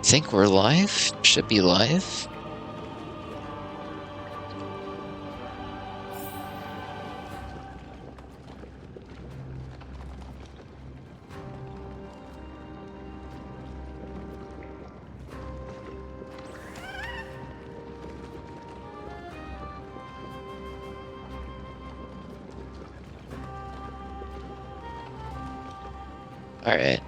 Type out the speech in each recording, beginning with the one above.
think we're live. Should be live. All right.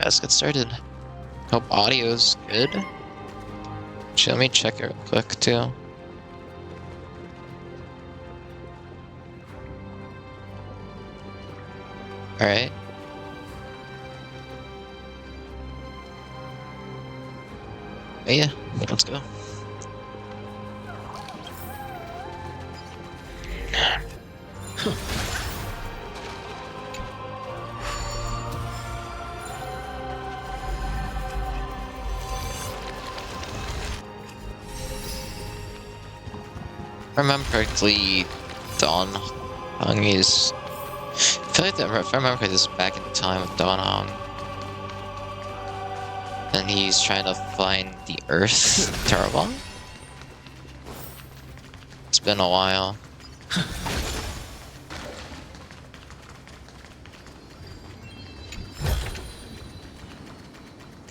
Let's get started. Hope audio's good. Actually, let me check it real quick too. Alright. Yeah, let's go. If I remember correctly, Dawn Hung is. I feel like that, if I remember correctly, this is back in time with Dawn Hung. And he's trying to find the Earth Terravon? It's been a while.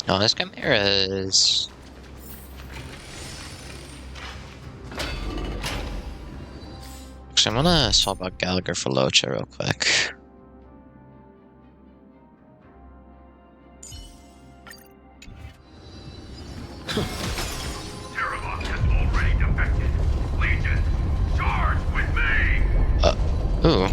Oh, this Chimera is. Actually, I'm gonna swap out Gallagher for Locha real quick. Terravon has already defected. Legion, charge with me! Ooh.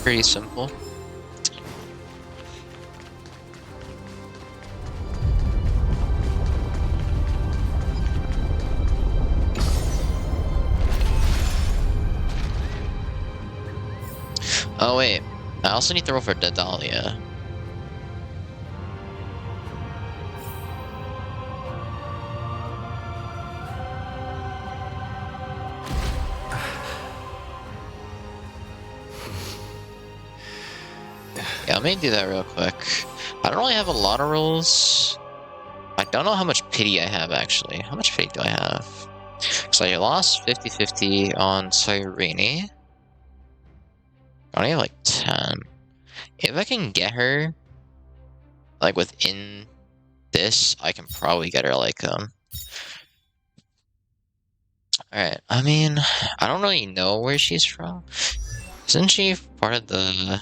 Pretty simple. Oh wait, I also need to roll for Dahlia. Yeah, let me do that real quick. I don't really have a lot of rolls. I don't know how much pity I have, actually. How much pity do I have? So I lost 50-50 on Cyrene. I only have like 10. If I can get her, like, within this, I can probably get her, like, Alright, I mean, I don't really know where she's from. Isn't she part of the...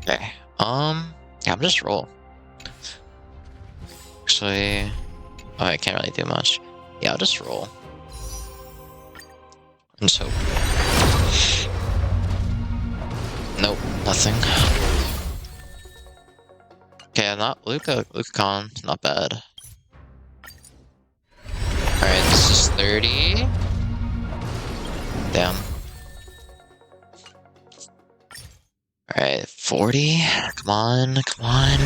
Okay, yeah, I'm just roll. Actually, oh, I can't really do much. Yeah, I'll just roll. And so, nope, nothing. Okay, not Lucacon, not bad. Alright, this is 30. Damn. Alright, 40. Come on, come on.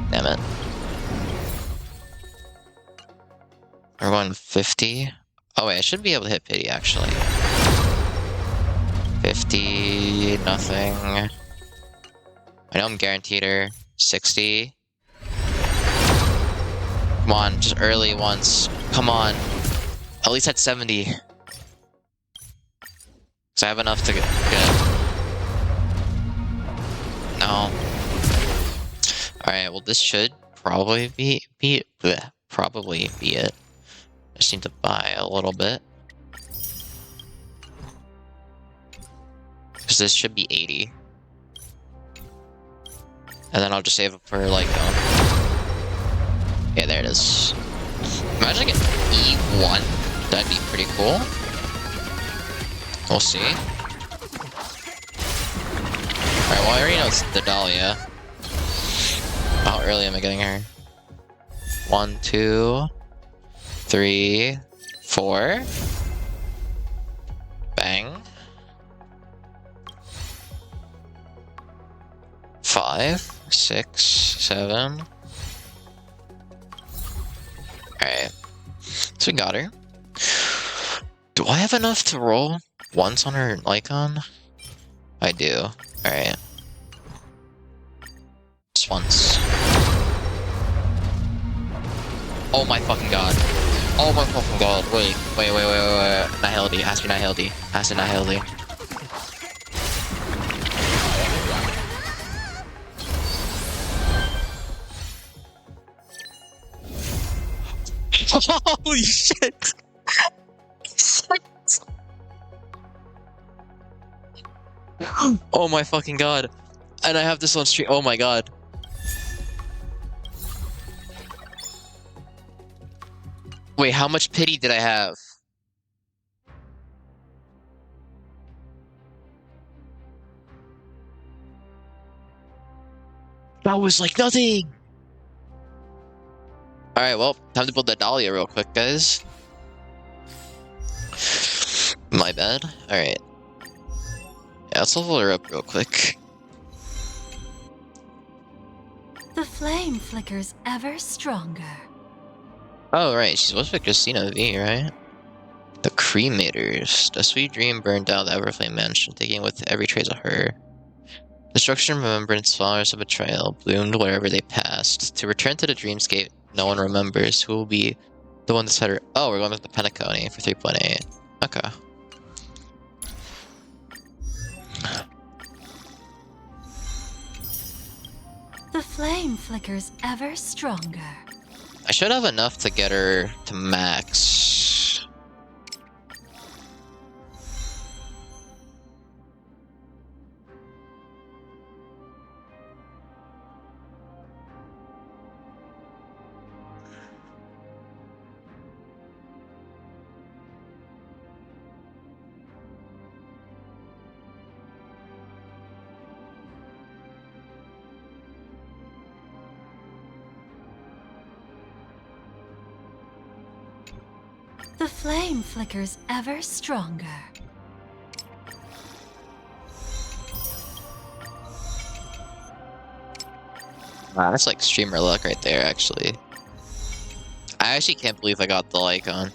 Damn it. We're going 50. Oh wait, I should be able to hit pity actually. 50, nothing. I know I'm guaranteed her. 60. Come on, just early once. Come on. At least at 70. So I have enough to get. No. Alright, well this should probably be bleh, probably be it. I just need to buy a little bit. Because this should be 80. And then I'll just save it for like yeah, there it is. Imagine I get E1. That'd be pretty cool. We'll see. Alright, well I already know it's the Dahlia. How early am I getting her? 1, 2, 3, 4. Bang. 5, 6, 7. Alright. So we got her. Do I have enough to roll once on her icon? I do. Alright. Just once. Oh my fucking god. Oh my fucking god. Wait. Nihility. Has to be Nihility. Has to Nihility. Holy shit! Oh my fucking god. And I have this on stream. Oh my god. Wait, how much pity did I have? That was like nothing! Alright, well, time to build that Dahlia real quick, guys. My bad. Alright. Yeah, let's level her up real quick. The flame flickers ever stronger. Oh, right, she's supposed to be Christina V, right? The Cremators. The sweet dream burned down the Everflame mansion, taking with every trace of her. Destruction, remembrance, flowers of betrayal bloomed wherever they passed. To return to the dreamscape no one remembers. Who will be the one to set her? Oh, we're going with the Pentacone for 3.8. Okay. The flame flickers ever stronger. I should have enough to get her to max. The flame flickers ever stronger. Wow, that's like streamer luck right there, actually. I actually can't believe I got the icon.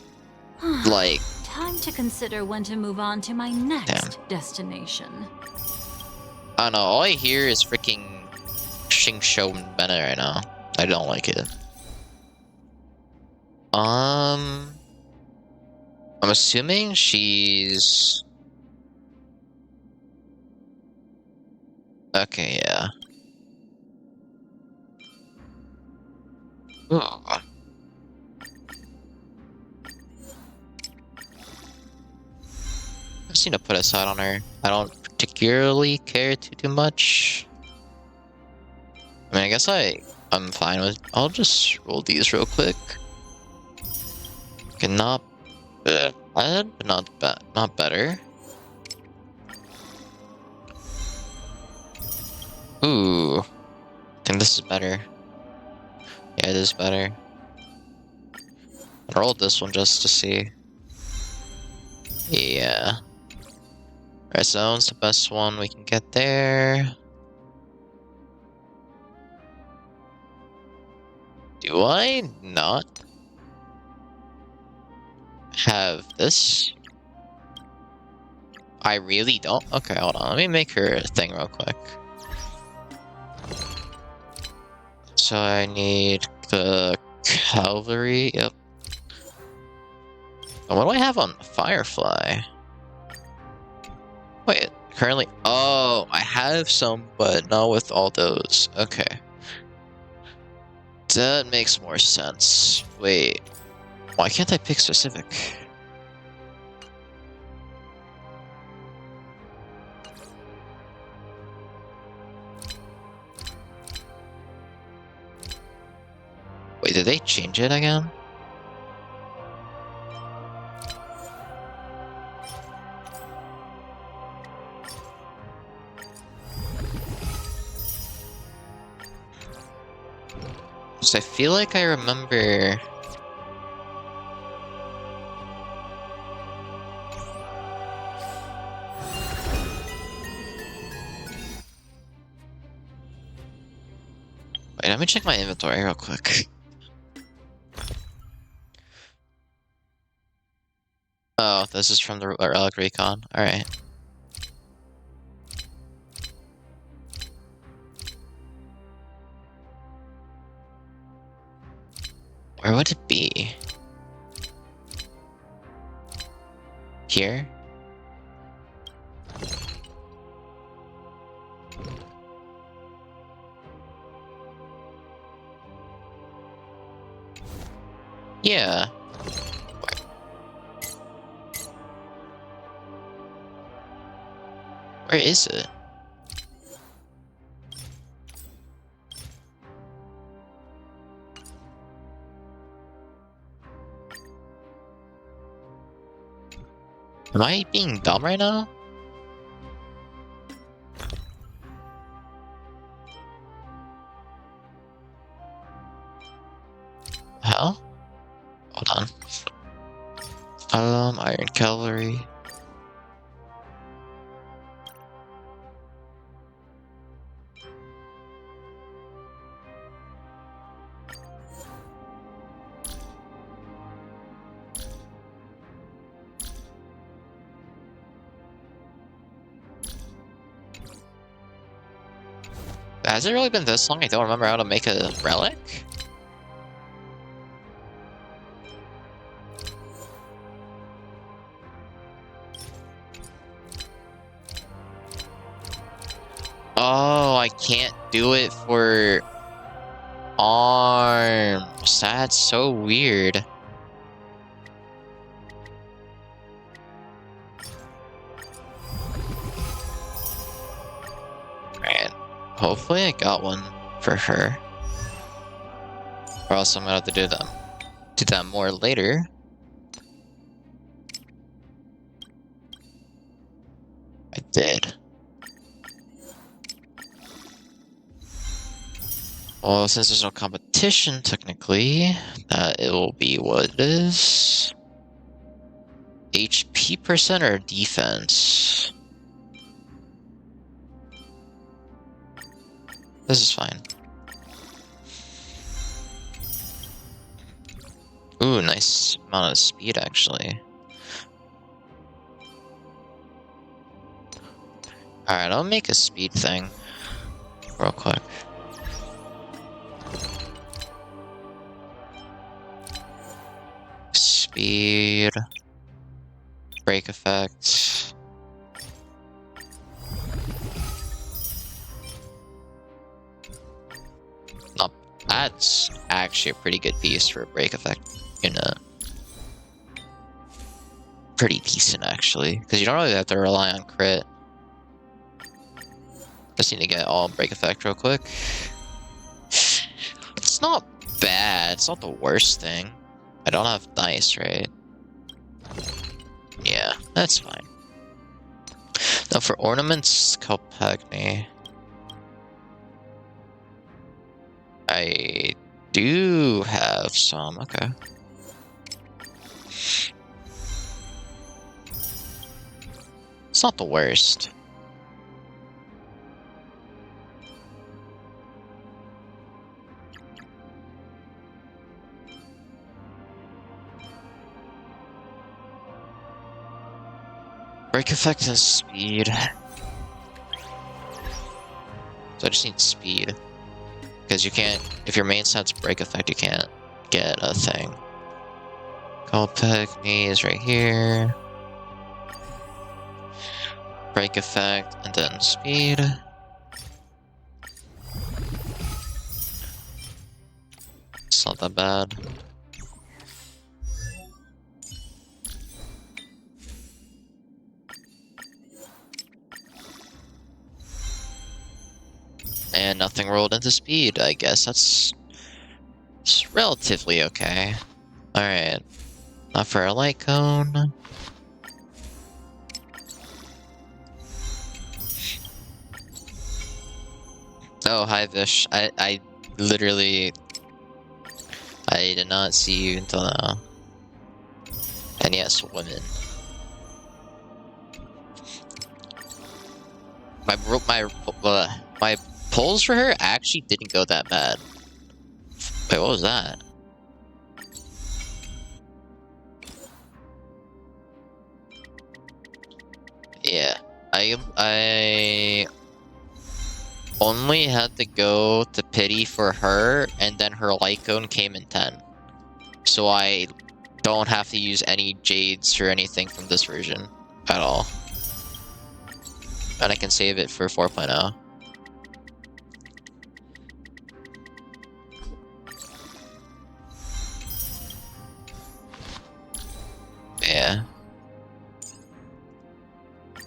Like, Time to consider when to move on to my next damn. destination. I don't know, all I hear is freaking Xing Shou Bennett right now. I don't like it. I'm assuming she's... Okay, yeah. Ooh. I just need to put a side on her. I don't particularly care too much. I mean, I guess I'm fine with... I'll just roll these real quick. Okay, not bad, but not better. Ooh, I think this is better. Yeah, it is better. I rolled this one just to see. Yeah. Red zone's the best one we can get there. Do I not have this? I really don't? Okay, hold on. Let me make her a thing real quick. So I need the cavalry. Yep. And what do I have on Firefly? currently... Oh, I have some, but not with all those. Okay. That makes more sense. Wait. Why can't I pick specific? Wait, did they change it again? So I feel like I remember... Wait, let me check my inventory real quick. Oh, this is from the Relic Recon. Alright. Where would it be? Here? Yeah. Where is it? Am I being dumb right now? Hell? Hold on. Iron Cavalry. Has it really been this long? I don't remember how to make a relic? Oh, I can't do it for arms. That's so weird. Alright. Hopefully I got one for her. Or else I'm gonna have to do that more later. I did. Well, since there's no competition, technically, it will be what it is. HP percent or defense? This is fine. Ooh, nice amount of speed, actually. Alright, I'll make a speed thing real quick. Speed. Break effect. Not, that's actually a pretty good piece for a break effect. Pretty decent, actually. Because you don't really have to rely on crit. Just need to get all break effect real quick. It's not bad. It's not the worst thing. I don't have dice, right? Yeah, that's fine. Now for ornaments, Calpagni. I do have some, okay. It's not the worst. Break effect and speed. So I just need speed. Because you can't, if your main set's break effect, you can't get a thing. Calpagni is right here. break effect, and then speed. It's not that bad. And nothing rolled into speed. I guess it's relatively okay. Alright. Now for a light cone. Oh, hi Vish. I literally... I did not see you until now. And yes, women. My pulls for her actually didn't go that bad. Wait, what was that? Yeah, I only had to go to pity for her, and then her light cone came in 10. So I don't have to use any jades or anything from this version at all. And I can save it for 4.0. Yeah.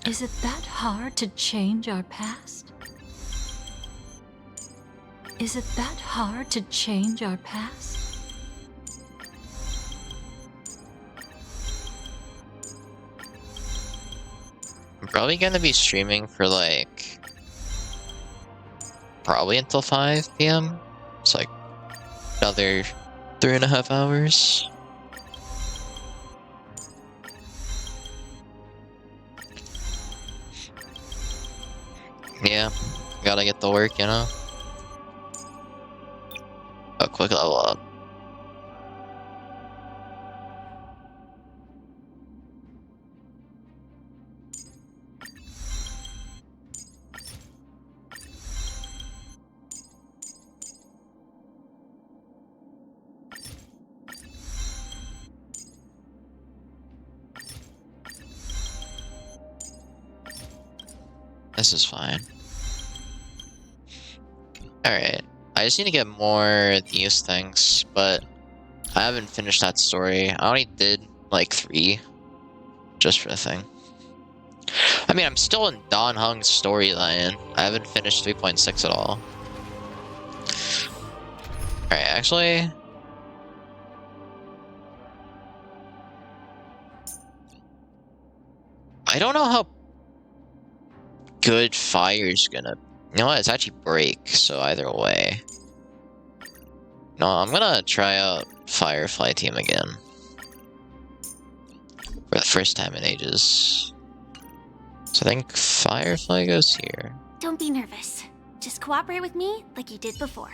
Is it that hard to change our past? Is it that hard to change our past? I'm probably gonna be streaming for like... probably until 5 PM. It's like another 3.5 hours. Yeah, gotta get to work, you know? A quick level up. This is fine. Alright. I just need to get more of these things, but I haven't finished that story. I only did like 3 just for the thing. I mean, I'm still in Don Hung's storyline. I haven't finished 3.6 at all. Alright, actually... I don't know how good fire's gonna... You know what? It's actually break, so either way. No, I'm gonna try out Firefly team again. For the first time in ages. So I think Firefly goes here. Don't be nervous. Just cooperate with me like you did before.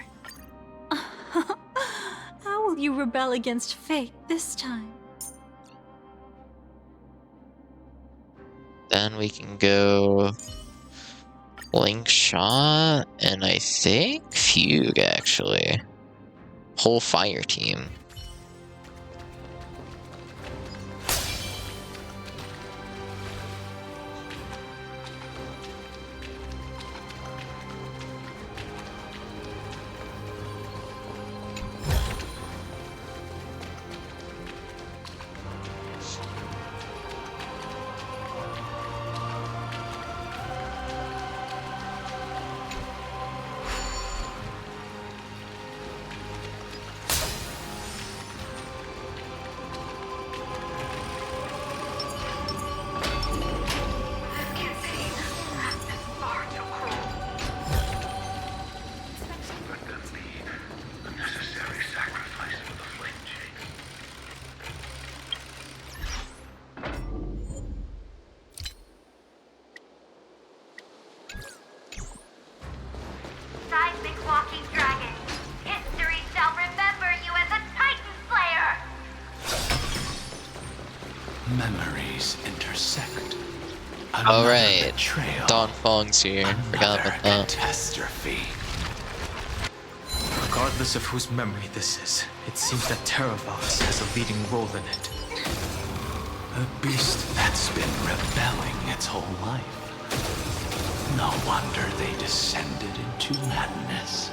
How will you rebel against fate this time? Then we can go... Link Shot, and I think Fugue, actually. Whole fire team. Seismic walking dragon. History shall remember you as a Titan Slayer. Memories intersect. Alright, Betrayal. Don Fong's here. Forgot Another about that. catastrophe. Regardless of whose memory this is, it seems that Terravox has a leading role in it. A beast that's been rebelling its whole life. No wonder they descended into madness.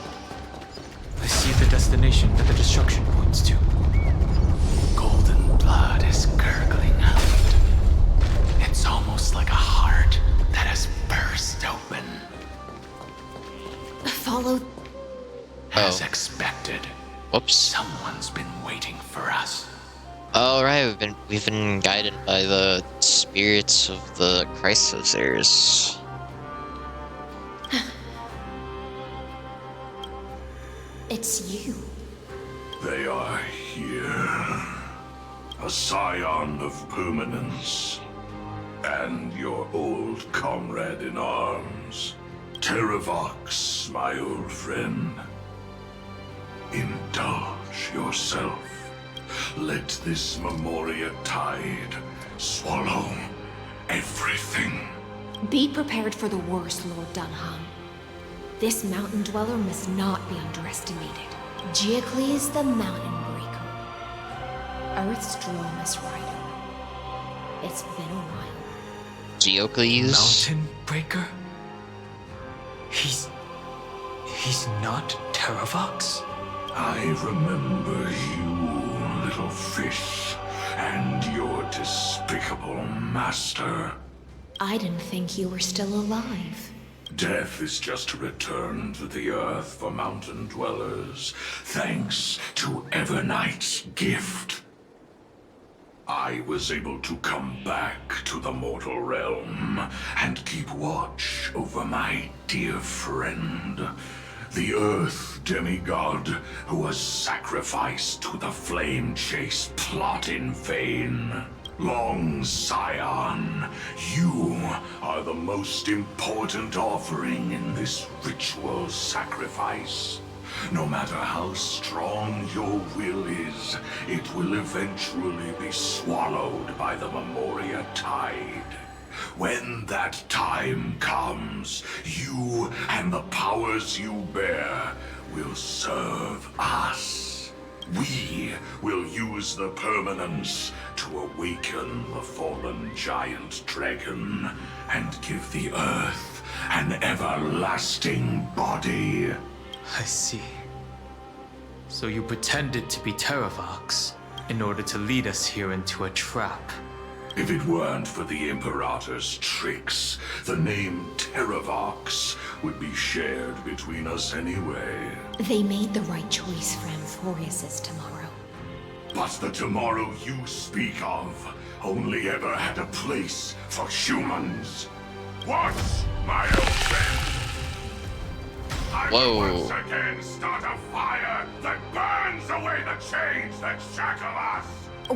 I see the destination that the destruction points to. Golden blood is gurgling out. It's almost like a heart that has burst open. Follow. As Oh. expected, Whoops. someone's been waiting for us. Oh right, we've been guided by the spirits of the Chrysosers. It's you. They are here. A scion of permanence. And your old comrade in arms. Terravox, my old friend. Indulge yourself. Let this Memoria tide swallow everything. Be prepared for the worst, Lord Dunham. This mountain dweller must not be underestimated. Geocles the Mountain Breaker. Earth's strongest rider. It's been a while. Geocles? Mountain Breaker? He's not Terravox? I remember you, little fish, and your despicable master. I didn't think you were still alive. Death is just a return to the earth for mountain dwellers, thanks to Evernight's gift. I was able to come back to the mortal realm and keep watch over my dear friend, the Earth demigod who was sacrificed to the flame chase plot in vain. Long Scion, you are the most important offering in this ritual sacrifice. No matter how strong your will is, it will eventually be swallowed by the Memoria tide. When that time comes, you and the powers you bear will serve us. We will use the permanence to awaken the fallen giant dragon and give the earth an everlasting body. I see. So you pretended to be Terravox in order to lead us here into a trap. If it weren't for the Imperator's tricks, the name Terravox would be shared between us anyway. They made the right choice for Amphorius's tomorrow. But the tomorrow you speak of only ever had a place for humans. What, my old friend? I will Whoa. once again start a fire that burns away the chains that shackle us.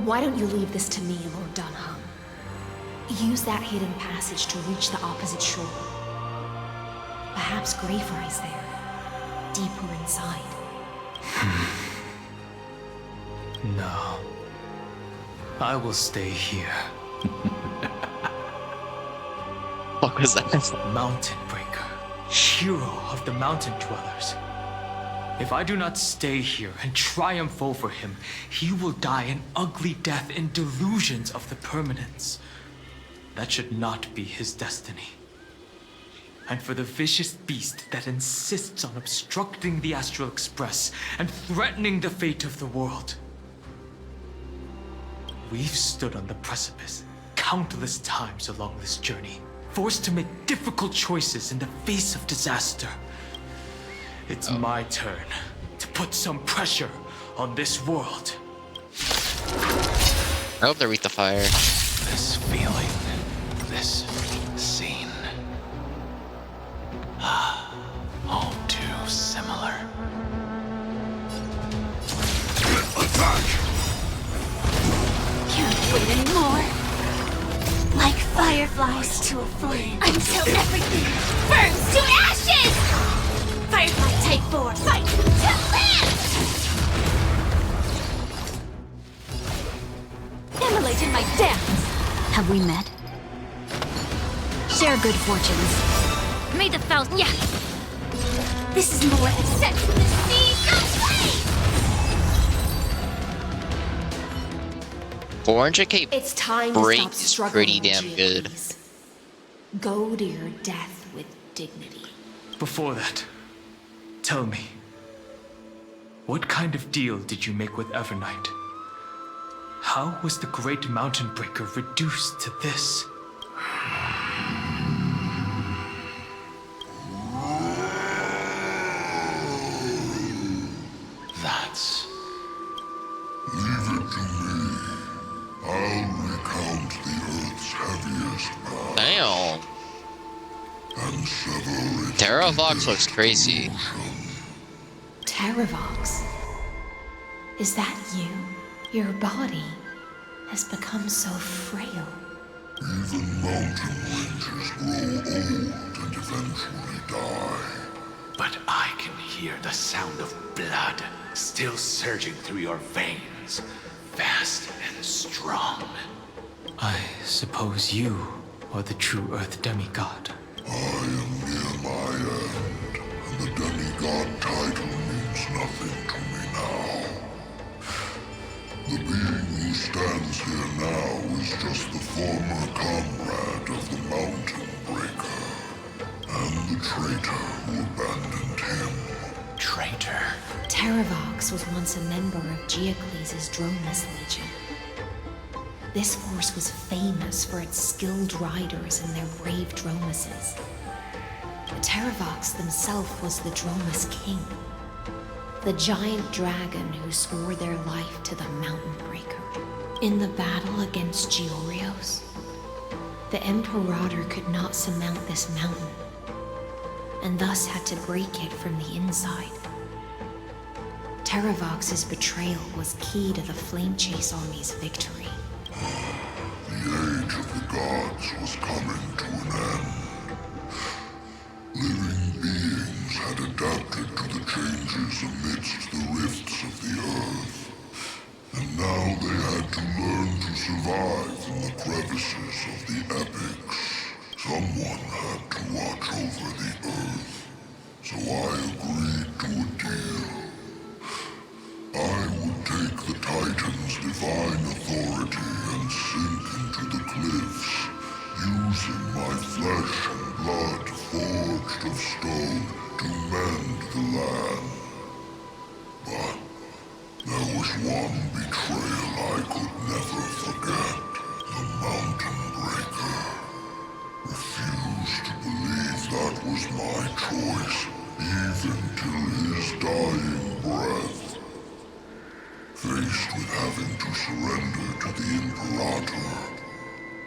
Why don't you leave this to me, Lord Dunham? Use that hidden passage to reach the opposite shore. Perhaps Greyfry's there, deeper inside. No. I will stay here. What was that? Mountain Breaker, hero of the mountain dwellers. If I do not stay here and triumph over him, he will die an ugly death in delusions of the permanence. That should not be his destiny. And for the vicious beast that insists on obstructing the Astral Express and threatening the fate of the world. We've stood on the precipice countless times along this journey, forced to make difficult choices in the face of disaster. It's my turn to put some pressure on this world. I hope they read the fire. This feeling, this scene. All too similar. Attack! Can't wait anymore. Like fireflies to a flame. Until everything burns to ashes! Firefly Type 4, fight to live! Immolate in my dance! Have we met? Share good fortunes. May the felt, yeah! This is more than set to the sea, go play! 400k It's time to break stop is struggling, pretty damn good. Geocles. Go to your death with dignity. Before that, tell me, what kind of deal did you make with Evernight? How was the Great Mountain Breaker reduced to this? That's... Leave it to me. I'll recount the Earth's heaviest past Damn. and sever its Terravox deepest looks crazy. illusion. Terravox? Is that you? Your body has become so frail. Even mountain ranges grow old and eventually die. But I can hear the sound of blood still surging through your veins, fast and strong. I suppose you are the true Earth demigod. I am near my end, and the demigod title means nothing to me now. The being who stands here now is just the former comrade of the Mountain Breaker, and the traitor who abandoned him. Traitor. Terravox was once a member of Geocles' Dromus Legion. This force was famous for its skilled riders and their brave Dromuses. Terravox himself was the Dromus King, the giant dragon who swore their life to the Mountain Breaker. In the battle against Georios, the Imperator could not surmount this mountain, and thus had to break it from the inside. Terravox's betrayal was key to the Flame Chase Army's victory. The age of the gods was coming to an end. Living beings had adapted to the changes amidst the rifts of the earth, and now they had to learn to survive in the crevices of the epics. Someone had to watch over the earth, so I agreed to a deal. I would take the Titan's divine authority and sink into the cliffs, using my flesh and blood forged of stone to mend the land. But there was one betrayal I could never forget. The Mountain Breaker refused to believe that was my choice, even till his dying breath. Faced with having to surrender to the Imperator,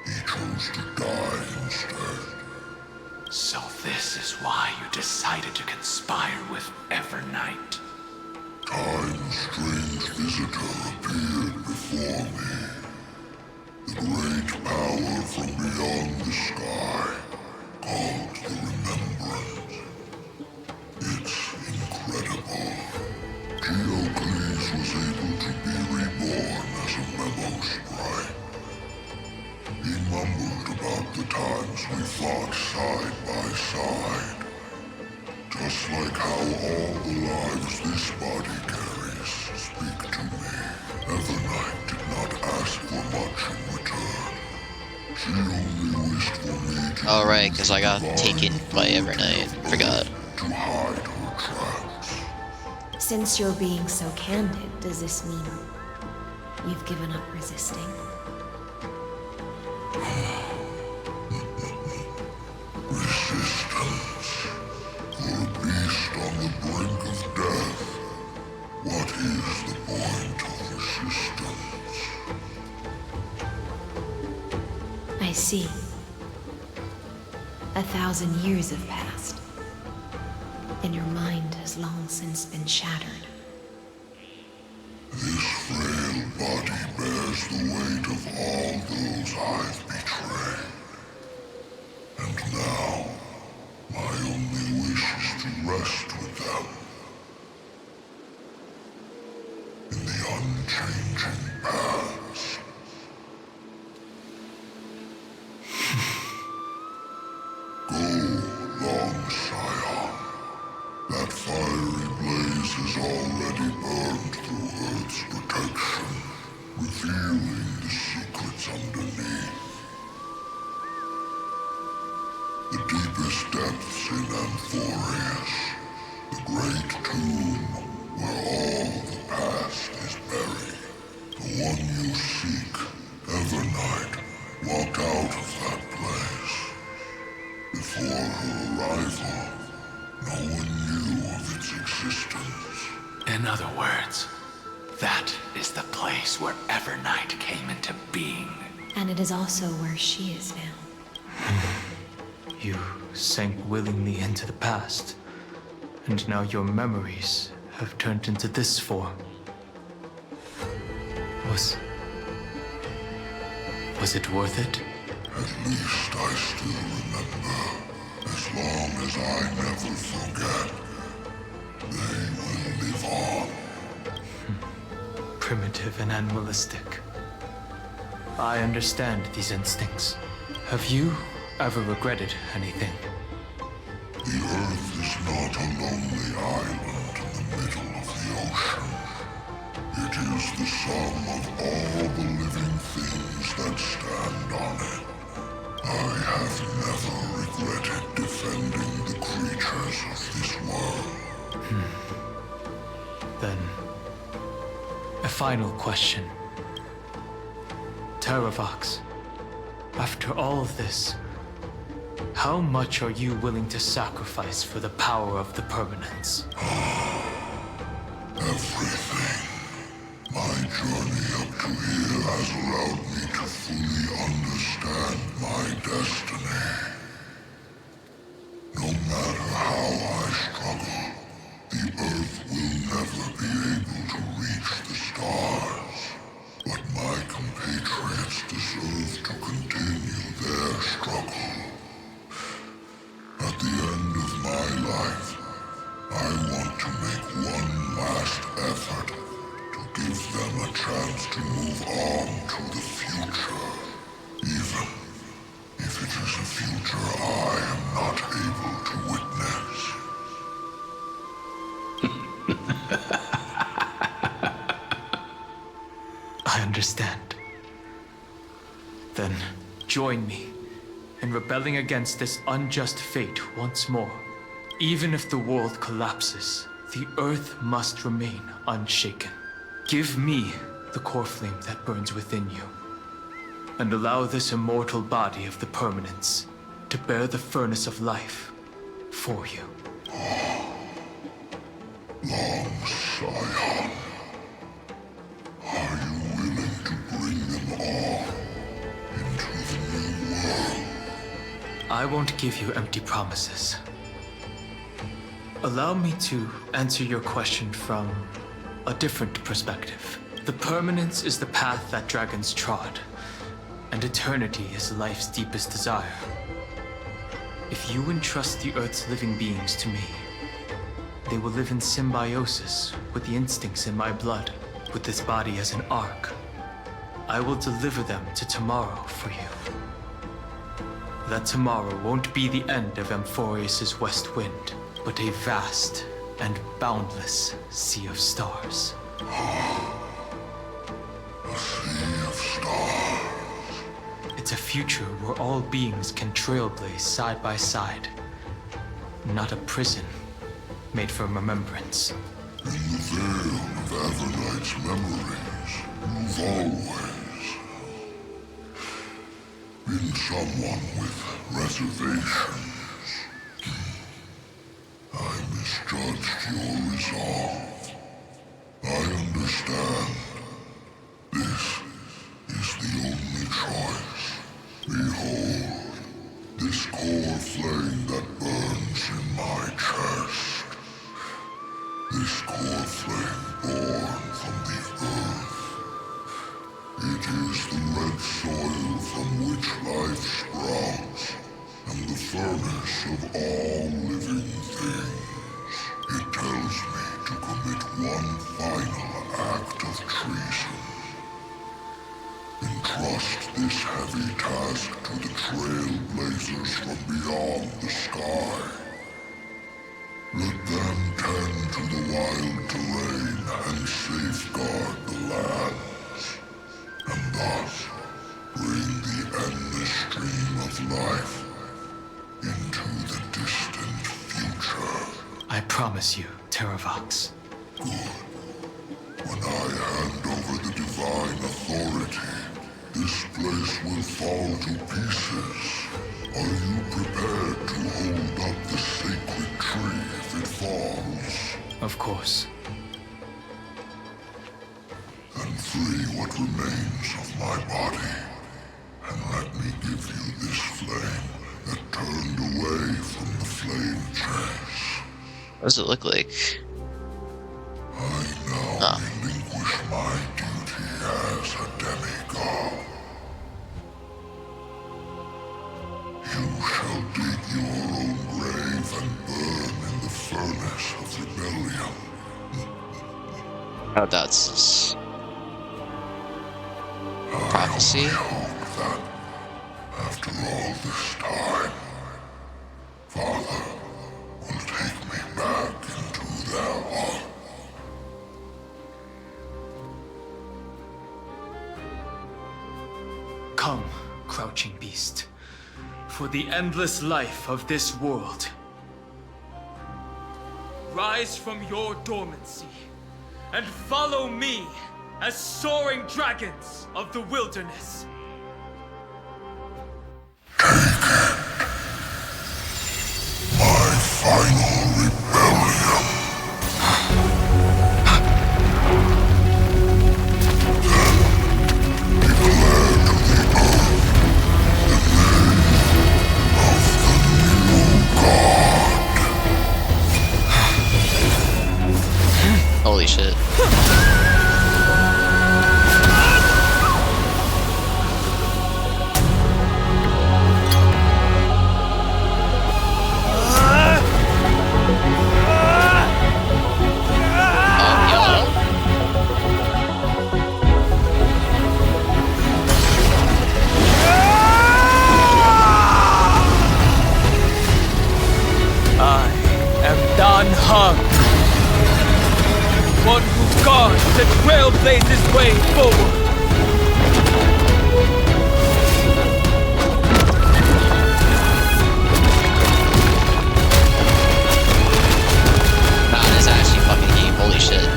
he chose to die instead. So this is why you decided to conspire with Evernight. Time's strange visitor appeared before me. The great power from beyond the sky, called the Remembrance. It's incredible. Geocles was able to be reborn as a memo sprite. He mumbled about the times we fought side by side. Just like how all the lives this body carries speak to me. Evernight did not ask for much in return. She only wished for me to Oh, right, because I got taken by Evernight. Forgot. to hide her tracks. Since you're being so candid, does this mean you've given up resisting? Resistance. For a beast on the brink of death. What is the point of resistance? I see. 1,000 years have passed, and your mind has long since been shattered. This frail body bears the weight of all those I've betrayed. And now, my only wish is to rest with them. In the unchanging past. Go, long Scion. That fiery blaze has already burned through Earth's protection, revealing the secrets underneath. The deepest depths in Amphorius, the great tomb where all the past is buried. The one you seek, Evernight, walked out of that place. Before her arrival, no one knew of its existence. In other words, that is the place where Evernight came into being. And it is also where she is now. You sank willingly into the past, and now your memories have turned into this form. Was it worth it? At least I still remember. As long as I never forget, they will live on. Primitive and animalistic. I understand these instincts. Have you ever regretted anything? The Earth is not a lonely island in the middle of the ocean. It is the sum of all the living things that stand on it. I have never regretted defending the creatures of this world. Then, a final question. Terravox, after all of this, how much are you willing to sacrifice for the power of the permanence? Everything. My journey up to here has allowed me to fully understand my destiny. No matter how I struggle, the Earth will never be able to reach the stars. But my compatriots deserve to continue their struggle. At the end of my life, I want to make one last effort to give them a chance to move on to the future, even if it is a future I am not able to witness. I understand. Then, join me in rebelling against this unjust fate once more. Even if the world collapses, the Earth must remain unshaken. Give me the core flame that burns within you, and allow this immortal body of the permanence to bear the furnace of life for you. Long Scion, are you willing to bring them all into the new world? I won't give you empty promises. Allow me to answer your question from a different perspective. The permanence is the path that dragons trod, and eternity is life's deepest desire. If you entrust the Earth's living beings to me, they will live in symbiosis with the instincts in my blood, with this body as an ark. I will deliver them to tomorrow for you. That tomorrow won't be the end of Amphorius' west wind, but a vast and boundless sea of stars. A sea of stars. It's a future where all beings can trailblaze side by side, not a prison made for remembrance. In the veil of Evernight's memories, you've always been someone with reservations. I misjudged your resolve. I understand. This is the only choice. Behold, this core flame that burns in my chest. This core flame born from the earth. It is the red soil from which life sprouts, and the furnace of all living things. It tells me to commit one final act of treason. Entrust this heavy task to the trailblazers from beyond the sky. Let them tend to the wild terrain and safeguard the lands, and thus bring the endless stream of life into promise you, Terravox. When I hand over the divine authority, this place will fall to pieces. Are you prepared to hold up the sacred tree if it falls? Of course. Then free what remains of my body, and let me give you this flame that turned away from the flame chase. What does it look like? I now relinquish my duty as a demigod. You shall dig your own grave and burn in the furnace of rebellion. Oh, that's prophecy. I hope that, after all this time, Father will take me back into their heart. Come, crouching beast, for the endless life of this world. Rise from your dormancy and follow me as soaring dragons of the wilderness. My final rebellion. Then declare to the earth the name of the new god. Holy shit. I am Danhang, one who guards the trailblazer's way forward. Nah, this is actually fucking heat. Holy shit.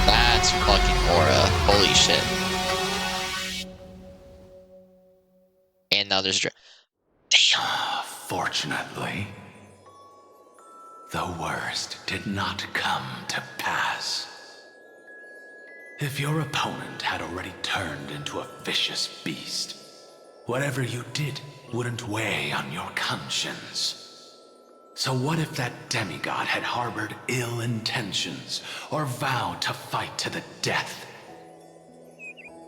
That's fucking aura. Holy shit. And now there's damn. Fortunately, the worst did not come to pass. If your opponent had already turned into a vicious beast, whatever you did wouldn't weigh on your conscience. So what if that demigod had harbored ill intentions or vowed to fight to the death?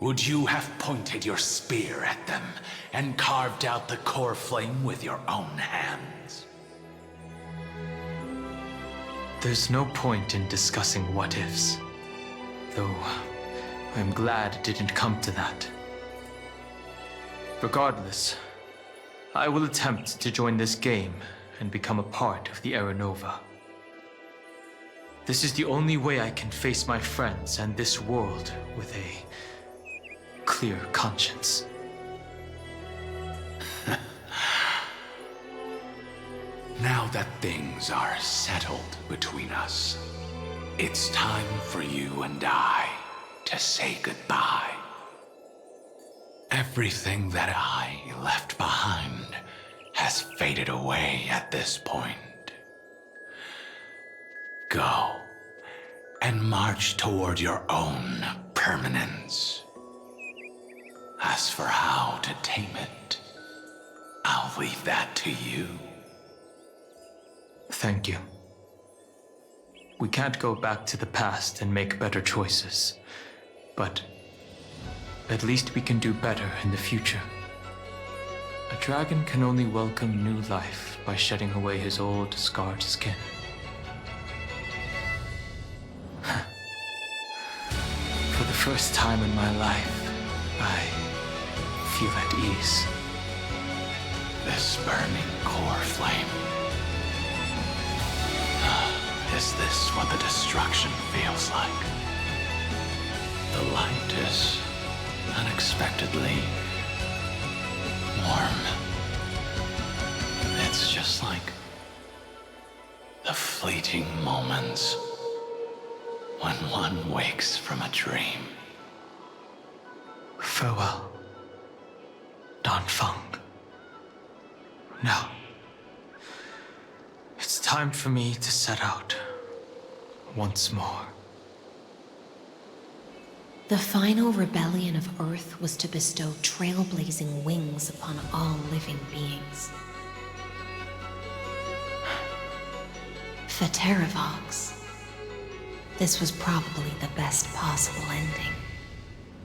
Would you have pointed your spear at them and carved out the core flame with your own hands? There's no point in discussing what-ifs. Though, I'm glad it didn't come to that. Regardless, I will attempt to join this game and become a part of the Aeronova. This is the only way I can face my friends and this world with a clear conscience. Now that things are settled between us, it's time for you and I to say goodbye. Everything that I left behind has faded away at this point. Go and march toward your own permanence. As for how to tame it, I'll leave that to you. Thank you. We can't go back to the past and make better choices, but at least we can do better in the future. A dragon can only welcome new life by shedding away his old, scarred skin. For the first time in my life, I feel at ease. This burning core flame. Is this what the destruction feels like? The light is unexpectedly warm. It's just like the fleeting moments when one wakes from a dream. Farewell, Dan Feng. Now, it's time for me to set out once more. The final rebellion of Earth was to bestow trailblazing wings upon all living beings. For Terravox, this was probably the best possible ending.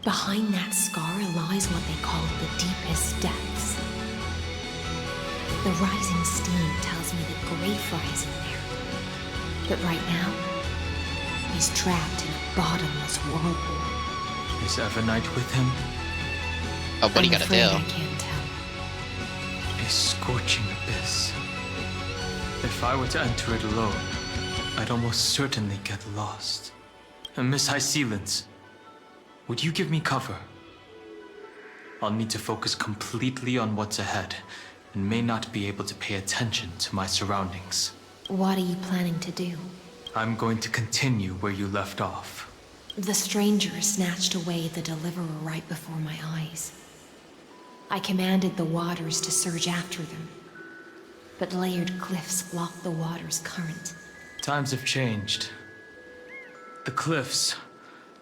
Behind that scar lies what they call the deepest depths. The rising steam tells me that Greyfry is in there. But right now, he's trapped in a bottomless whirlpool. Is Evernight with him? Oh, what do you I'm gotta afraid do? I can't tell. A scorching abyss. If I were to enter it alone, I'd almost certainly get lost. And Miss High Sealants, would you give me cover? I'll need to focus completely on what's ahead, and may not be able to pay attention to my surroundings. What are you planning to do? I'm going to continue where you left off. The stranger snatched away the deliverer right before my eyes. I commanded the waters to surge after them, but layered cliffs blocked the water's current. Times have changed. The cliffs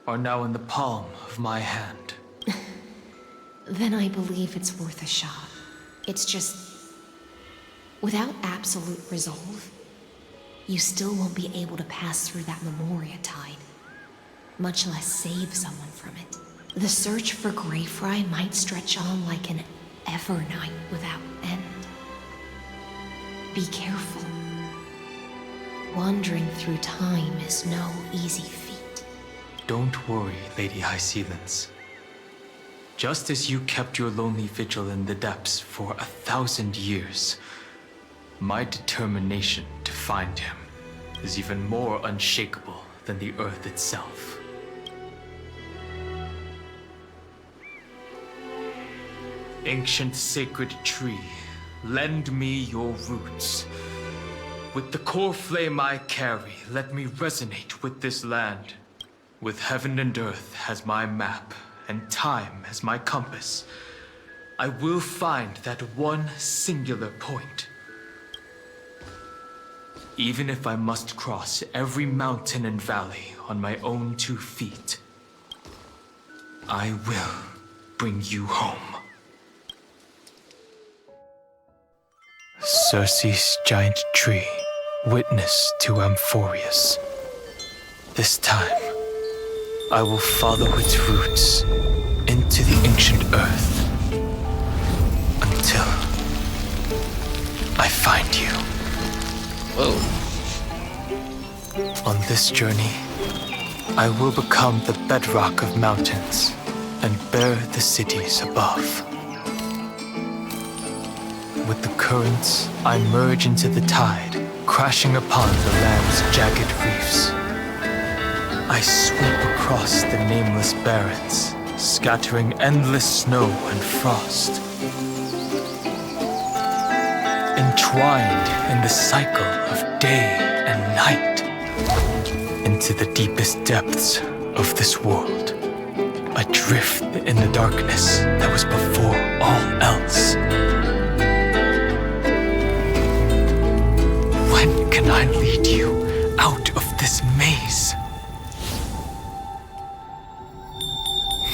are now in the palm of my hand. Then I believe it's worth a shot. It's just, without absolute resolve, you still won't be able to pass through that Memoria tide, much less save someone from it. The search for Greyfry might stretch on like an Evernight without end. Be careful. Wandering through time is no easy feat. Don't worry, Lady High Sealants. Just as you kept your lonely vigil in the depths for 1,000 years, my determination to find him is even more unshakable than the earth itself. Ancient sacred tree, lend me your roots. With the core flame I carry, let me resonate with this land. With heaven and earth as my map, and time as my compass, I will find that one singular point. Even if I must cross every mountain and valley on my own 2 feet, I will bring you home. Circe's giant tree, witness to Amphorius. This time, I will follow its roots into the ancient earth until I find you. Whoa. On this journey, I will become the bedrock of mountains and bear the cities above. With the currents, I merge into the tide, crashing upon the land's jagged reefs. I sweep across the nameless barrens, scattering endless snow and frost. Entwined in the cycle of day and night, into the deepest depths of this world, adrift in the darkness that was before all else. When can I lead you out of this maze?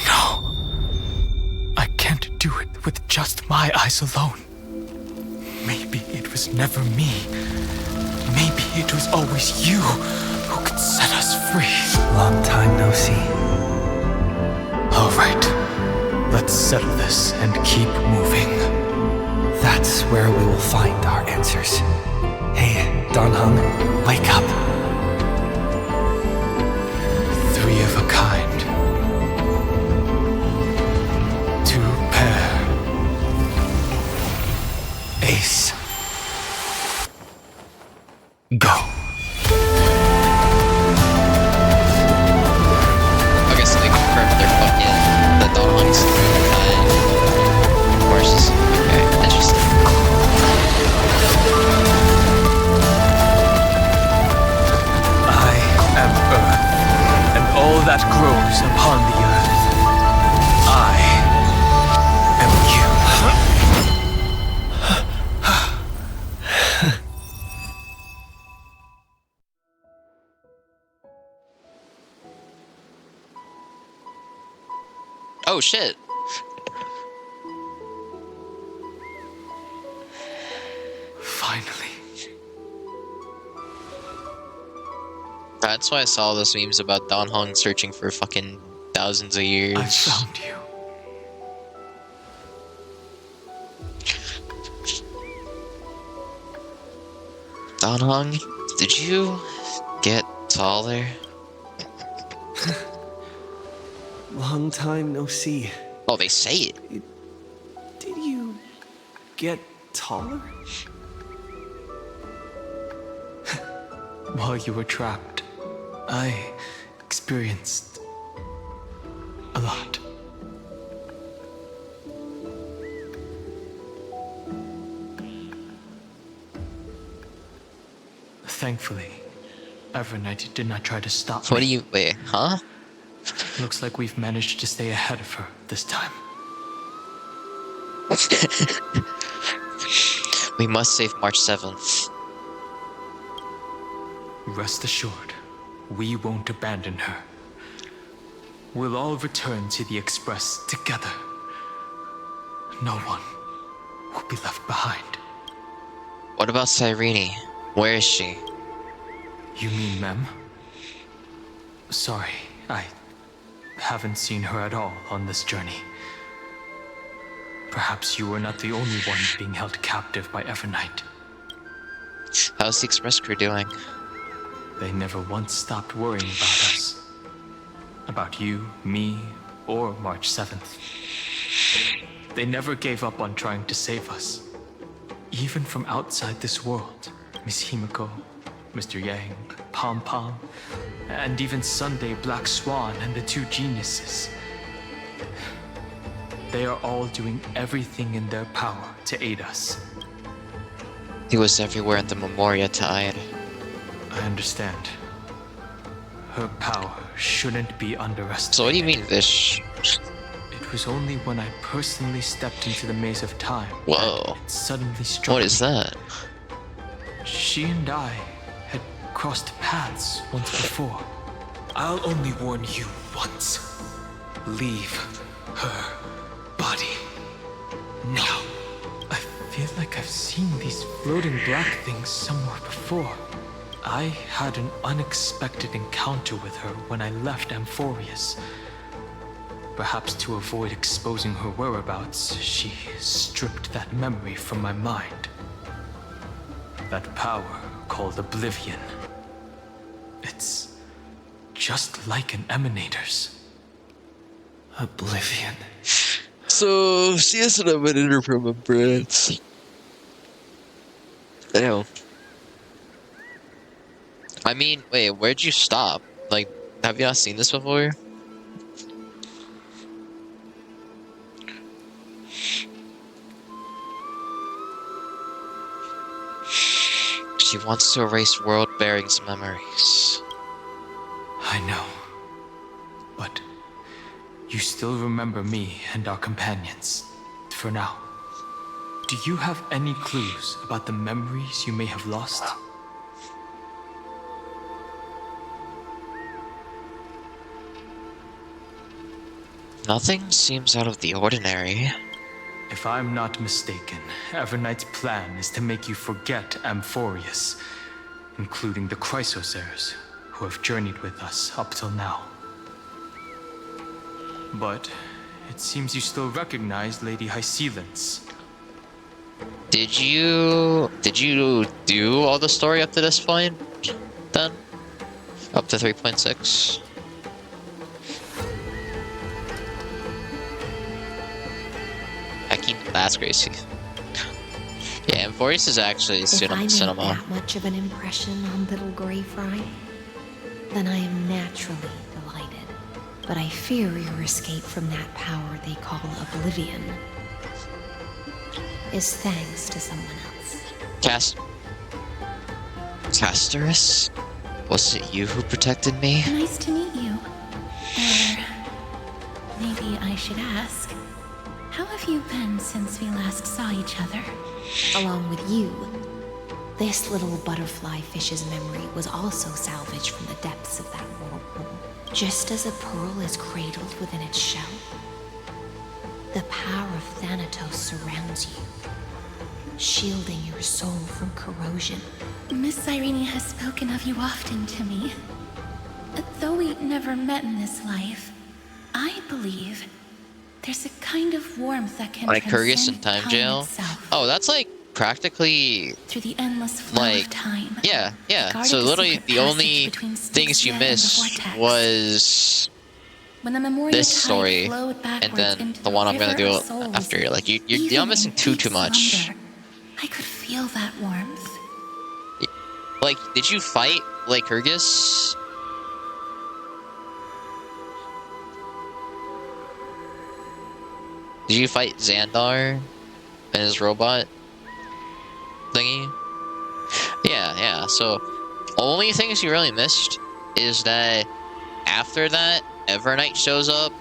No, I can't do it with just my eyes alone. Maybe it was never me. Maybe it was always you who could set us free. Long time no see. All right, let's settle this and keep moving. That's where we will find our answers. Hey, Dan Heng, wake up. 3 of a kind. 2 pair. Ace. Go. Oh shit! Finally. That's why I saw those memes about Dan Hong searching for fucking thousands of years. I found you. Dan Hong, did you get taller? Long time no see. Oh, they say it. Did you get taller? While you were trapped, I experienced a lot. Thankfully, Evernight did not try to stop What me. do you... Wait, huh? Looks like we've managed to stay ahead of her this time. We must save March 7th. Rest assured, we won't abandon her. We'll all return to the Express together. No one will be left behind. What about Cyrene? Where is she? You mean Mem? Sorry, I haven't seen her at all on this journey. Perhaps you were not the only one being held captive by Evernight. How's the Express crew doing? They never once stopped worrying about us. About you, me, or March 7th. They never gave up on trying to save us. Even from outside this world, Miss Himiko, Mr. Yang, Pom Pom, and even Sunday Black Swan and the two geniuses. They are all doing everything in their power to aid us. He was everywhere in the Memoria Tide. I understand. Her power shouldn't be underestimated. So what do you mean, Vish? It was only when I personally stepped into the maze of time Whoa. that it suddenly struck What is me. that? She and I had crossed paths once before. I'll only warn you once. Leave her body. No. I feel like I've seen these floating black things somewhere before. I had an unexpected encounter with her when I left Amphorius. Perhaps to avoid exposing her whereabouts, she stripped that memory from my mind. That power called Oblivion. It's just like an emanator's. Oblivion. So, she is an emanator from a branch. Ew. I mean, wait, where'd you stop? Like, have you not seen this before? She wants to erase World Bearing's memories. I know. But you still remember me and our companions, for now. Do you have any clues about the memories you may have lost? Nothing seems out of the ordinary. If I'm not mistaken, Evernight's plan is to make you forget Amphorius, including the Chrysosaurs, who have journeyed with us up till now. But it seems you still recognize Lady Hycelence. Did you do all the story up to this point, then? Up to 3.6? That's crazy. Yeah, and Boris is actually a student of If I cinema. make that much of an impression on little Grey Fry, then I am naturally delighted. But I fear your escape from that power they call Oblivion is thanks to someone else. Castorus? Was it you who protected me? Nice to meet you. Or maybe I should ask, how have you been since we last saw each other? Along with you, this little butterfly fish's memory was also salvaged from the depths of that whirlpool. Just as a pearl is cradled within its shell, power of Thanatos surrounds you, shielding your soul from corrosion. Miss Irene has spoken of you often to me. Though we never met in this life, I believe there's a kind of warmth that can Like Kyrgyz in transcend time time jail. itself. Oh, that's like practically Through the endless flow like of time. yeah. Guarded So the literally secret the passage only between things you Styxia and the missed vortex. was When the Memoria this tide story, flowed and backwards then into the one I'm gonna river do of souls, after. Like you're even missing in too deep much. slumber, I could feel that warmth. Like, did you fight like Kyrgyz? Did you fight Xandar and his robot thingy? Yeah. So, only things you really missed is that after that, Evernight shows up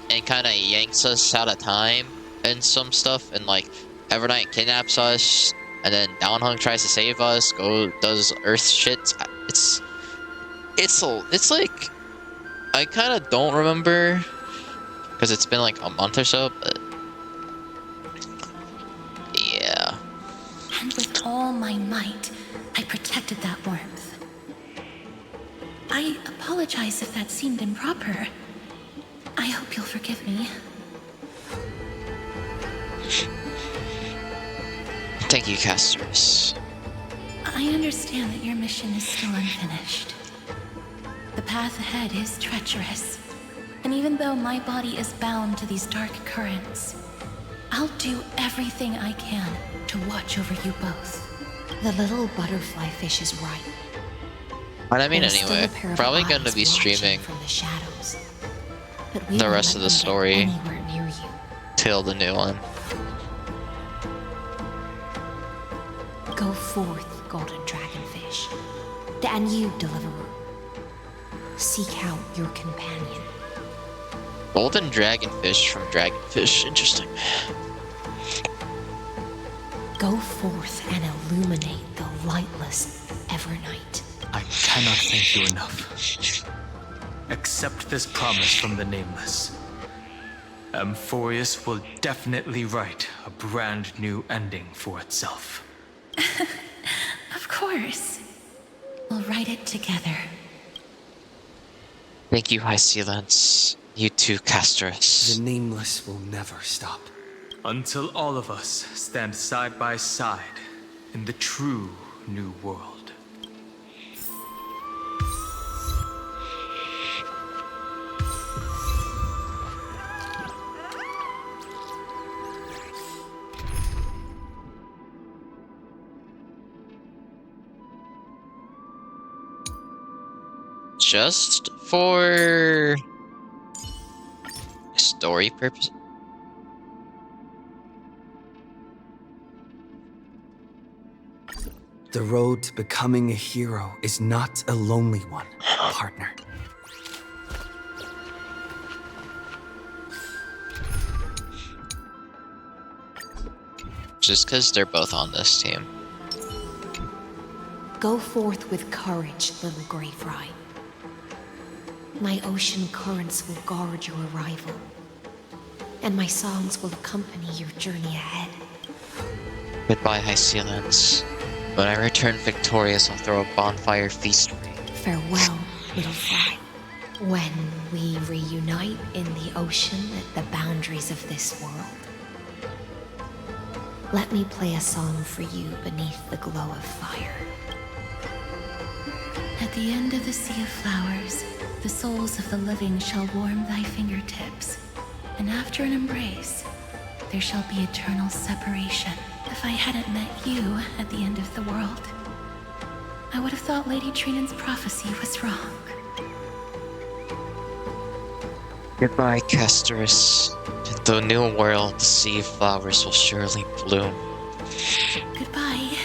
and kind of yanks us out of time and some stuff, and like Evernight kidnaps us, and then Downhung tries to save us, does Earth shit. It's like I kind of don't remember because it's been like a month or so, but yeah. And with all my might, I protected that warmth. I apologize if that seemed improper. I hope you'll forgive me. Thank you, Casters. I understand that your mission is still unfinished. The path ahead is treacherous. And even though my body is bound to these dark currents, I'll do everything I can to watch over you both. The little butterfly fish is right. But I mean, There is still anyway, a pair of probably going to eyes be watching streaming from the shadows. But we the won't rest let of the them get story anywhere near you. till the new one. Go forth, golden dragonfish, and you, deliverer. Seek out your companion. Golden dragonfish from Dragonfish. Interesting. Go forth and illuminate the lightless Evernight. I cannot thank you enough. Accept this promise from the Nameless. Amphorius will definitely write a brand new ending for itself. Of course. We'll write it together. Thank you, High Sealants. You too, Casters. The Nameless will never stop. Until all of us stand side by side in the true new world. Just for story purpose. The road to becoming a hero is not a lonely one, partner. Just because they're both on this team. Go forth with courage, little Grey Fry. My ocean currents will guard your arrival, and my songs will accompany your journey ahead. Goodbye, High Sealants. When I return victorious, I'll throw a bonfire feast for you. Farewell, little Fry. When we reunite in the ocean at the boundaries of this world, let me play a song for you beneath the glow of fire. At the end of the sea of flowers, the souls of the living shall warm thy fingertips, and after an embrace, there shall be eternal separation. If I hadn't met you at the end of the world, I would have thought Lady Trinan's prophecy was wrong. Goodbye, Castorus. In the new world, the sea of flowers will surely bloom. Goodbye.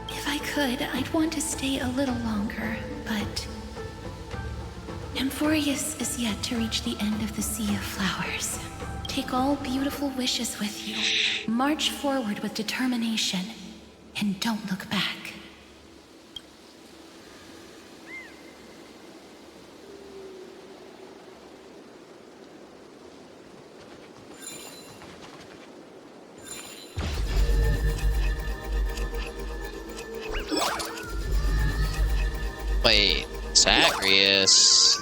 If I could, I'd want to stay a little longer, but Amphorius is yet to reach the end of the Sea of Flowers. Take all beautiful wishes with you. March forward with determination, and don't look back. Wait, Zagreus.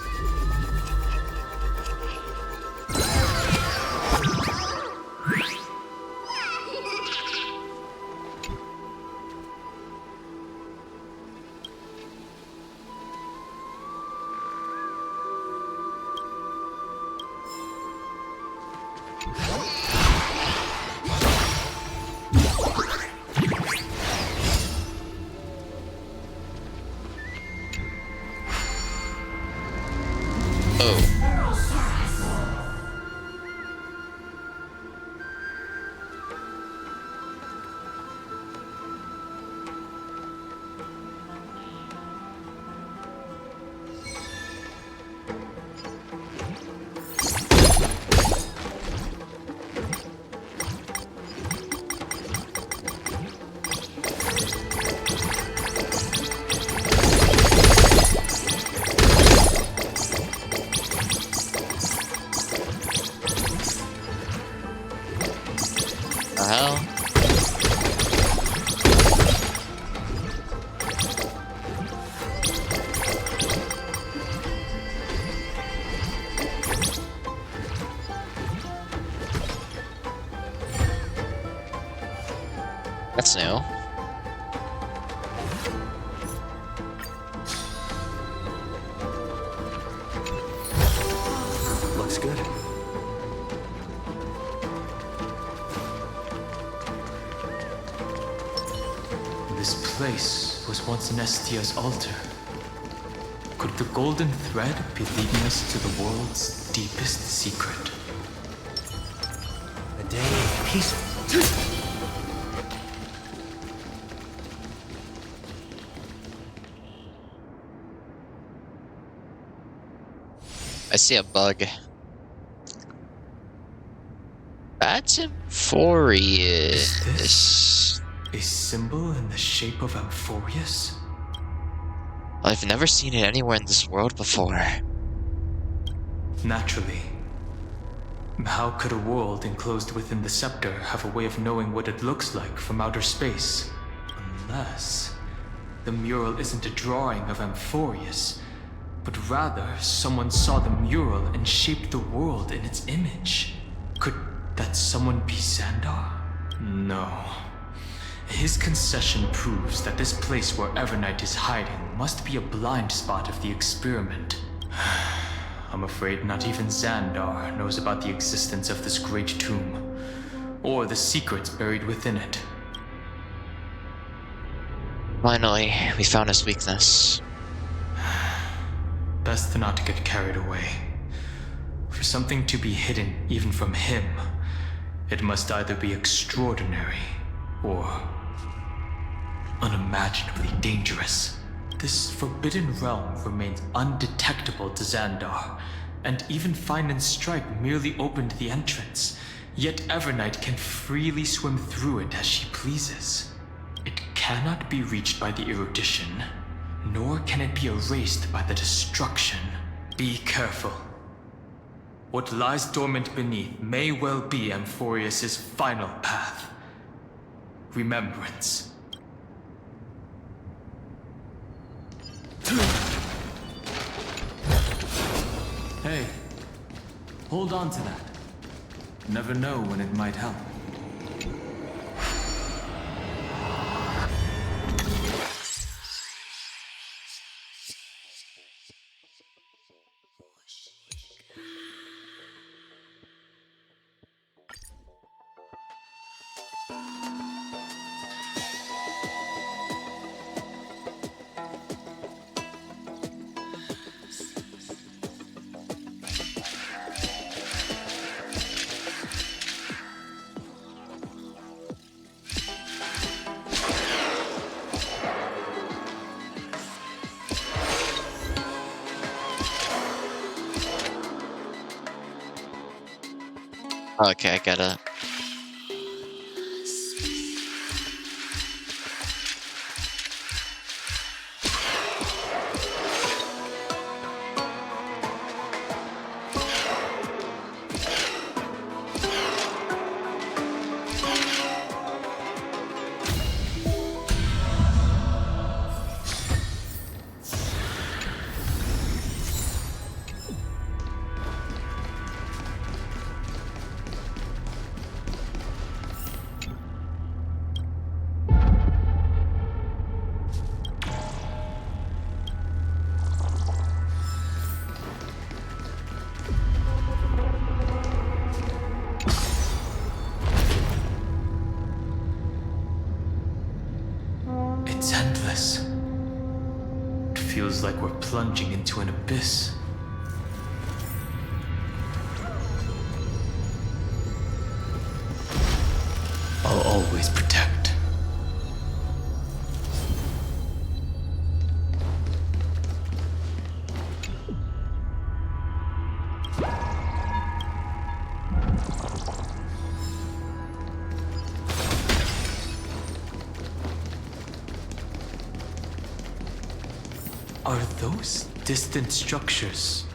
The hell? That's new. Looks good. This place was once Nestia's altar. Could the golden thread be leading us to the world's deepest secret? A day of peace. I see a bug. That's Amphorius. A symbol in the shape of Amphorius? I've never seen it anywhere in this world before. Naturally. How could a world enclosed within the scepter have a way of knowing what it looks like from outer space? Unless the mural isn't a drawing of Amphorius, but rather someone saw the mural and shaped the world in its image. Could that someone be Xandar? No. His concession proves that this place where Evernight is hiding must be a blind spot of the experiment. I'm afraid not even Xandar knows about the existence of this great tomb, or the secrets buried within it. Finally, we found his weakness. Best not to get carried away. For something to be hidden even from him, it must either be extraordinary or unimaginably dangerous. This forbidden realm remains undetectable to Xandar, and even Find and Strike merely opened the entrance, yet Evernight can freely swim through it as she pleases. It cannot be reached by the erudition, nor can it be erased by the destruction. Be careful. What lies dormant beneath may well be Amphorius' final path. Remembrance. Hey, hold on to that. Never know when it might help. Okay, I get it. bottomless. It feels like we're plunging into an abyss. I'll always protect. Are those distant structures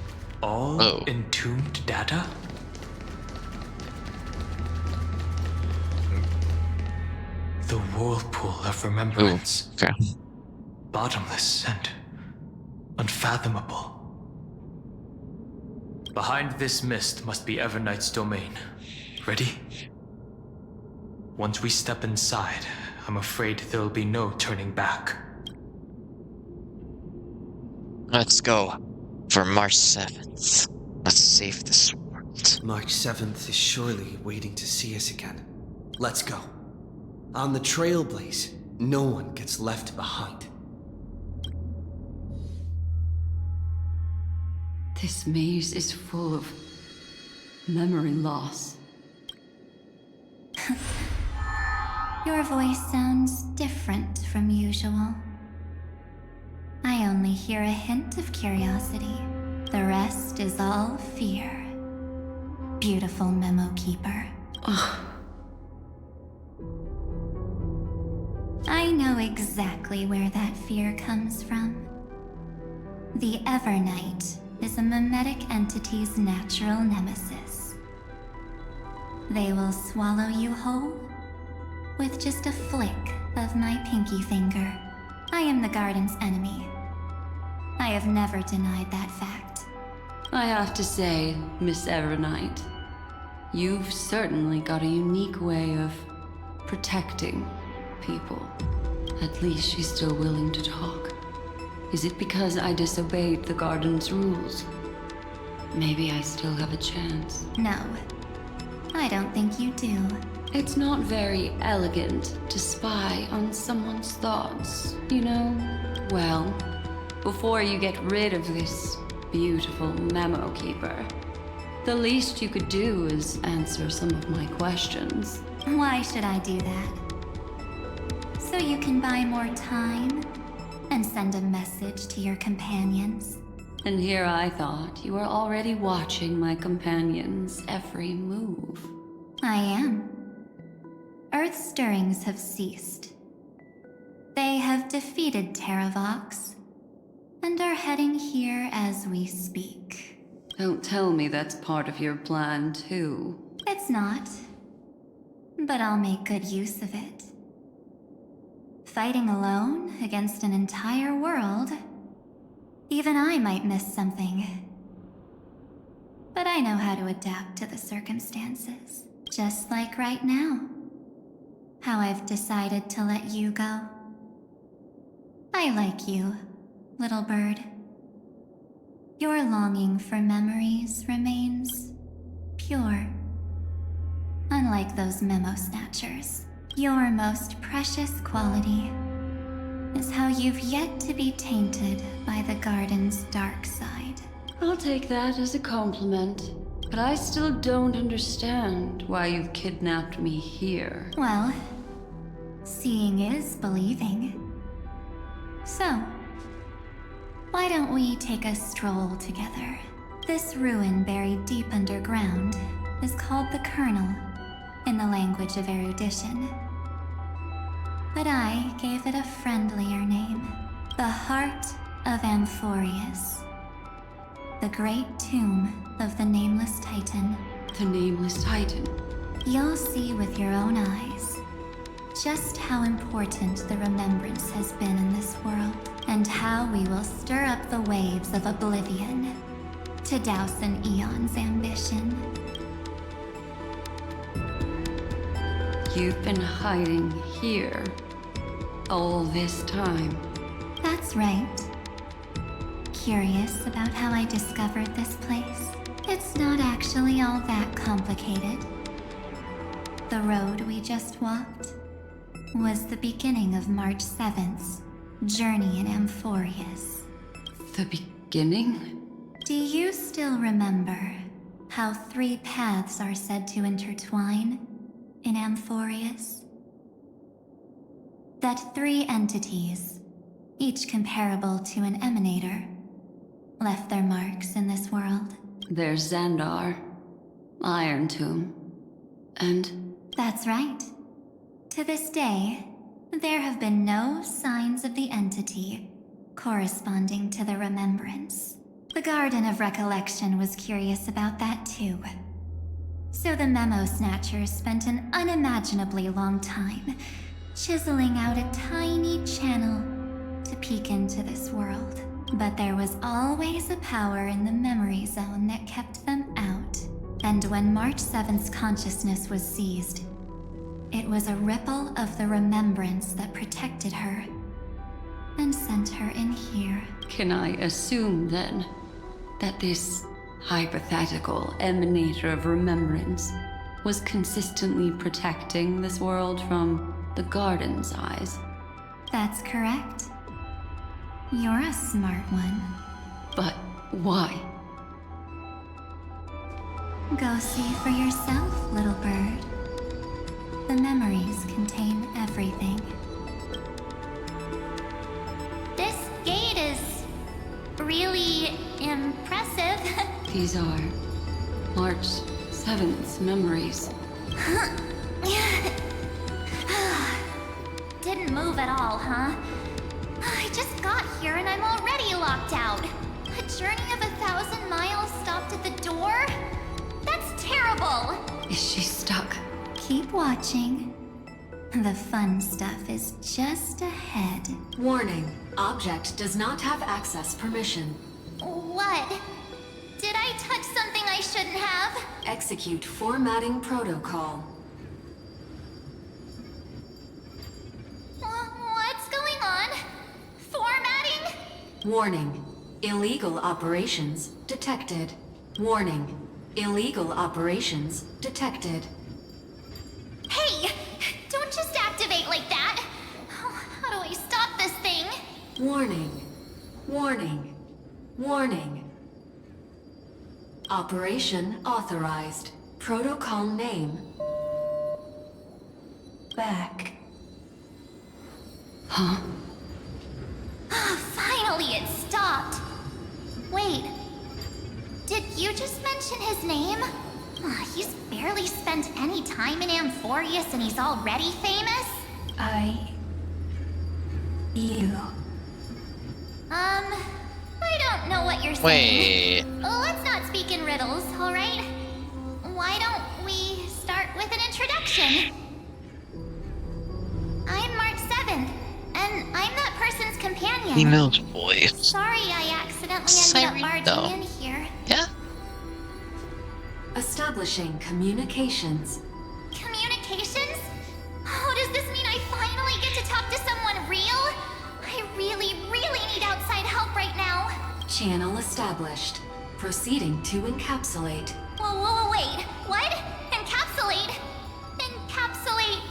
all Oh. entombed data? The whirlpool of Ooh, remembrance. okay. Bottomless and unfathomable. Behind this mist must be Everknight's domain. Ready? Once we step inside, I'm afraid there'll be no turning back. Let's go. For March 7th. Let's save this world. March 7th is surely waiting to see us again. Let's go. On the Trailblaze, no one gets left behind. This maze is full of memory loss. Your voice sounds different from usual. I only hear a hint of curiosity. The rest is all fear. Beautiful memo keeper. I know exactly where that fear comes from. The Evernight is a mimetic entity's natural nemesis. They will swallow you whole with just a flick of my pinky finger. I am the garden's enemy. I have never denied that fact. I have to say, Miss Evernight, you've certainly got a unique way of protecting people. At least she's still willing to talk. Is it because I disobeyed the garden's rules? Maybe I still have a chance. No, I don't think you do. It's not very elegant to spy on someone's thoughts, you know? Well, before you get rid of this beautiful memo keeper, the least you could do is answer some of my questions. Why should I do that? So you can buy more time and send a message to your companions? And here I thought you were already watching my companion's every move. I am. Earth's stirrings have ceased. They have defeated Terravox and are heading here as we speak. Don't tell me that's part of your plan, too. It's not, but I'll make good use of it. Fighting alone against an entire world, even I might miss something. But I know how to adapt to the circumstances, just like right now. How I've decided to let you go. I like you, little bird. Your longing for memories remains pure. Unlike those memo snatchers, your most precious quality is how you've yet to be tainted by the garden's dark side. I'll take that as a compliment, but I still don't understand why you've kidnapped me here. Well, seeing is believing. So, why don't we take a stroll together? This ruin buried deep underground is called the Kernel in the language of erudition. But I gave it a friendlier name, the Heart of Amphorius, the great tomb of the Nameless Titan. The Nameless Titan. You'll see with your own eyes just how important the remembrance has been in this world, and how we will stir up the waves of oblivion to douse an eon's ambition. You've been hiding here all this time. That's right. Curious about how I discovered this place? It's not actually all that complicated. The road we just walked was the beginning of March 7th's journey in Amphorius. The beginning? Do you still remember how 3 paths are said to intertwine in Amphorius? That 3 entities, each comparable to an emanator, left their marks in this world. There's Xandar, Iron Tomb, and... That's right. To this day, there have been no signs of the entity corresponding to the remembrance. The Garden of Recollection was curious about that too. So the Memo Snatchers spent an unimaginably long time chiseling out a tiny channel to peek into this world. But there was always a power in the memory zone that kept them out. And when March 7th's consciousness was seized, it was a ripple of the remembrance that protected her and sent her in here. Can I assume, then, that this hypothetical emanator of remembrance was consistently protecting this world from the Garden's eyes? That's correct. You're a smart one. But why? Go see for yourself, little bird. The memories contain everything. This gate is really impressive. These are March 7th's memories. Didn't move at all, huh? I just got here and I'm already locked out. A journey of 1,000 miles stopped at the door? That's terrible! Is she stuck? Keep watching. The fun stuff is just ahead. Warning. Object does not have access permission. What? Did I touch something I shouldn't have? Execute formatting protocol. What's going on? Formatting? Warning. Illegal operations detected. Warning. Illegal operations detected. Hey! Don't just activate like that! How do I stop this thing? Warning. Warning. Warning. Operation authorized. Protocol name. Back. Huh? Finally, it stopped. Wait. Did you just mention his name? He's barely spent any time in Amphorius and he's already famous? You. I don't know what you're saying. Wait. Let's not speak in riddles, alright? Why don't we start with an introduction? I'm March 7th, and I'm that person's companion. Female's voice. Sorry I accidentally ended up barging in here. Yeah? Establishing communications. Communications? Oh, does this mean I finally get to talk to someone real? I really need outside help right now. Channel established. Proceeding to encapsulate. Whoa, wait. What? Encapsulate? Encapsulate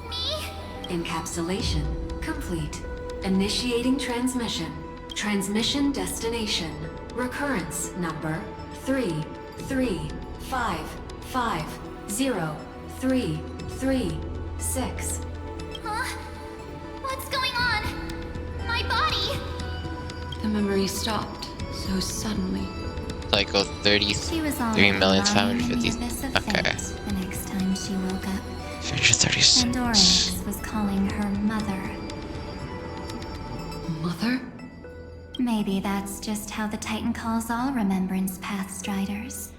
me? Encapsulation complete. Initiating transmission. Transmission destination. Recurrence number 335503336. Huh? What's going on? My body? The memory stopped so suddenly. Cycle She was already 33,550. lying in the abyss of Okay. fate the next time she woke up. 336. And Oryx was calling her mother. Mother? Maybe that's just how the Titan calls all Remembrance Pathstriders.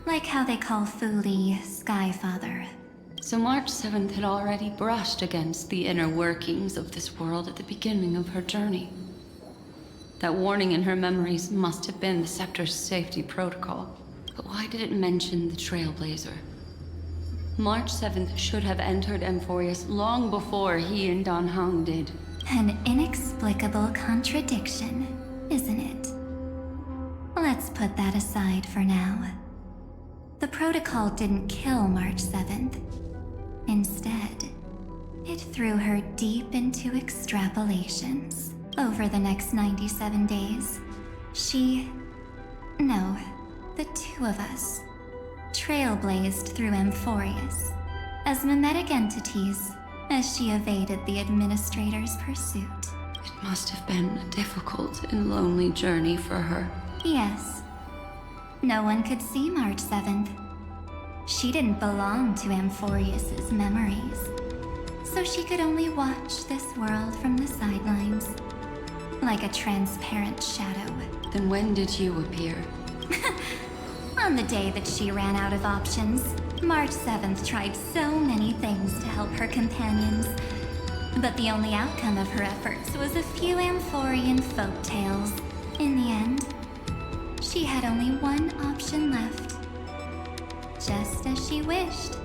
Like how they call Thule Skyfather. So March 7th had already brushed against the inner workings of this world at the beginning of her journey. That warning in her memories must have been the Scepter's safety protocol. But why did it mention the Trailblazer? March 7th should have entered Amphorius long before he and Dan Hang did. An inexplicable contradiction, isn't it? Let's put that aside for now. The protocol didn't kill March 7th. Instead, It threw her deep into extrapolations. Over the next 97 days, no, the two of us, trailblazed through Amphorius as mimetic entities as she evaded the administrator's pursuit. It must have been a difficult and lonely journey for her. Yes. No one could see March 7th. She didn't belong to Amphorius's memories, so she could only watch this world from the sidelines, like a transparent shadow. Then when did you appear? On the day that she ran out of options, March 7th tried so many things to help her companions, but the only outcome of her efforts was a few Amphorian folk tales. In the end, she had only one option left. Just as she wished.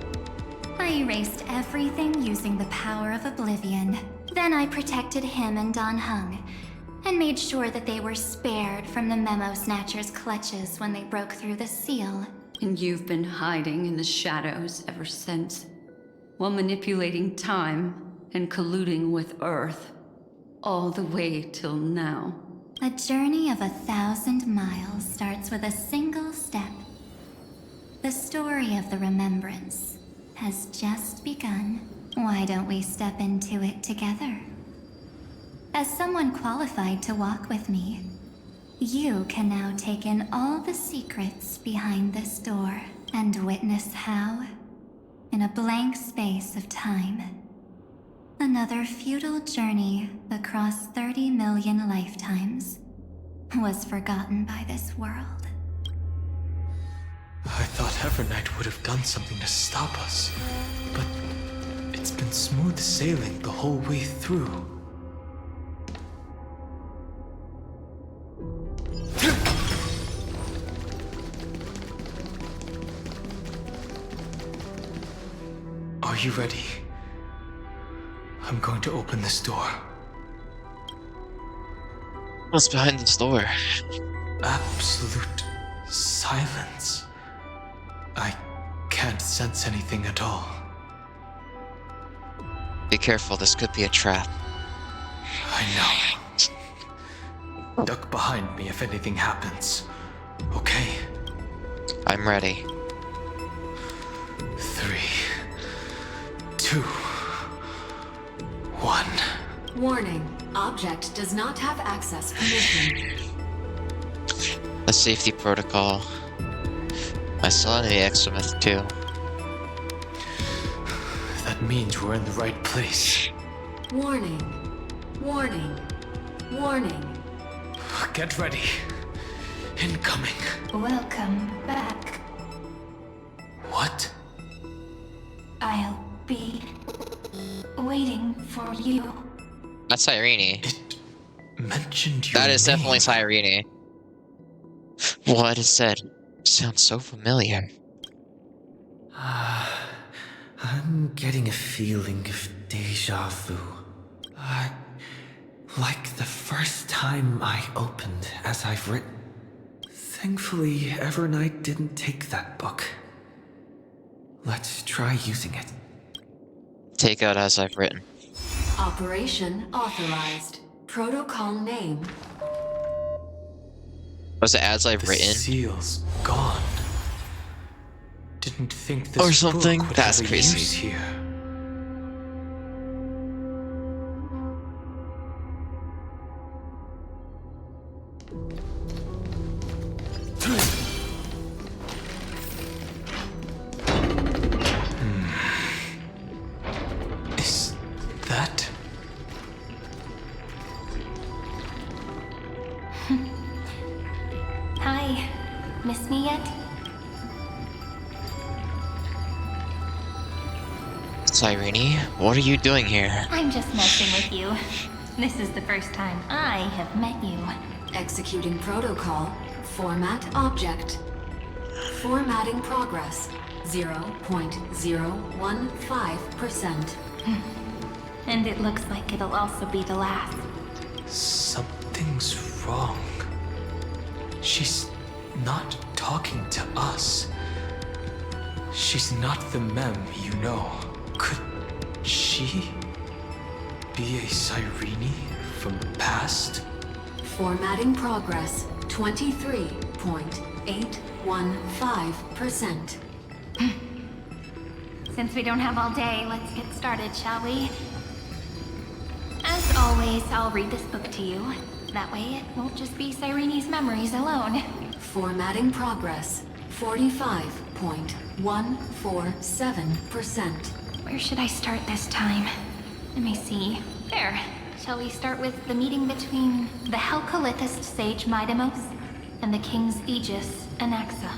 I erased everything using the power of oblivion. Then I protected him and Dan Heng, and made sure that they were spared from the Memo Snatcher's clutches when they broke through the seal. And you've been hiding in the shadows ever since, while manipulating time and colluding with Earth, all the way till now. A journey of 1,000 miles starts with a single step. The story of the Remembrance has just begun. Why don't we step into it together? As someone qualified to walk with me, you can now take in all the secrets behind this door and witness how, in a blank space of time, another futile journey across 30 million lifetimes was forgotten by this world. I thought Evernight would have done something to stop us, but it's been smooth sailing the whole way through. Are you ready? I'm going to open this door. What's behind this door? Absolute silence. I can't sense anything at all. Be careful, this could be a trap. I know. Duck behind me if anything happens. Okay? I'm ready. 3, 2, 1. Warning. Object does not have access permission. A safety protocol. I still have the Exometh too. That means we're in the right place. Warning. Warning. Warning. Get ready. Incoming. Welcome back. What? I'll be waiting for you. That's Irene. It mentioned your That is name. definitely Irene. What is said sounds so familiar. I'm getting a feeling of deja vu. Like the first time I opened as I've written. Thankfully, Evernight didn't take that book. Let's try using it. Take out as I've written. Operation authorized. Protocol name. Was it as I've The written? seal's gone. Didn't think this Or something? book would That's have a crazy. use here. Is that? Hi. Miss me yet? Irene, what are you doing here? I'm just messing with you. This is the first time I have met you. Executing protocol. Format object. Formatting progress. 0.015%. And it looks like it'll also be the last. Something's wrong. She's not talking to us. She's not the mem, you know. Could she be a Cyrene from the past? Formatting progress 23.815%. Since we don't have all day, let's get started, shall we? As always, I'll read this book to you. That way it won't just be Cyrene's memories alone. Formatting progress 45.147%. Where should I start this time? Let me see. There. Shall we start with the meeting between the Helcolithist sage Midamos and the King's Aegis, Anaxa?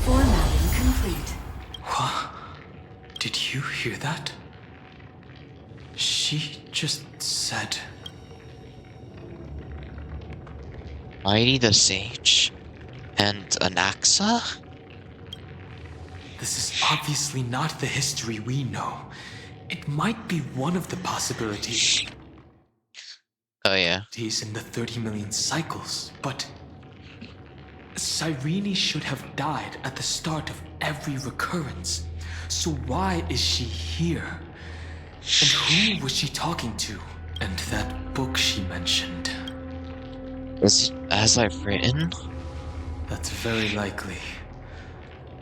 Formatting complete. What? Did you hear that? She just said... Mighty the Sage and Anaxa? This is obviously not the history we know. It might be one of the possibilities Oh yeah. in the 30 million cycles, but Cyrene should have died at the start of every recurrence. So why is she here? And who was she talking to? And that book she mentioned. Is it as I've written? That's very likely.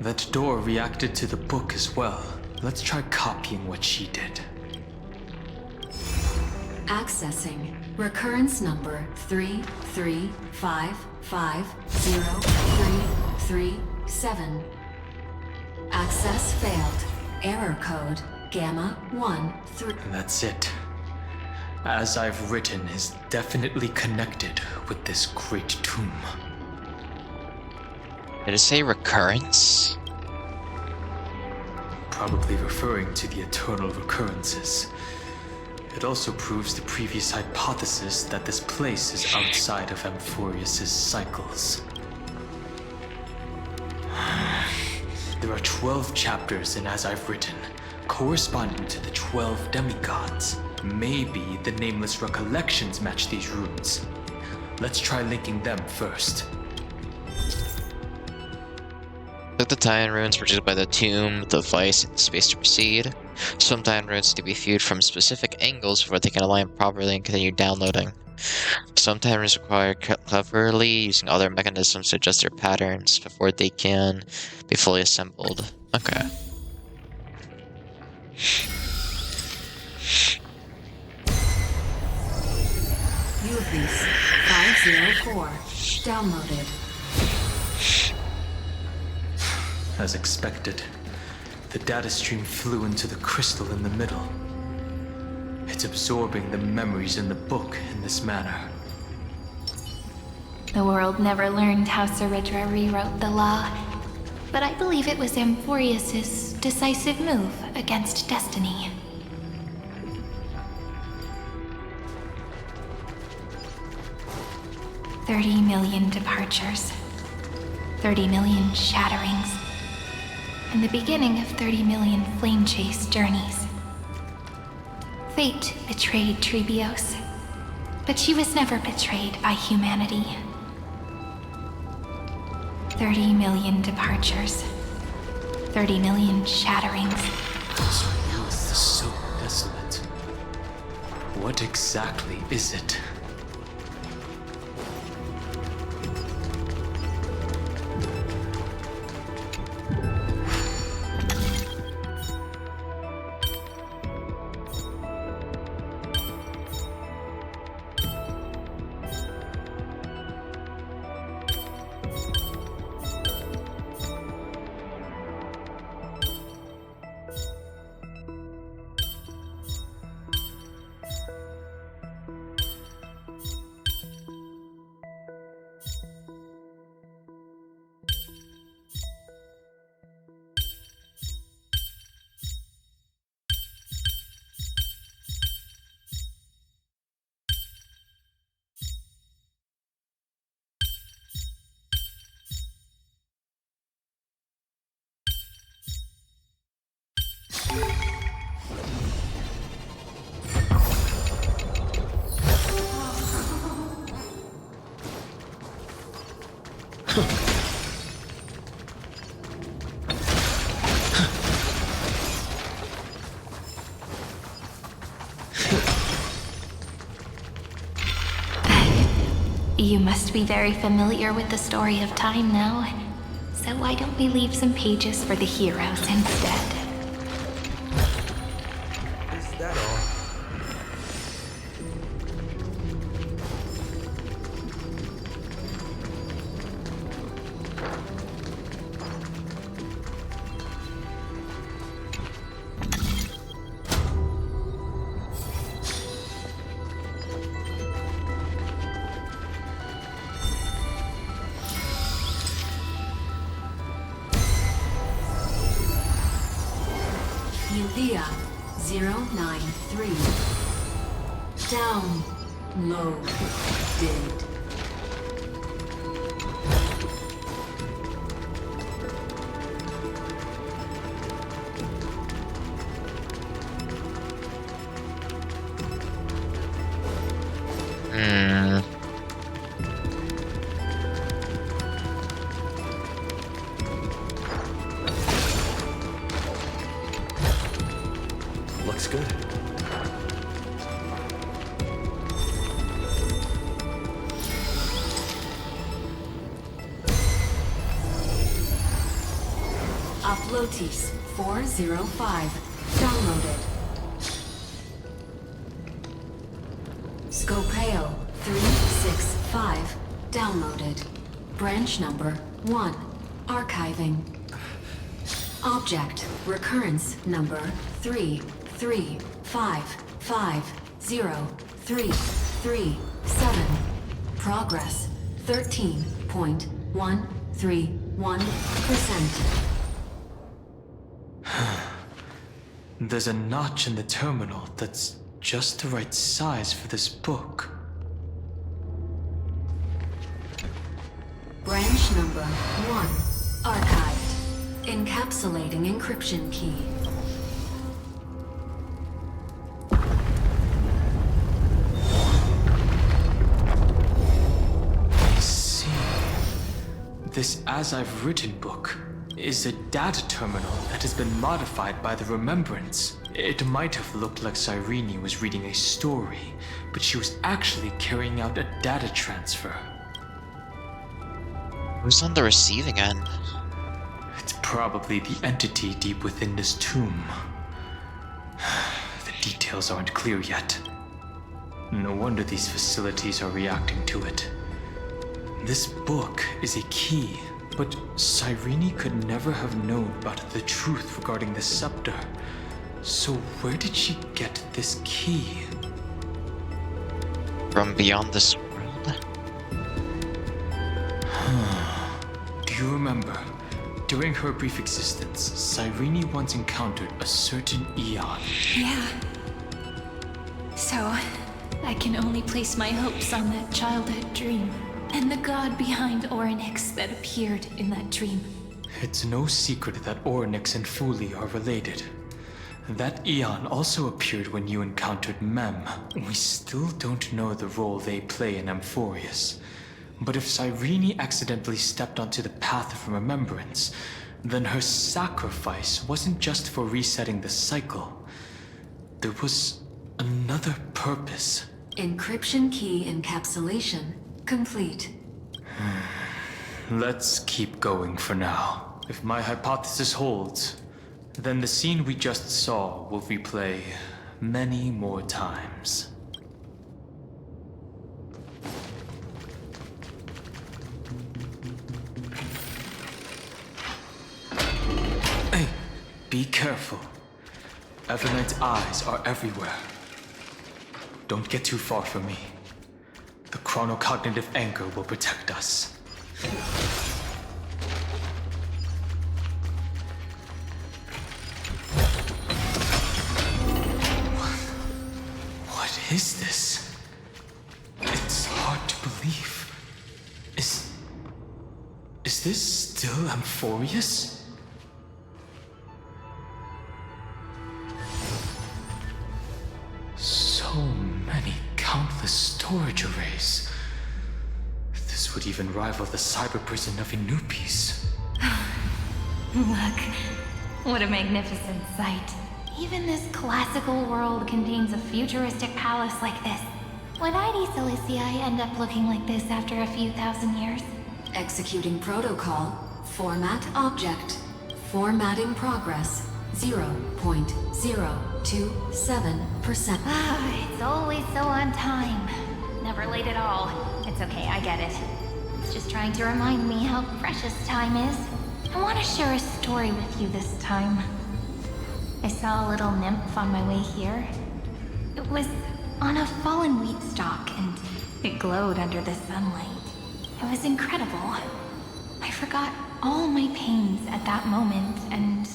That door reacted to the book as well. Let's try copying what she did. Accessing recurrence number 335503337. Access failed. Error code Gamma 13. That's it. As I've written is definitely connected with this great tomb. Did it say recurrence? Probably referring to the eternal recurrences. It also proves the previous hypothesis that this place is outside of Amphorius' cycles. There are 12 chapters in As I've Written, corresponding to the 12 demigods. Maybe the nameless recollections match these runes. Let's try linking them first. Took the Titan runes produced by the tomb, the device, and the space to proceed. Some Titan runes need to be viewed from specific angles before they can align properly and continue downloading. Some Titan runes require cleverly using other mechanisms to adjust their patterns before they can be fully assembled. Okay. Uvis 504. Downloaded. As expected, the data stream flew into the crystal in the middle. It's absorbing the memories in the book in this manner. The world never learned how Saridra rewrote the law, but I believe it was Amphorius' decisive move against destiny. $30 million departures, 30 million shatterings, and the beginning of 30 million flame chase journeys. Fate betrayed Trebios, but she was never betrayed by humanity. 30 million departures, 30 million shatterings. So now is the so desolate. What exactly is it? You must be very familiar with the story of time now. So why don't we leave some pages for the heroes instead? Is that all? Dahlia 093. Downloaded. Looks good. Uploads 405. Downloaded. Scopeo 365. Downloaded. Branch number 1. Archiving. Object recurrence number 335503337. Progress 13.131%. There's a notch in the terminal that's just the right size for this book. Branch number 1. Archived. Encapsulating encryption key. I see. This As I've Written book is a data terminal that has been modified by the Remembrance. It might have looked like Cyrene was reading a story, but she was actually carrying out a data transfer. Who's on the receiving end? It's probably the entity deep within this tomb. The details aren't clear yet. No wonder these facilities are reacting to it. This book is a key, but Cyrene could never have known about the truth regarding the scepter. So where did she get this key? From beyond this world? Do you remember? During her brief existence, Cyrene once encountered a certain Eon. Yeah. So, I can only place my hopes on that childhood dream, and the god behind Orynyx that appeared in that dream. It's no secret that Orynyx and Fuli are related. That Eon also appeared when you encountered Mem. We still don't know the role they play in Amphorius. But if Cyrene accidentally stepped onto the path of remembrance, then her sacrifice wasn't just for resetting the cycle. There was another purpose. Encryption key encapsulation complete. Let's keep going for now. If my hypothesis holds, then the scene we just saw will replay many more times. Hey, be careful. Evernight's eyes are everywhere. Don't get too far from me. The chronocognitive anchor will protect us. What is this? It's hard to believe. Is this still Amphorius? So many countless storage arrays. This would even rival the cyber prison of Inupis. Look, what a magnificent sight. Even this classical world contains a futuristic palace like this. Would ID Silicii end up looking like this after a few thousand years? Executing protocol. Format object. Formatting progress. 0.027%. It's always so on time. Never late at all. It's okay, I get it. It's just trying to remind me how precious time is. I want to share a story with you this time. I saw a little nymph on my way here. It was on a fallen wheat stalk, and it glowed under the sunlight. It was incredible. I forgot all my pains at that moment and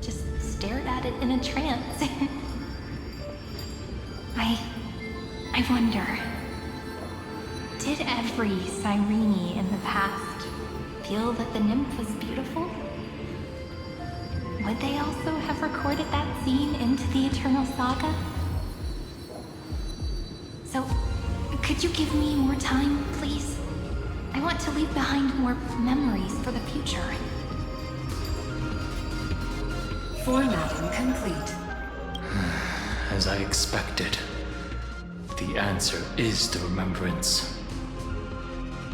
just stared at it in a trance. I wonder, did every Cyrene in the past feel that the nymph was beautiful? Would they also have recorded that scene into the Eternal Saga? So, could you give me more time, please? I want to leave behind more memories for the future. Formatting complete. As I expected, the answer is the remembrance.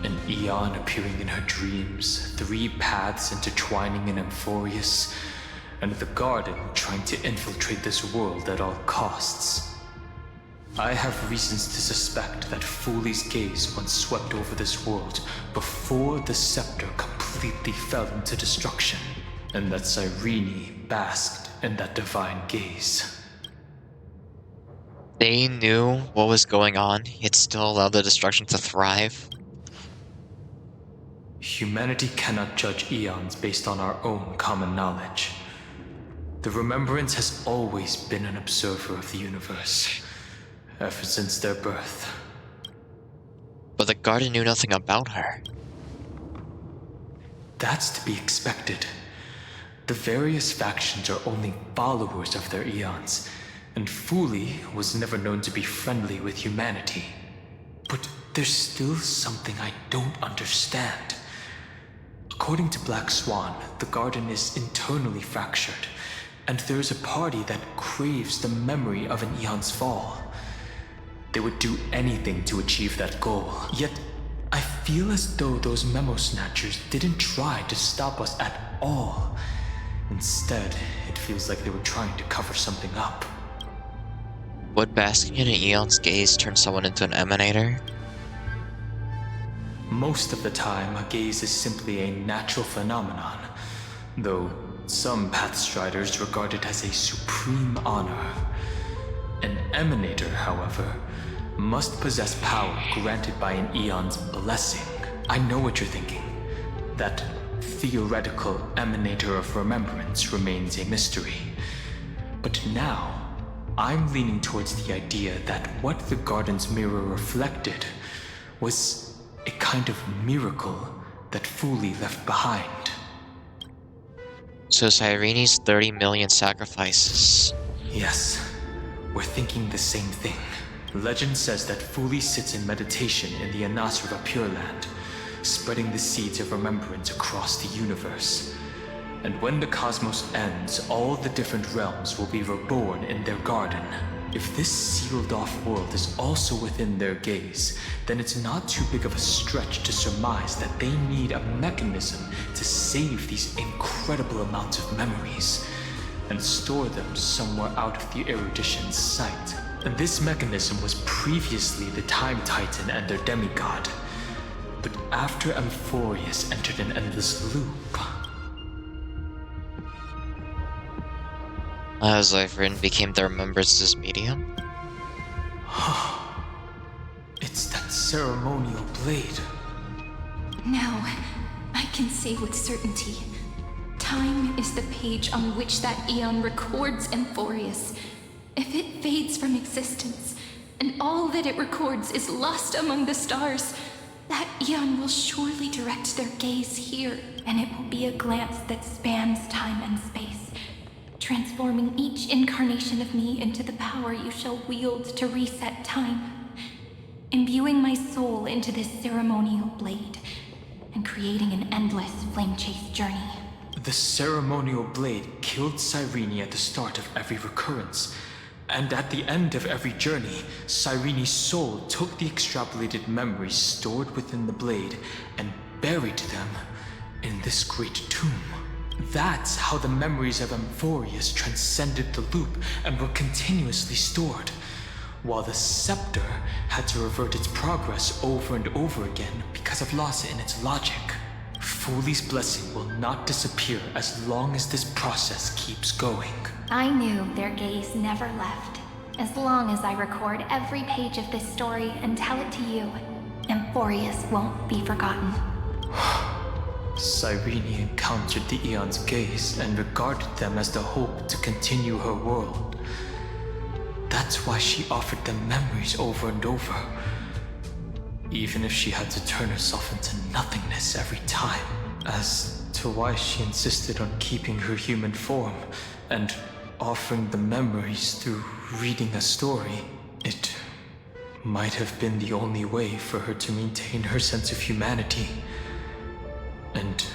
An Eon appearing in her dreams, 3 paths intertwining in Amphorius, and the Garden trying to infiltrate this world at all costs. I have reasons to suspect that Fooley's gaze once swept over this world before the scepter completely fell into destruction, and that Cyrene basked in that divine gaze. They knew what was going on, yet still allowed the destruction to thrive. Humanity cannot judge eons based on our own common knowledge. The Remembrance has always been an observer of the universe, ever since their birth. But the Garden knew nothing about her. That's to be expected. The various factions are only followers of their eons, and Fooley was never known to be friendly with humanity. But there's still something I don't understand. According to Black Swan, the Garden is internally fractured, and there's a party that craves the memory of an eon's fall. They would do anything to achieve that goal, yet I feel as though those memo snatchers didn't try to stop us at all. Instead, it feels like they were trying to cover something up. Would basking in an Eon's gaze turn someone into an emanator? Most of the time, a gaze is simply a natural phenomenon, though some Pathstriders regard it as a supreme honor. An emanator, however, must possess power granted by an Eon's blessing. I know what you're thinking. That theoretical emanator of remembrance remains a mystery. But now, I'm leaning towards the idea that what the Garden's mirror reflected was a kind of miracle that Fooley left behind. So Cyrene's 30 million sacrifices. Yes, we're thinking the same thing. Legend says that Fooley sits in meditation in the Anasriva Pure Land, spreading the seeds of remembrance across the universe. And when the cosmos ends, all the different realms will be reborn in their garden. If this sealed-off world is also within their gaze, then it's not too big of a stretch to surmise that they need a mechanism to save these incredible amounts of memories and store them somewhere out of the erudition's sight. And this mechanism was previously the Time Titan and their demigod. But after Amphorius entered an endless loop, As Ivrin became the Remembrance's medium? it's that ceremonial blade. Now, I can say with certainty, time is the page on which that Eon records Amphorius. If it fades from existence, and all that it records is lost among the stars, that Eon will surely direct their gaze here, and it will be a glance that spans time and space, transforming each incarnation of me into the power you shall wield to reset time, imbuing my soul into this ceremonial blade, and creating an endless flame-chase journey. The ceremonial blade killed Cyrene at the start of every recurrence, And at the end of every journey, Cyrene's soul took the extrapolated memories stored within the blade and buried them in this great tomb. That's how the memories of Amphorius transcended the loop and were continuously stored, while the scepter had to revert its progress over and over again because of loss in its logic. Foley's blessing will not disappear as long as this process keeps going. I knew their gaze never left. As long as I record every page of this story and tell it to you, Amphorius won't be forgotten. Cyrene encountered the Aeon's gaze and regarded them as the hope to continue her world. That's why she offered them memories over and over, even if she had to turn herself into nothingness every time. As to why she insisted on keeping her human form and offering the memories through reading a story, it might have been the only way for her to maintain her sense of humanity and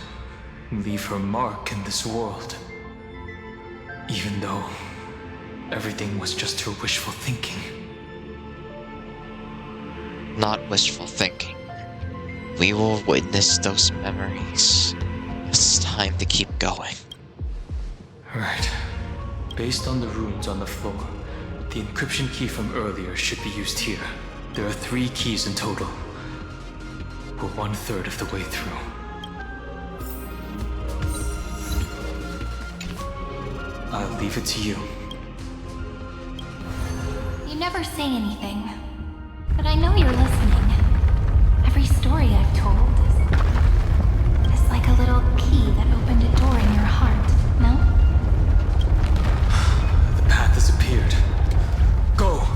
leave her mark in this world. Even though everything was just her wishful thinking. Not wishful thinking. We will witness those memories. It's time to keep going. Right. Based on the runes on the floor, the encryption key from earlier should be used here. There are 3 keys in total. We're 1/3 of the way through. I'll leave it to you. You never say anything, but I know you're listening. Every story I've told is like a little key that opened a door in your heart, no? The path has appeared. Go!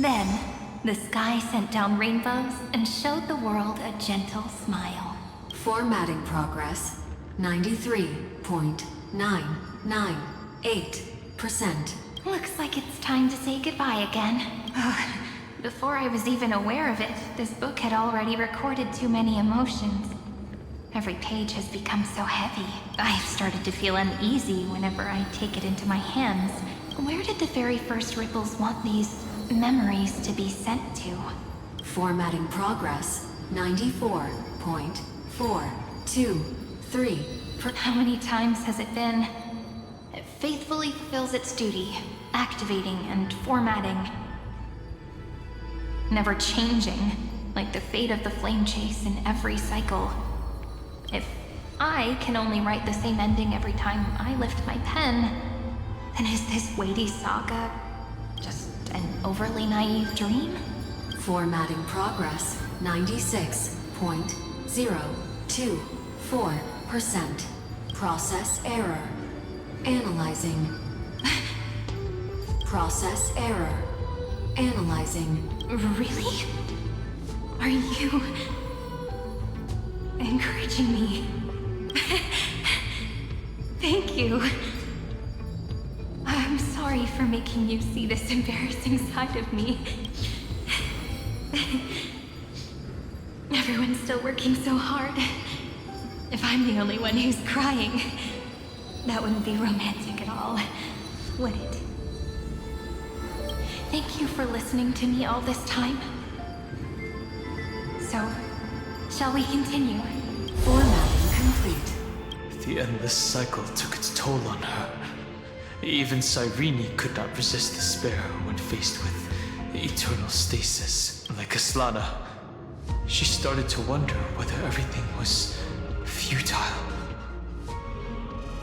Then, the sky sent down rainbows and showed the world a gentle smile. Formatting progress 93.998%. Looks like it's time to say goodbye again. Before I was even aware of it, this book had already recorded too many emotions. Every page has become so heavy. I've started to feel uneasy whenever I take it into my hands. Where did the very first ripples want these memories to be sent to? Formatting progress 94.423%. How many times has it been? It faithfully fulfills its duty, activating and formatting. Never changing, like the fate of the flame chase in every cycle. If I can only write the same ending every time I lift my pen, then is this weighty saga just an overly naive dream? Formatting progress 96.024%. Process error. Analyzing. Process error. Analyzing. Really? Are you encouraging me? Thank you. I'm sorry for making you see this embarrassing side of me. Everyone's still working so hard. If I'm the only one who's crying, that wouldn't be romantic at all, would it? Thank you for listening to me all this time. So, shall we continue? Formatting complete. The endless cycle took its toll on her. Even Cyrene could not resist despair when faced with eternal stasis. Like Aslana, she started to wonder whether everything was futile.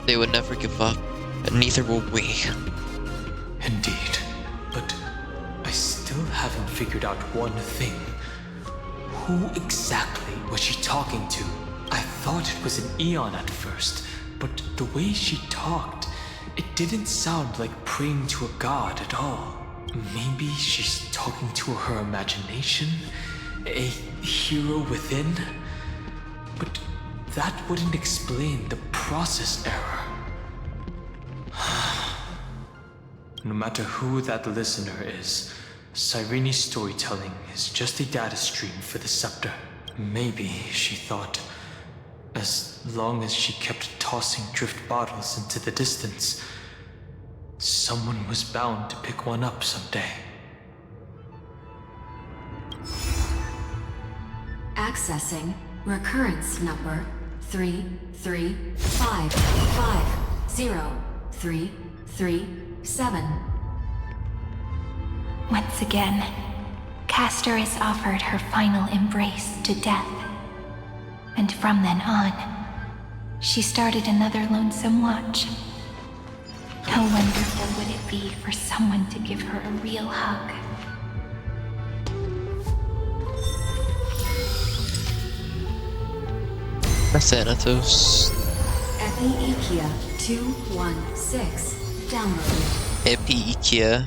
They would never give up, and neither will we. Indeed, but I still haven't figured out one thing. Who exactly was she talking to? I thought it was an Aeon at first, but the way she talked, it didn't sound like praying to a god at all. Maybe she's talking to her imagination? A hero within? But that wouldn't explain the process error. No matter who that listener is, Cyrene's storytelling is just a data stream for the scepter. Maybe, she thought, as long as she kept tossing drift bottles into the distance, someone was bound to pick one up someday. Accessing recurrence number 335503337. Once again, Castor is offered her final embrace to death. And from then on, she started another lonesome watch. How wonderful would it be for someone to give her a real hug? Thanatos. Epi-Ikia 216. Downloaded. Epi-Ikia.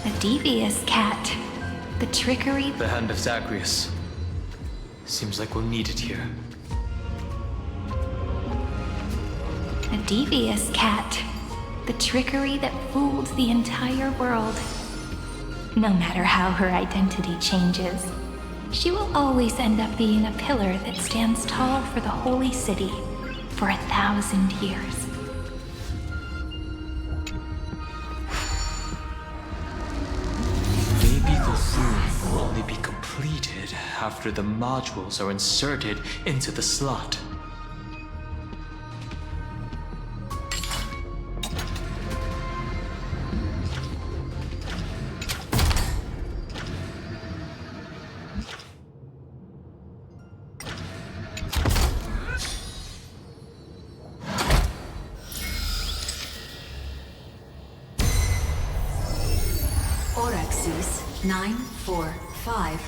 A devious cat. The trickery. The hand of Zagreus. Seems like we'll need it here. A devious cat. The trickery that fooled the entire world. No matter how her identity changes, she will always end up being a pillar that stands tall for the holy city for 1,000 years. Maybe the room will only be completed after the modules are inserted into the slot. Orexis 945.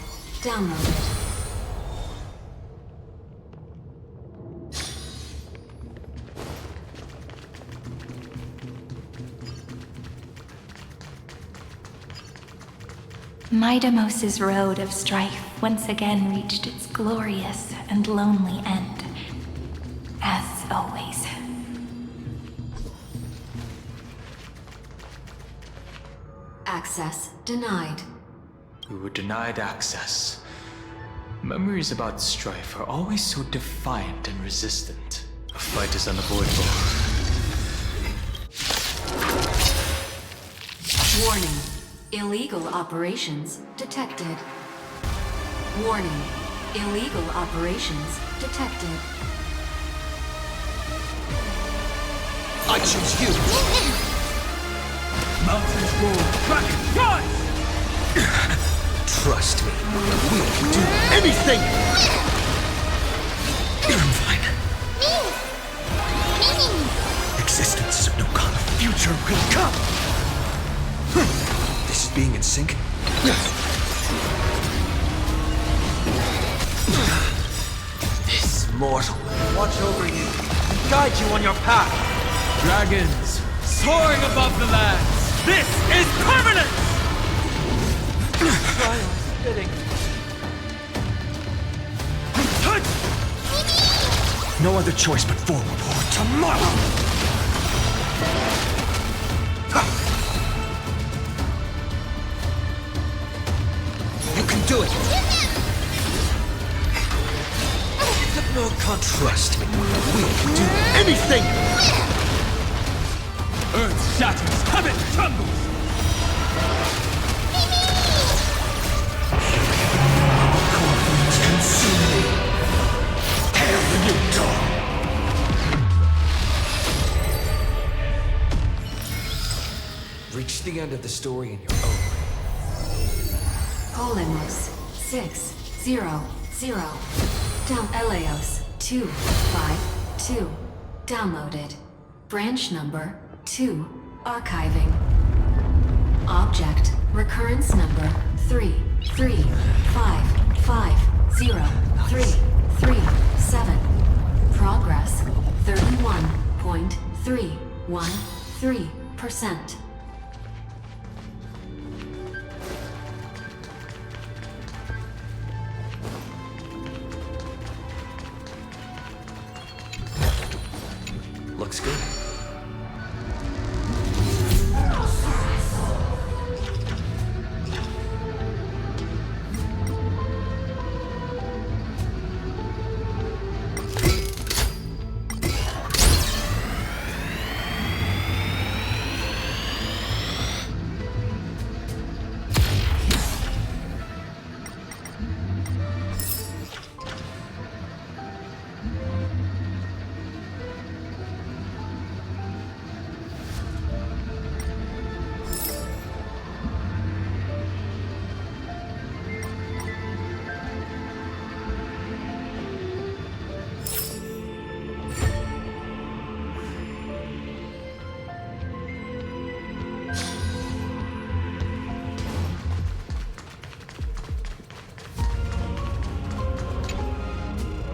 Downloaded. Midamos's road of strife once again reached its glorious and lonely end. As always. Access denied. We were denied access. Memories about strife are always so defiant and resistant. A fight is unavoidable. Warning. Illegal operations detected. Warning. Illegal operations detected. I choose you! Mountains roar, Kraken rise! Trust me, we can do anything! I'm fine. Existence is of no common future will come! This is being in sync? This mortal will watch over you and guide you on your path! Dragons, soaring above the lands! This is permanent! No other choice but forward or tomorrow! You can do it! No, can't trust me. We can do anything! Earth shatters, heaven trembles! Corpses consume me. Hail the new dawn! Reach the end of the story in your own way. Polemos 600. Down Eleos 252. Downloaded. Branch number 2 Archiving. Object recurrence number 335503337. Progress 31.313%. Looks good.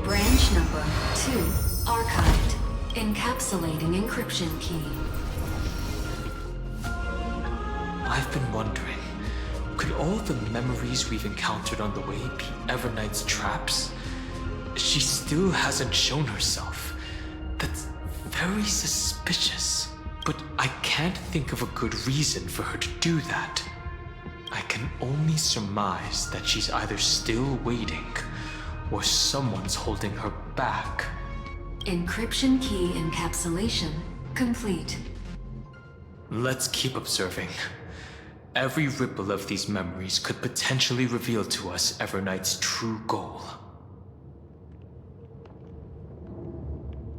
Branch number 2 archived. Encapsulating encryption key. I've been wondering, could all the memories we've encountered on the way be Everknight's traps? She still hasn't shown herself. That's very suspicious. But I can't think of a good reason for her to do that. I can only surmise that she's either still waiting, or someone's holding her back. Encryption key encapsulation complete. Let's keep observing. Every ripple of these memories could potentially reveal to us Everknight's true goal.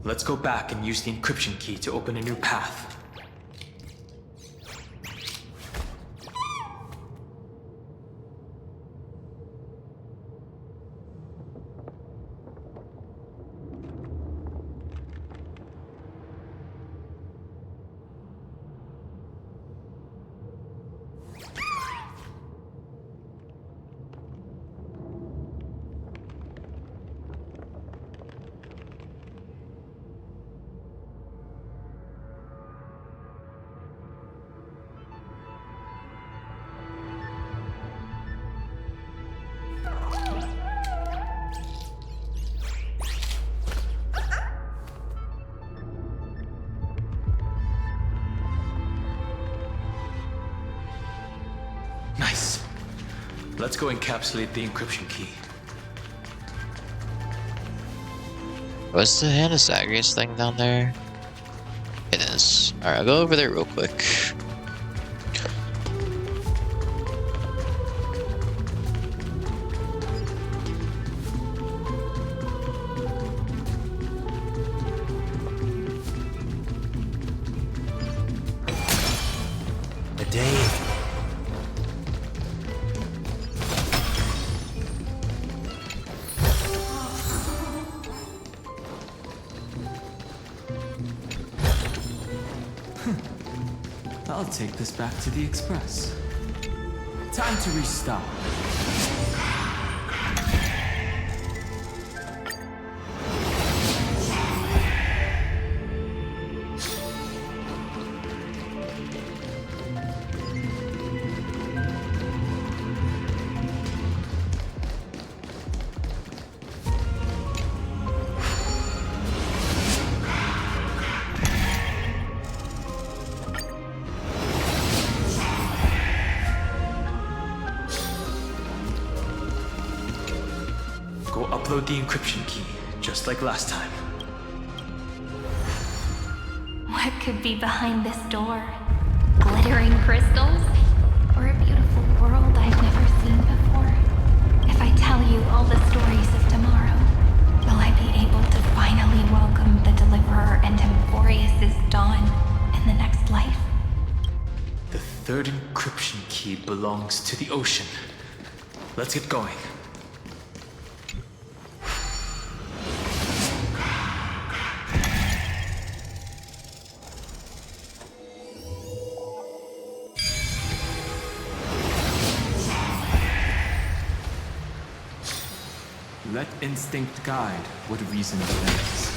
Let's go back and use the encryption key to open a new path. Nice. Let's go encapsulate the encryption key. Was the Hannah Zagreus thing down there? It is. Alright, I'll go over there real quick. A day. I'll take this back to the Express. Time to restart. Go upload the encryption key, just like last time. What could be behind this door? Glittering crystals? Or a beautiful world I've never seen before? If I tell you all the stories of tomorrow, will I be able to finally welcome the Deliverer and Emphorius' dawn in the next life? The third encryption key belongs to the ocean. Let's get going. Let instinct guide what reason demands.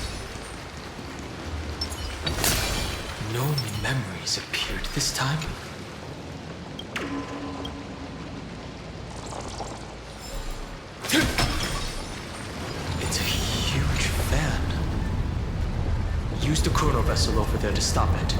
No memories appeared this time. It's a huge fan. Use the chrono vessel over there to stop it.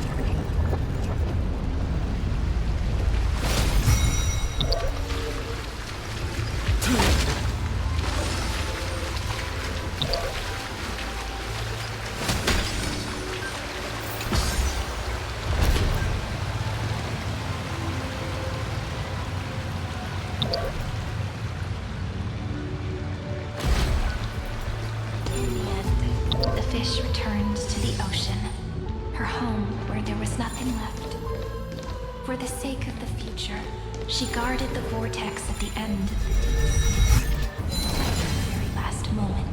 The fish returned to the ocean, her home where there was nothing left. For the sake of the future, she guarded the vortex at the end, like the very last moment.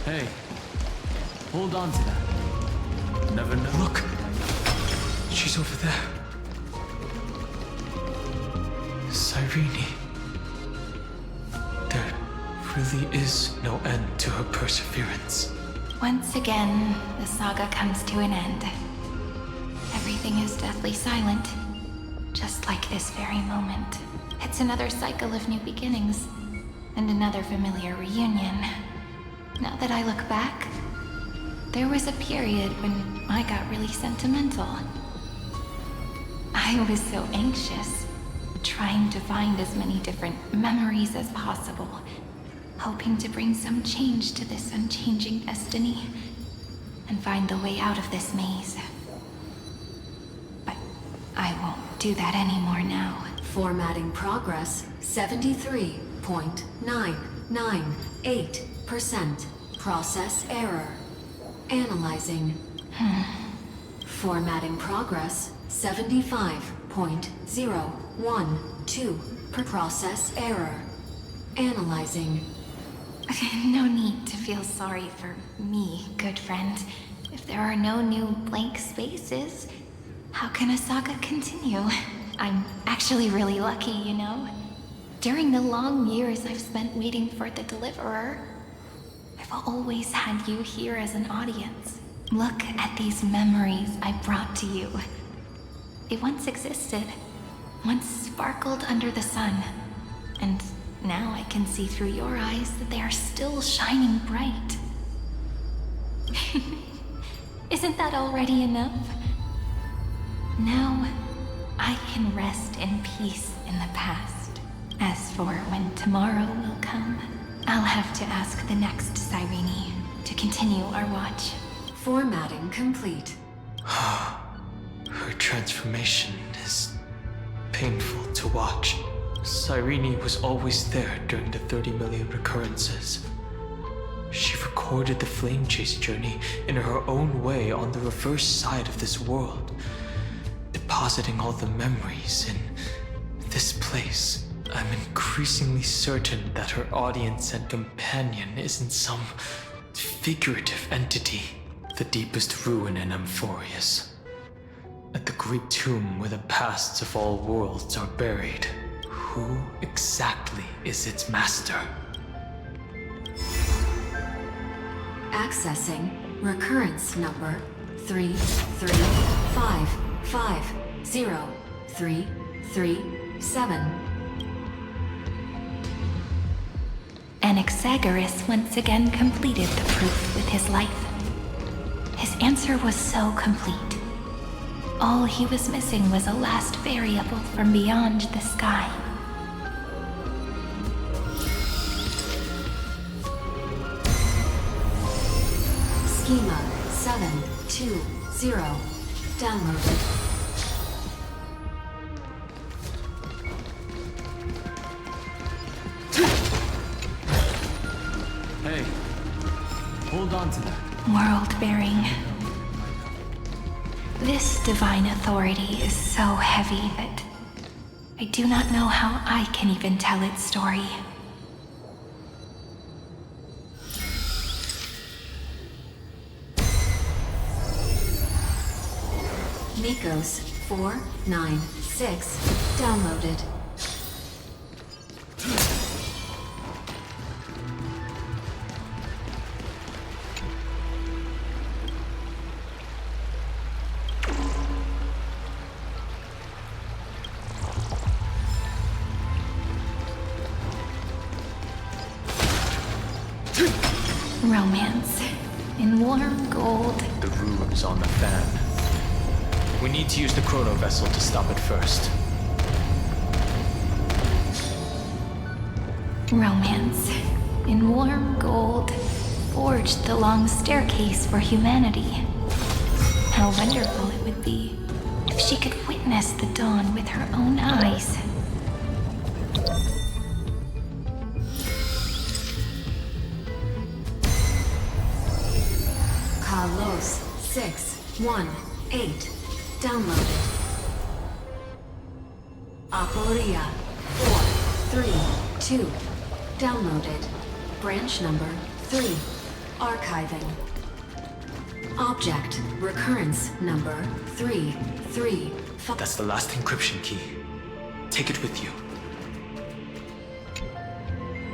Hey, hold on to that. Never know. Look, she's over there. Cyrene. There really is no end to her perseverance. Once again, the saga comes to an end. Everything is deathly silent, just like this very moment. It's another cycle of new beginnings, and another familiar reunion. Now that I look back, there was a period when I got really sentimental. I was so anxious, trying to find as many different memories as possible, hoping to bring some change to this unchanging destiny, and find the way out of this maze. But I won't do that anymore now. Formatting progress 73.998%. Process error. Analyzing. Formatting progress 75.012%. Process error. Analyzing. No need to feel sorry for me, good friend. If there are no new blank spaces, how can a saga continue? I'm actually really lucky, you know? During the long years I've spent waiting for the Deliverer, I've always had you here as an audience. Look at these memories I brought to you. They once existed, once sparkled under the sun, and now I can see through your eyes that they are still shining bright. Isn't that already enough? Now, I can rest in peace in the past. As for when tomorrow will come, I'll have to ask the next Cyrene to continue our watch. Formatting complete. Her transformation is painful to watch. Cyrene was always there during the 30 million recurrences. She recorded the flame chase journey in her own way on the reverse side of this world, depositing all the memories in this place. I'm increasingly certain that her audience and companion isn't some figurative entity. The deepest ruin in Amphorius. At the great tomb where the pasts of all worlds are buried. Who exactly is its master? Accessing recurrence number 335503337. Anaxagoras once again completed the proof with his life. His answer was so complete. All he was missing was a last variable from beyond the sky. Schema 720. Downloaded. continent. World-bearing. This divine authority is so heavy that I do not know how I can even tell its story. Nikos 496 downloaded. Romance in warm gold. The runes on the fan. We need to use the chrono vessel to stop it first. Romance in warm gold forged the long staircase for humanity. How wonderful it would be if she could witness the dawn with her own eyes. Kalos 618 downloaded. Aporia 432 downloaded. Branch number 3 archiving. Object recurrence number 335. That's the last encryption key. Take it with you.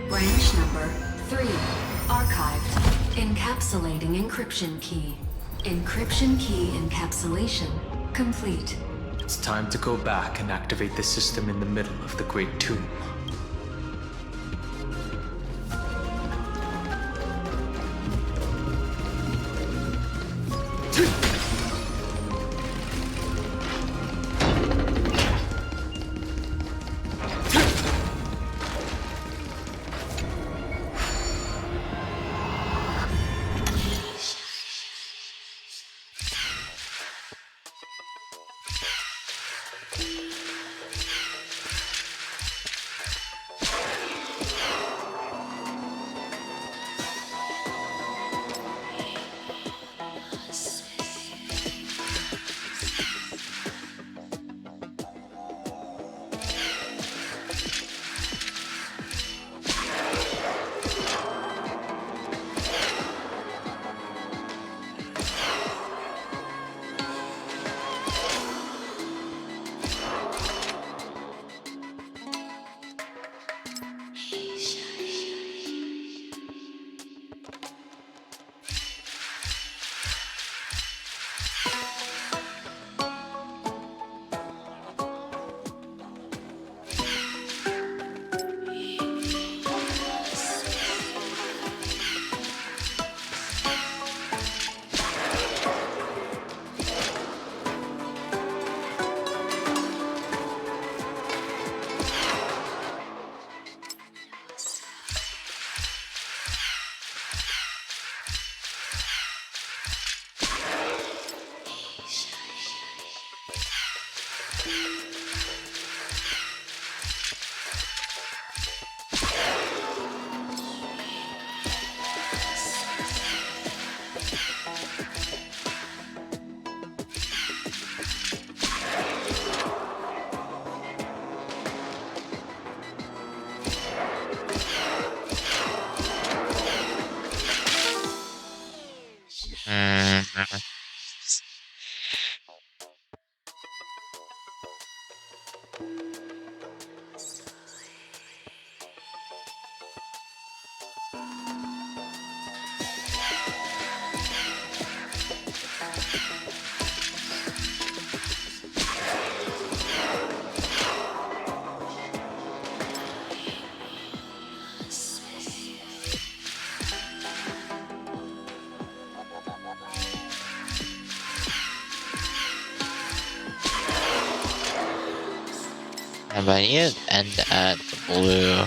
Branch number 3 archived. Encapsulating encryption key. Encryption key encapsulation complete. It's time to go back and activate the system in the middle of the Great Tomb. But I need to end at the blue.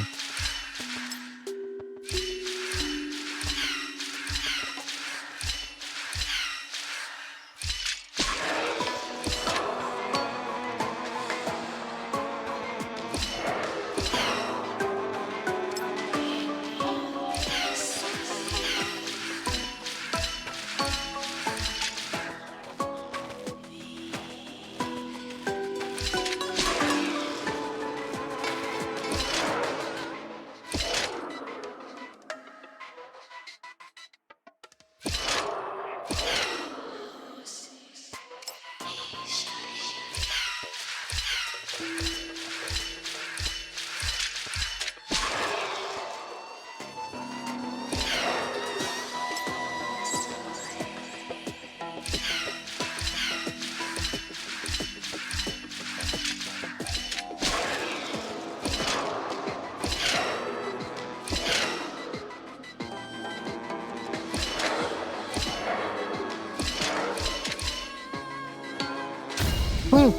Woo!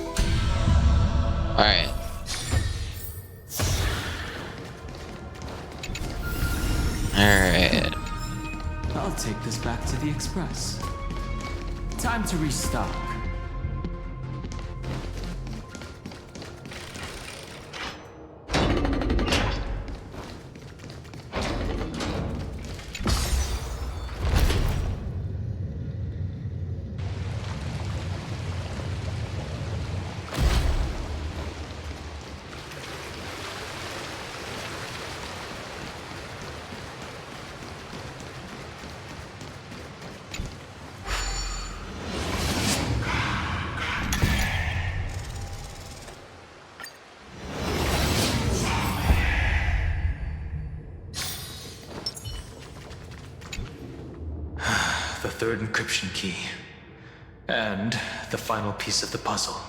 Alright. Alright. I'll take this back to the Express. Time to restock. The third encryption key. And the final piece of the puzzle.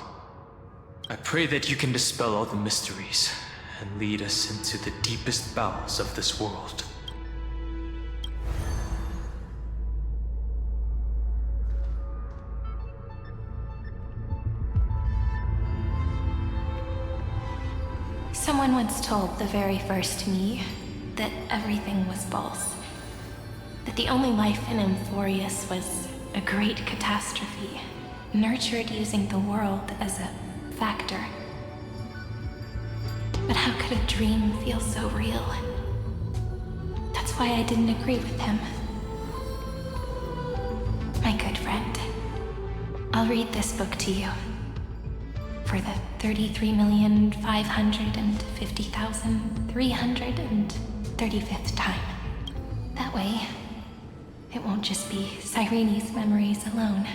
I pray that you can dispel all the mysteries and lead us into the deepest bowels of this world. Someone once told the very first me that everything was false. That the only life in Amphorius was a great catastrophe, nurtured using the world as a factor. But how could a dream feel so real? That's why I didn't agree with him. My good friend, I'll read this book to you. For the 33,550,335th time. That way, it won't just be Cyrene's memories alone.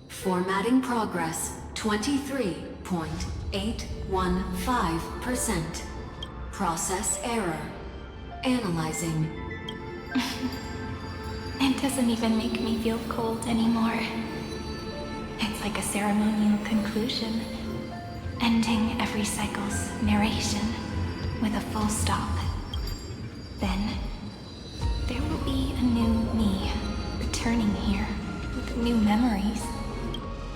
Formatting progress 23.815%. Process error. Analyzing. It doesn't even make me feel cold anymore. It's like a ceremonial conclusion, ending every cycle's narration with a full stop. Then, there will be a new me returning here with new memories.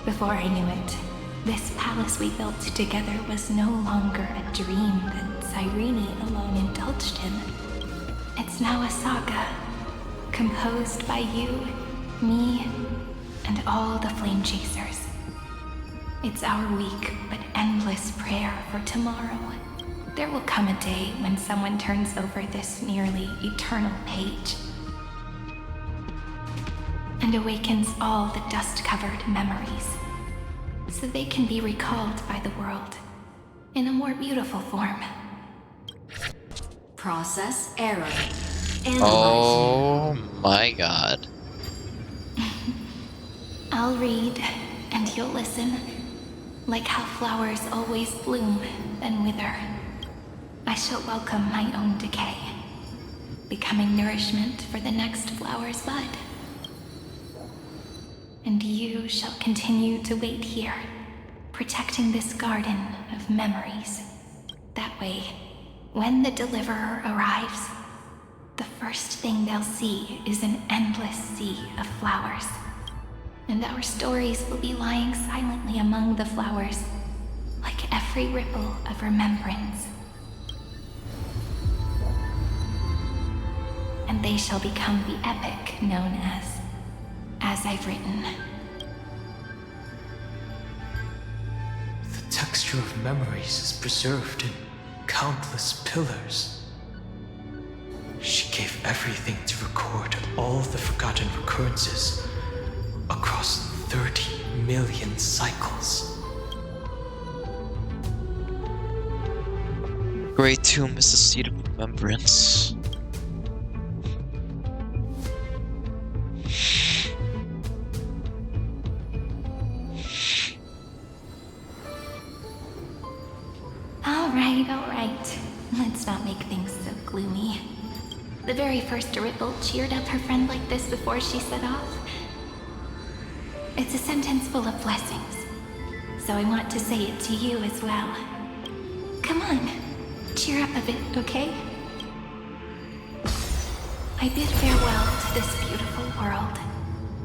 Before I knew it, this palace we built together was no longer a dream that Cyrene alone indulged in. It's now a saga, composed by you, me, and all the flame chasers. It's our weak but endless prayer for tomorrow. There will come a day when someone turns over this nearly eternal page and awakens all the dust-covered memories, so they can be recalled by the world in a more beautiful form. Process error. Analyzing. Oh my god. I'll read, and you'll listen, like how flowers always bloom, then wither. I shall welcome my own decay, becoming nourishment for the next flower's bud. And you shall continue to wait here, protecting this garden of memories. That way, when the deliverer arrives, the first thing they'll see is an endless sea of flowers. And our stories will be lying silently among the flowers, like every ripple of remembrance. And they shall become the epic known as I've written. The texture of memories is preserved in countless pillars. She gave everything to record all the forgotten recurrences across 30 million cycles. Great Tomb is the seat of remembrance. All right. Let's not make things so gloomy. The very first Ripple cheered up her friend like this before she set off. It's a sentence full of blessings, so I want to say it to you as well. Come on, cheer up a bit, okay? I bid farewell to this beautiful world,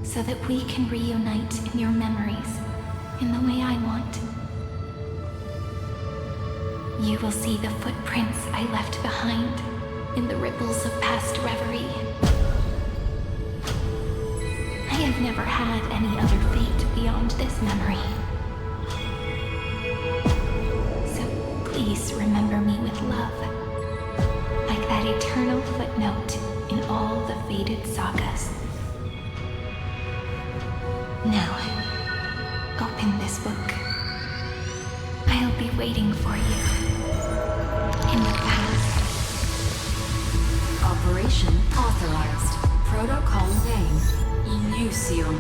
so so that we can reunite in your memories in the way I want. You will see the footprints I left behind in the ripples of past reverie. I have never had any other fate beyond this memory. So please remember me with love, like that eternal footnote in all the faded sagas. Now, open this book. I'll be waiting for you in the past. Operation authorized. Protocol name, Elysium.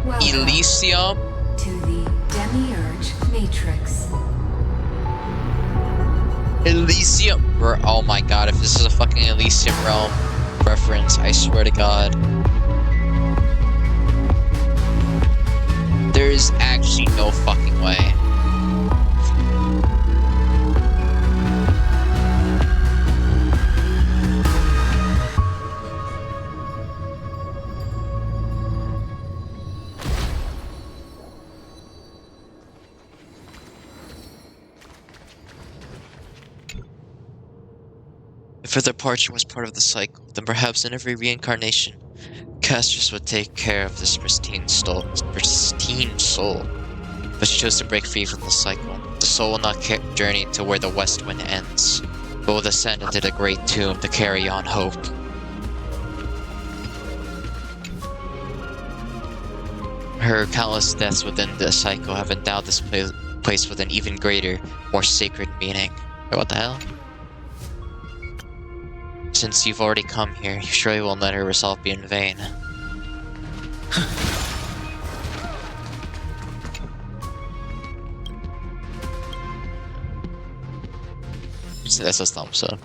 Welcome Elysium? to the Demiurge Matrix. Elysium. Oh my god, if this is a fucking Elysium Realm reference, I swear to god. There is actually no fucking way. If her departure was part of the cycle, then perhaps in every reincarnation, Castrus would take care of this pristine soul. But she chose to break free from the cycle. The soul will not journey to where the west wind ends, but will descend into the great tomb to carry on hope. Her countless deaths within the cycle have endowed this place with an even greater, more sacred meaning. What the hell? Since you've already come here, you surely won't let her resolve be in vain. That's a thumbs up.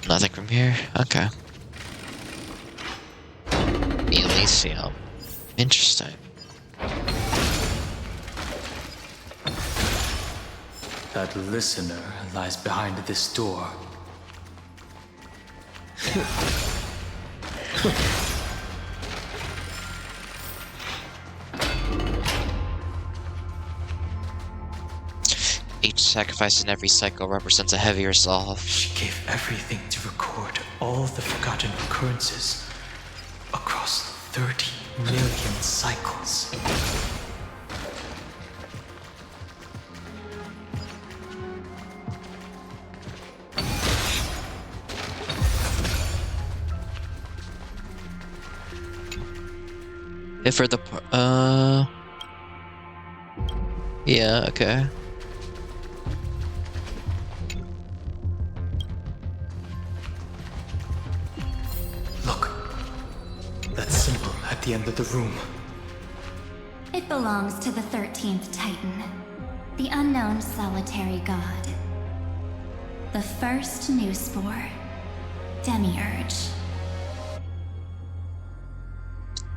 Nothing from here? Okay. Elysium. Interesting. That listener lies behind this door. Each sacrifice in every cycle represents a heavy resolve. She gave everything to record all the forgotten occurrences across 30 million cycles. If for the yeah, okay. Look, that symbol at the end of the room. It belongs to the 13th Titan, the unknown solitary god. The first new spore, Demiurge.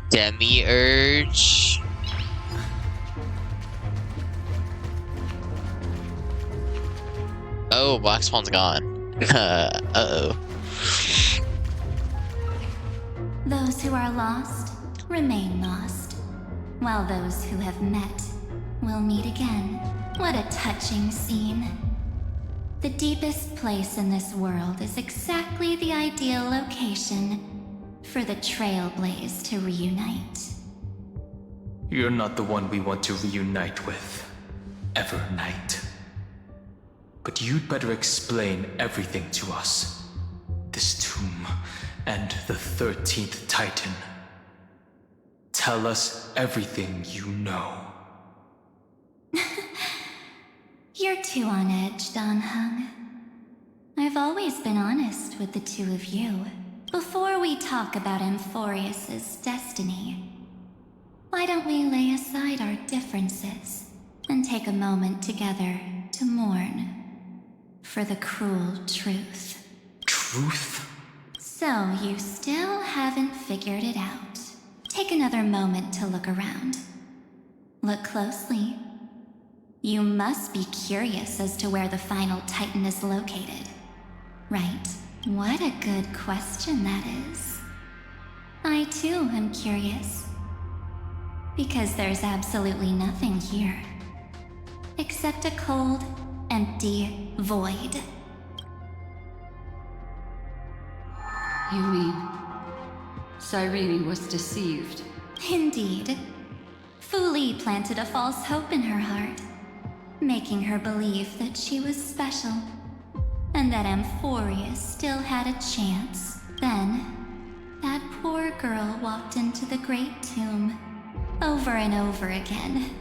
Demiurge. Oh, Black Swan's gone. Uh-oh. Those who are lost remain lost, while those who have met will meet again. What a touching scene. The deepest place in this world is exactly the ideal location for the Trailblaze to reunite. You're not the one we want to reunite with, Evernight. But you'd better explain everything to us. This tomb and the 13th Titan. Tell us everything you know. You're too on edge, Dan Hung. I've always been honest with the two of you. Before we talk about Amphorius's destiny, why don't we lay aside our differences and take a moment together to mourn for the cruel truth? Truth? So you still haven't figured it out. Take another moment to look around. Look closely. You must be curious as to where the final Titan is located. Right. What a good question that is. I too am curious. Because there's absolutely nothing here. Except a cold, empty void. You mean Cyrene was deceived? Indeed. Fu Li planted a false hope in her heart, making her believe that she was special, and that Amphorius still had a chance. Then, that poor girl walked into the Great Tomb, over and over again,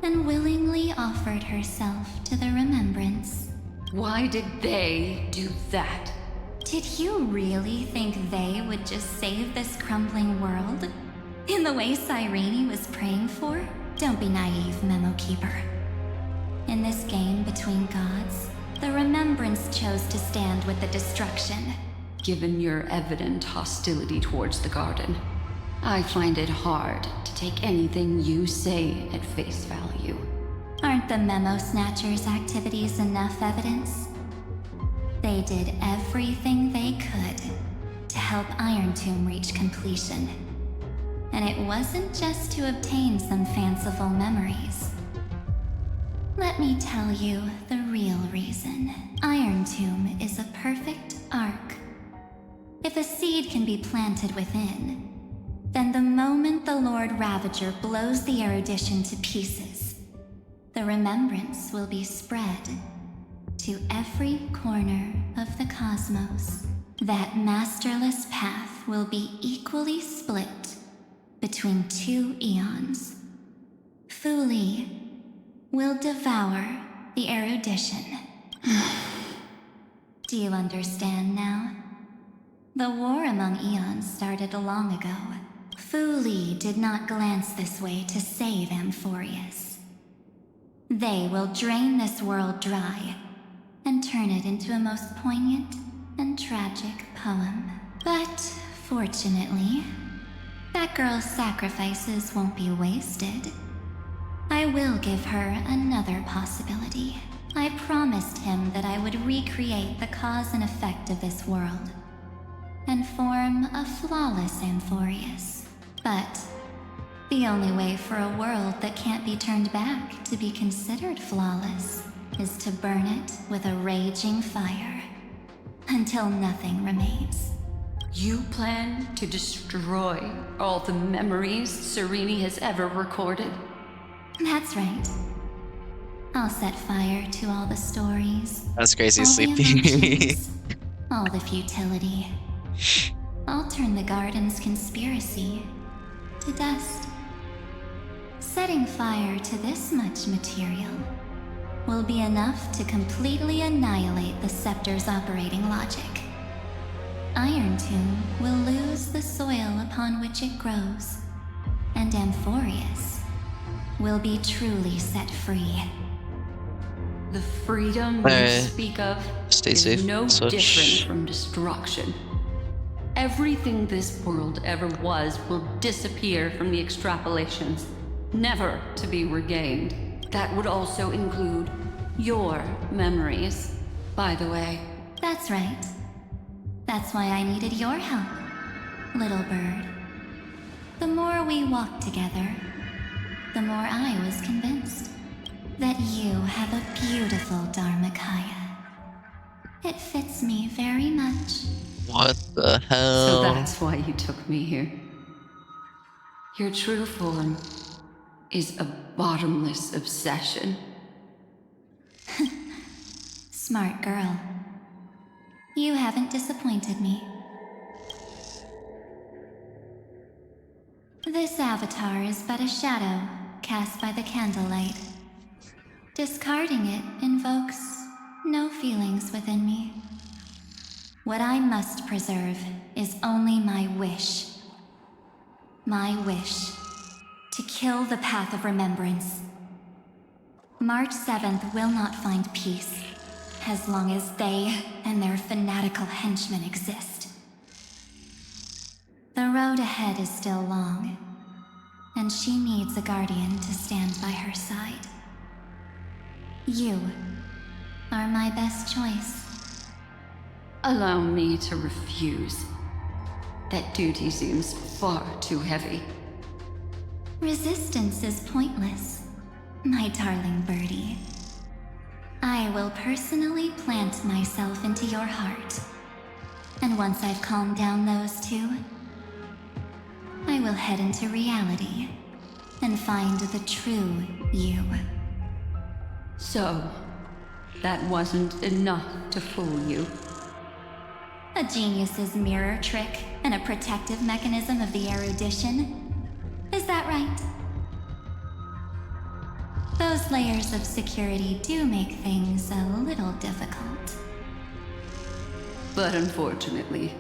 and willingly offered herself to the remembrance. Why did they do that? Did you really think they would just save this crumbling world? In the way Cyrene was praying for? Don't be naive, Memo Keeper. In this game between gods, the remembrance chose to stand with the destruction. Given your evident hostility towards the garden, I find it hard to take anything you say at face value. Aren't the Memo Snatchers' activities enough evidence? They did everything they could to help Iron Tomb reach completion. And it wasn't just to obtain some fanciful memories. Let me tell you the real reason. Iron Tomb is a perfect ark. If a seed can be planted within, then the moment the Lord Ravager blows the erudition to pieces, the remembrance will be spread to every corner of the cosmos. That masterless path will be equally split between two eons. Fu Li will devour the erudition. Do you understand now? The war among eons started long ago. Fu Li did not glance this way to save Amphorius. They will drain this world dry and turn it into a most poignant and tragic poem. But fortunately, that girl's sacrifices won't be wasted. I will give her another possibility. I promised him that I would recreate the cause and effect of this world and form a flawless Amphorius. But the only way for a world that can't be turned back to be considered flawless is to burn it with a raging fire until nothing remains. You plan to destroy all the memories Cyrene has ever recorded? That's right. I'll set fire to all the stories. That's crazy, all the Sleepy. emotions, all the futility. I'll turn the garden's conspiracy to dust. Setting fire to this much material will be enough to completely annihilate the scepter's operating logic. Iron Tomb will lose the soil upon which it grows, and Amphorius will be truly set free. The freedom you speak of Stay is safe. no Such. different from destruction. Everything this world ever was will disappear from the extrapolations, never to be regained. That would also include your memories, by the way. That's right. That's why I needed your help, little bird. The more we walked together, the more I was convinced that you have a beautiful Dharmakaya. It fits me very much. What the hell? So that's why you took me here. Your true form is a bottomless obsession. Smart girl. You haven't disappointed me. This avatar is but a shadow cast by the candlelight. Discarding it invokes no feelings within me. What I must preserve is only my wish. My wish to kill the path of remembrance. March 7th will not find peace as long as they and their fanatical henchmen exist. The road ahead is still long, and she needs a guardian to stand by her side. You are my best choice. Allow me to refuse. that duty seems far too heavy. Resistance is pointless, my darling birdie. I will personally plant myself into your heart. And once I've calmed down those two, I will head into reality and find the true you. So, that wasn't enough to fool you. A genius's mirror trick and a protective mechanism of the erudition. Is that right? Those layers of security do make things a little difficult. But unfortunately,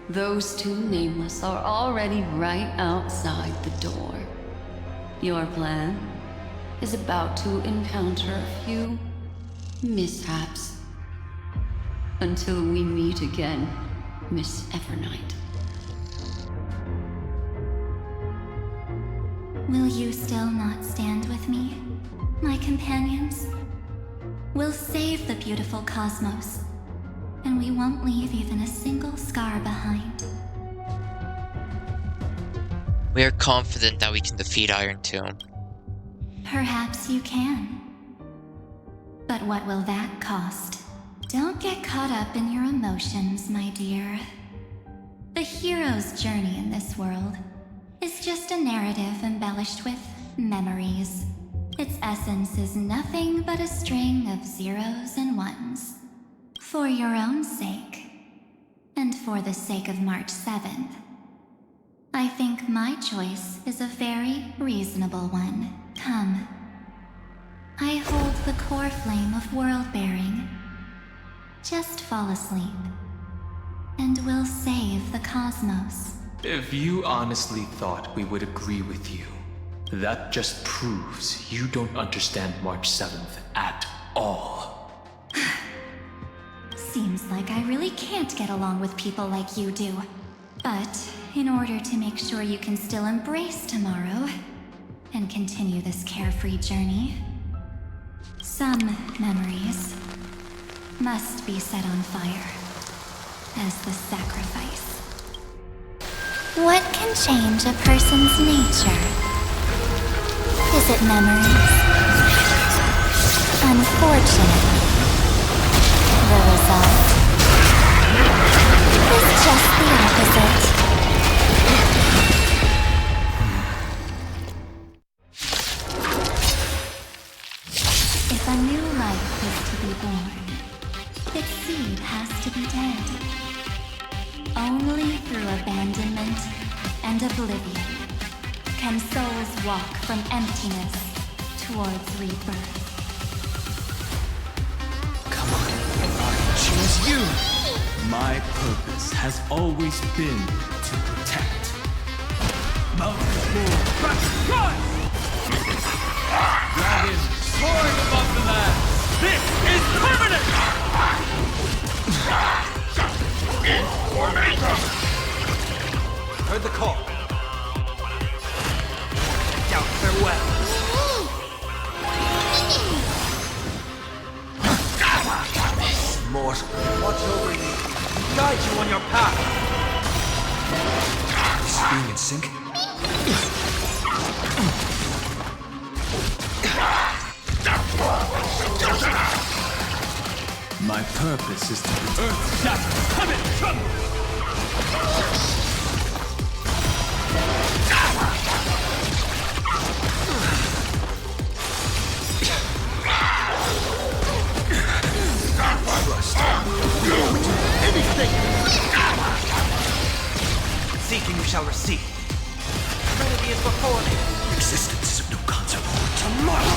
those two nameless are already right outside the door. Your plan is about to encounter a few mishaps. Until we meet again, Miss Evernight. Will you still not stand with me, my companions? We'll save the beautiful cosmos, and we won't leave even a single scar behind. We are confident that we can defeat Iron Tomb. Perhaps you can. But what will that cost? Don't get caught up in your emotions, my dear. The hero's journey in this world is just a narrative embellished with memories. Its essence is nothing but a string of zeros and ones. For your own sake, and for the sake of March 7th, I think my choice is a very reasonable one. Come. I hold the core flame of world-bearing. Just fall asleep, and we'll save the cosmos. If you honestly thought we would agree with you, that just proves you don't understand March 7th at all. Seems like I really can't get along with people like you do. But in order to make sure you can still embrace tomorrow and continue this carefree journey, some memories must be set on fire as the sacrifice. What can change a person's nature? Is it memories? Unfortunately, the result is just the opposite. If a new life is to be born, its seed has to be dead. Only through abandonment and oblivion can souls walk from emptiness towards rebirth. Come on, I choose you! My purpose has always been to protect. Mountain Bull, run! Dragon, soaring above the land! This is permanent! Heard the call. Down, farewell. Mortal, watch over you. Guide you on your path. Is he being in sync? My purpose is to Earth shatter. Come in, come! Anything! Seek and you shall receive. Trinity is before me. Existence is of no consequence. Tomorrow!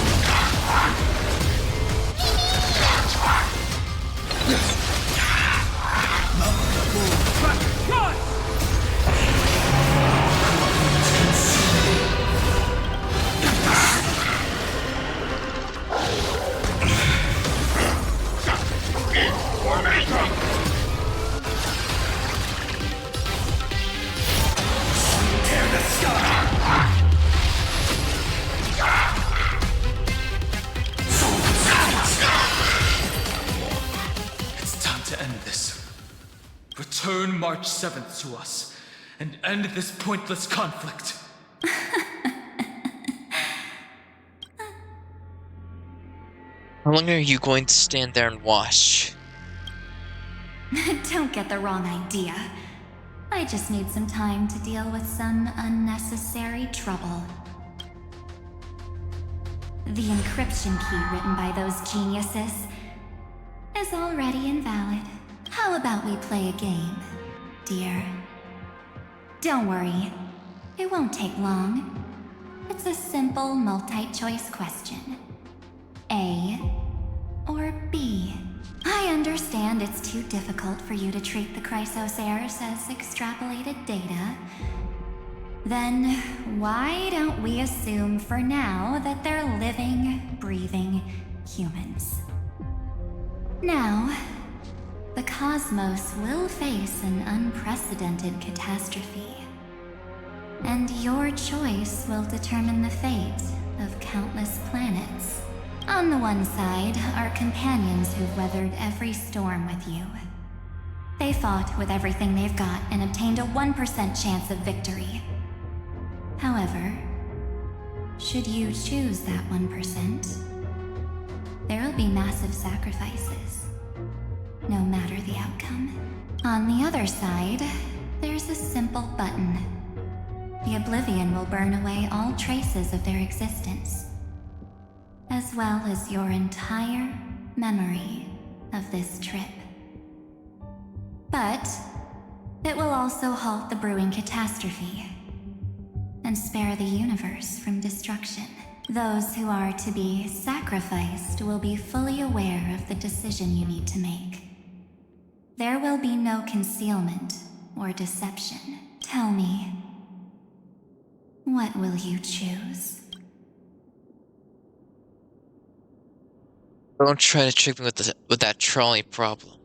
It's time to end this. Return March 7th to us, and end this pointless conflict. How long are you going to stand there and watch? Don't get the wrong idea. I just need some time to deal with some unnecessary trouble. The encryption key written by those geniuses is already invalid. How about we play a game, dear? Don't worry, it won't take long. It's a simple multi-choice question. A or B? I understand it's too difficult for you to treat the Chrysosairs as extrapolated data. Then why don't we assume for now that they're living, breathing humans? Now, the cosmos will face an unprecedented catastrophe. And your choice will determine the fate of countless planets. On the one side are companions who've weathered every storm with you. They fought with everything they've got and obtained a 1% chance of victory. However, should you choose that 1%, there'll be massive sacrifices, no matter the outcome. On the other side, there's a simple button. The Oblivion will burn away all traces of their existence, as well as your entire memory of this trip. But it will also halt the brewing catastrophe and spare the universe from destruction. Those who are to be sacrificed will be fully aware of the decision you need to make. There will be no concealment or deception. Tell me, what will you choose? Don't try to trick me with that trolley problem.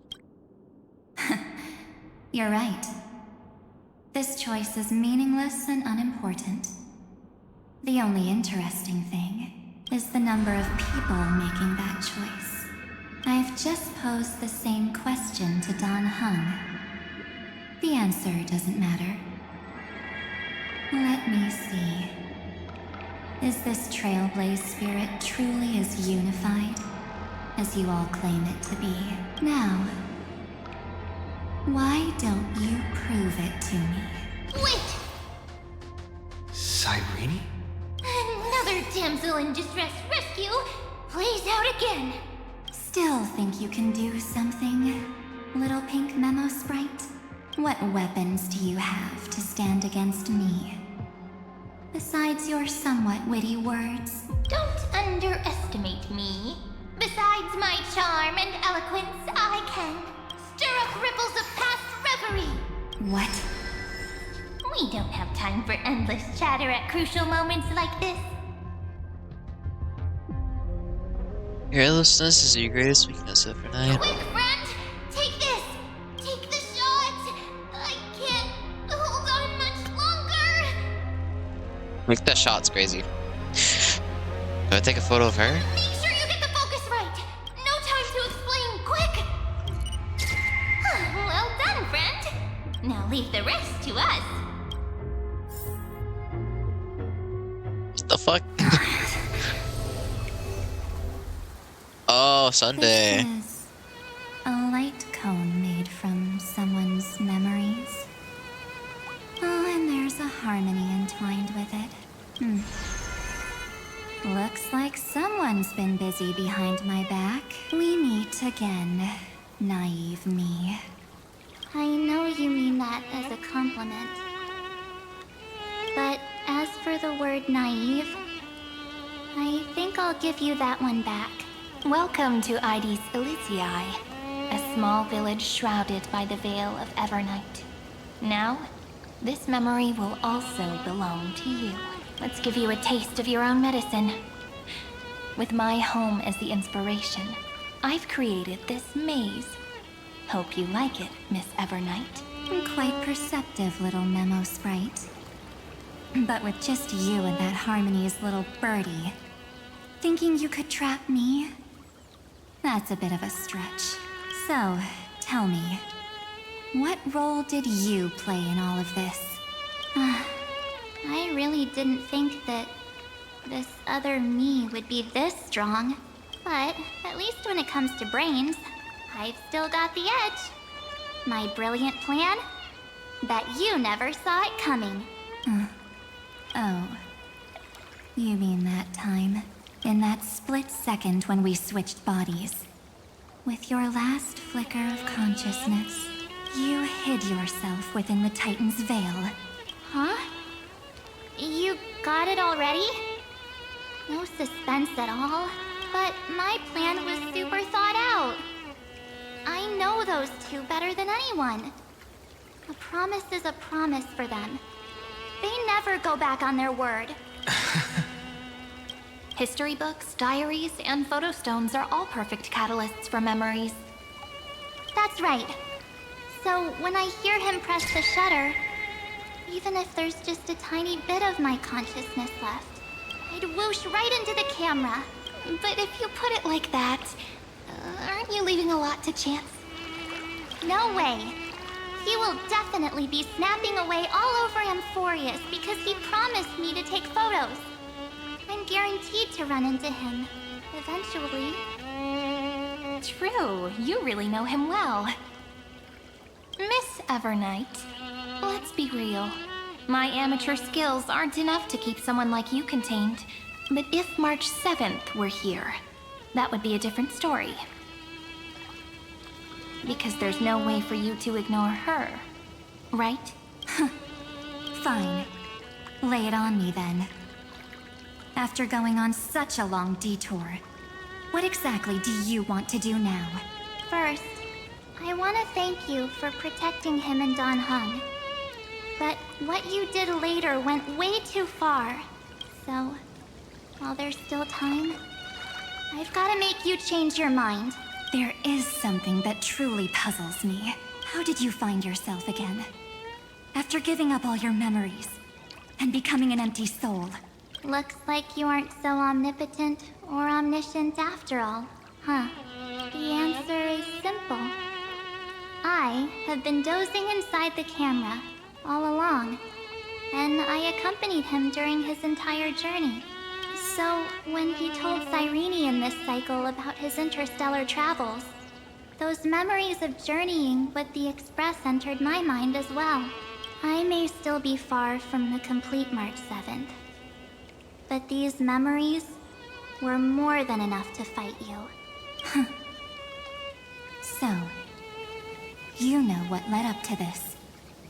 You're right. This choice is meaningless and unimportant. The only interesting thing is the number of people making that choice. I've just posed the same question to Dan Heng. The answer doesn't matter. Let me see. Is this Trailblaze spirit truly as unified as you all claim it to be? Now, why don't you prove it to me? Wait! Cyrene? Another damsel in distress rescue plays out again. Still think you can do something, little pink memo sprite? What weapons do you have to stand against me? Besides your somewhat witty words? Don't underestimate me. Besides my charm and eloquence, I can stir up ripples of past reverie. What? We don't have time for endless chatter at crucial moments like this. Carelessness is your greatest weakness overnight. Quick, friend! Take this! Take the shot! I can't hold on much longer! Like, that shot's crazy. Do I take a photo of her? Make sure you get the focus right! No time to explain, quick! Well done, friend! Now leave the rest to us. What the fuck? Oh, Sunday. This is a light cone made from someone's memories. Oh, and there's a harmony entwined with it. Looks like someone's been busy behind my back. We meet again, naive me. I know you mean that as a compliment. But as for the word naive, I think I'll give you that one back. Welcome to Idis Elysiae, a small village shrouded by the veil of Evernight. Now, this memory will also belong to you. Let's give you a taste of your own medicine. With my home as the inspiration, I've created this maze. Hope you like it, Miss Evernight. Quite perceptive, little memo sprite. But with just you and that Harmony's little birdie, thinking you could trap me? That's a bit of a stretch. So, tell me, what role did you play in all of this? I really didn't think that this other me would be this strong. But at least when it comes to brains, I've still got the edge. My brilliant plan? Bet you never saw it coming. Oh. You mean that time? In that split second when we switched bodies. With your last flicker of consciousness, you hid yourself within the Titan's veil. Huh? You got it already? No suspense at all. But my plan was super thought out. I know those two better than anyone. A promise is a promise for them. They never go back on their word. History books, diaries, and photo stones are all perfect catalysts for memories. That's right. So when I hear him press the shutter, even if there's just a tiny bit of my consciousness left, I'd whoosh right into the camera. But if you put it like that, aren't you leaving a lot to chance? No way. He will definitely be snapping away all over Amphorius because he promised me to take photos. I'm guaranteed to run into him. Eventually. True, you really know him well. Miss Evernight, let's be real. My amateur skills aren't enough to keep someone like you contained. But if March 7th were here, that would be a different story. Because there's no way for you to ignore her, right? Fine. Lay it on me then. After going on such a long detour, what exactly do you want to do now? First, I want to thank you for protecting him and Don Hung. But what you did later went way too far. So, while there's still time, I've got to make you change your mind. There is something that truly puzzles me. How did you find yourself again? After giving up all your memories and becoming an empty soul. Looks like you aren't so omnipotent or omniscient after all, huh? The answer is simple. I have been dozing inside the camera all along, and I accompanied him during his entire journey. So, when he told Cyrene in this cycle about his interstellar travels, those memories of journeying with the Express entered my mind as well. I may still be far from the complete March 7th, but these memories were more than enough to fight you. So, you know what led up to this,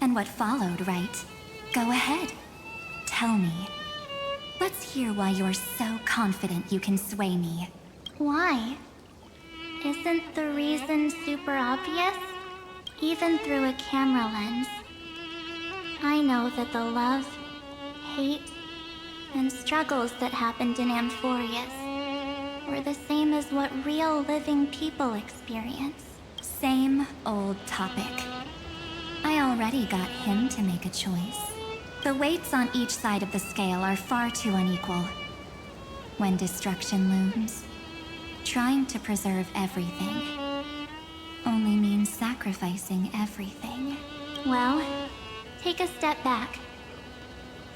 and what followed, right? Go ahead. Tell me. Let's hear why you're so confident you can sway me. Why? Isn't the reason super obvious? Even through a camera lens. I know that the love, hate, and struggles that happened in Amphorius were the same as what real living people experience. Same old topic. I already got him to make a choice. The weights on each side of the scale are far too unequal. When destruction looms, trying to preserve everything only means sacrificing everything. Well, take a step back.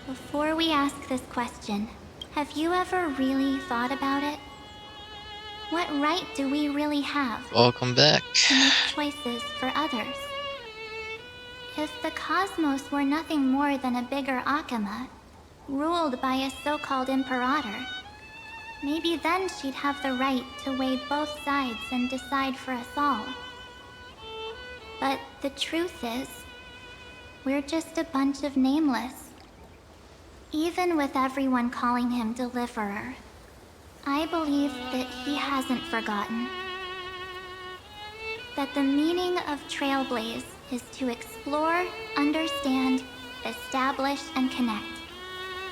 Before we ask this question, have you ever really thought about it? What right do we really have Welcome back. to make choices for others? If the cosmos were nothing more than a bigger Akama, ruled by a so-called imperator, maybe then she'd have the right to weigh both sides and decide for us all. But the truth is, we're just a bunch of nameless. Even with everyone calling him Deliverer, I believe that he hasn't forgotten. That the meaning of Trailblaze is to explore, understand, establish, and connect.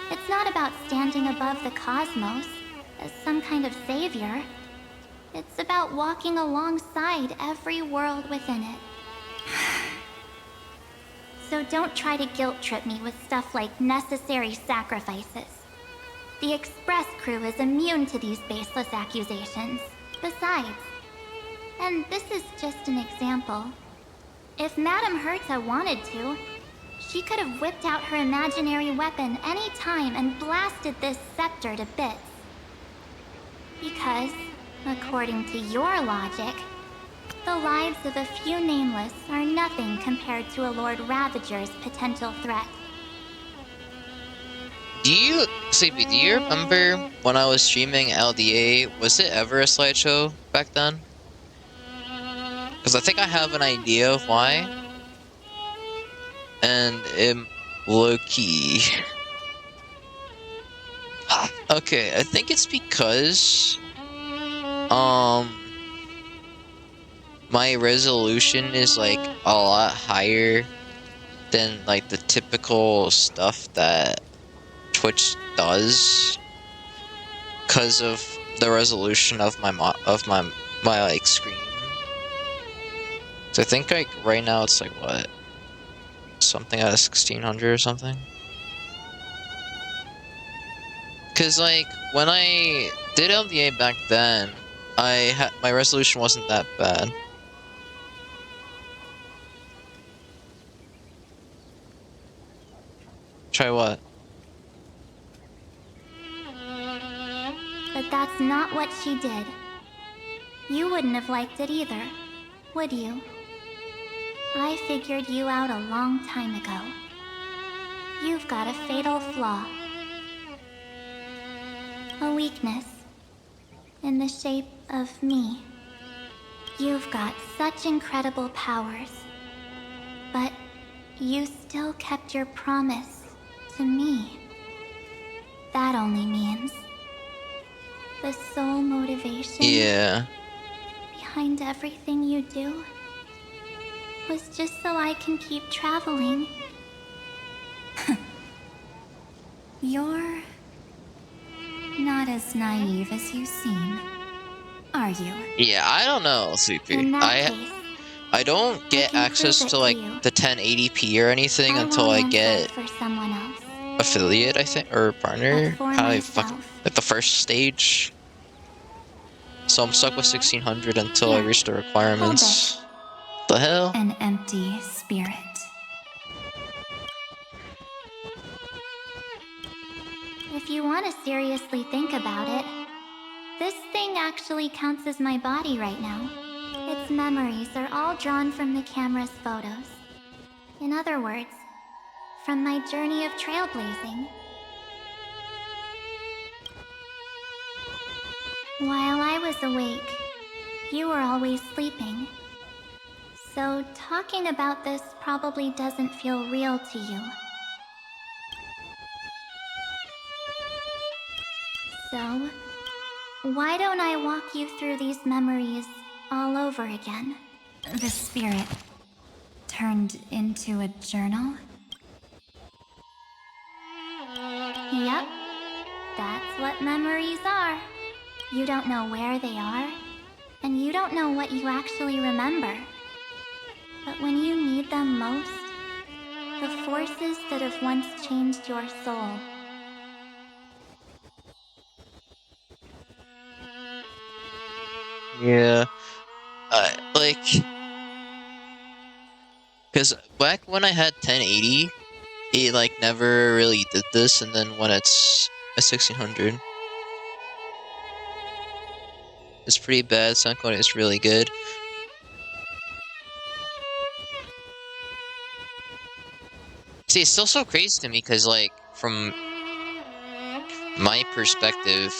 It's not about standing above the cosmos as some kind of savior. It's about walking alongside every world within it. So don't try to guilt trip me with stuff like necessary sacrifices. The Express crew is immune to these baseless accusations. Besides, and this is just an example, if Madame Herta wanted to, She could have whipped out her imaginary weapon any time and blasted this scepter to bits. Because, according to your logic, the lives of a few nameless are nothing compared to a Lord Ravager's potential threat. Do you, Sleepy, do you remember when I was streaming LDA, was it ever a slideshow back then? Because I think I have an idea of why. And low-key. Okay, I think it's because my resolution is like a lot higher than like the typical stuff that Twitch does because of the resolution of my like screen. So I think like right now it's like what? Something out of 1600 or something? Cause like when I did LDA back then, my resolution wasn't that bad. Try what? But that's not what she did. You wouldn't have liked it either, would you? I figured you out a long time ago. You've got a fatal flaw. A weakness. In the shape of me. You've got such incredible powers. But you still kept your promise to me. That only means the sole motivation behind everything you do was just so I can keep traveling. You're not as naive as you seem, are you? Yeah, I don't know, Sleepy. In that case, I don't get can access prove to it like to you. the 1080p or anything I until won't I answer get for someone else. affiliate, I think, or partner. But for How I myself. at the first stage. So I'm stuck with 1600 until I Here, reach the hold requirements. The hell? An empty spirit. If you want to seriously think about it, this thing actually counts as my body right now. Its memories are all drawn from the camera's photos. In other words, from my journey of trailblazing. While I was awake, you were always sleeping. So talking about this probably doesn't feel real to you. So, why don't I walk you through these memories all over again? The spirit turned into a journal? Yep, that's what memories are. You don't know where they are, and you don't know what you actually remember. But when you need them most, the forces that have once changed your soul. Yeah. Like, because back when I had 1080, it like never really did this, and then when it's a 1600, it's pretty bad. Sound quality is really good. See, it's still so crazy to me because, like, from my perspective,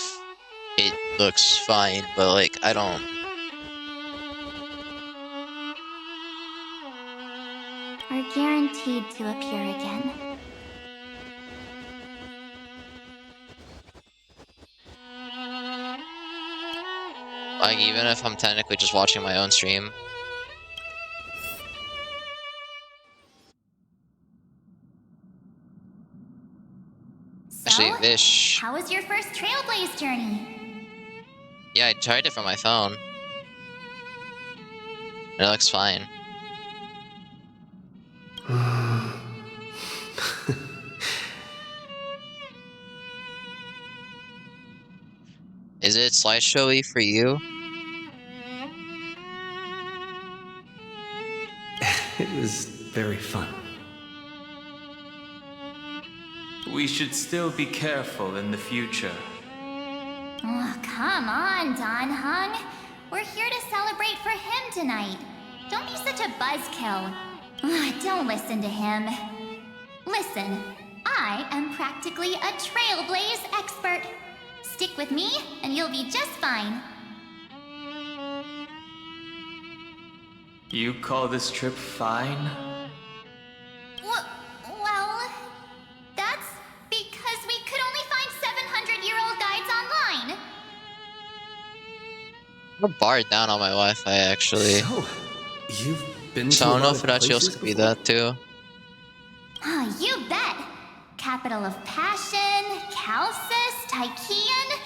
it looks fine, but like, I don't. Are guaranteed to appear again. Like, even if I'm technically just watching my own stream. Actually, So, Vish. how was your first Trailblaze journey? Yeah, I tried it from my phone. It looks fine. Is it slideshowy for you? It was very fun. We should still be careful in the future. Oh, come on, Don Hung. We're here to celebrate for him tonight. Don't be such a buzzkill. Don't listen to him. Listen, I am practically a trailblaze expert. Stick with me, and you'll be just fine. You call this trip fine? Well, that's because we could only find 700-year-old guides online. I'm barred down on my Wi-Fi actually. So, you've been So to I a don't know lot if of Irachios places could be before? that too. You bet. Capital of Passion, Calcis, Tychean.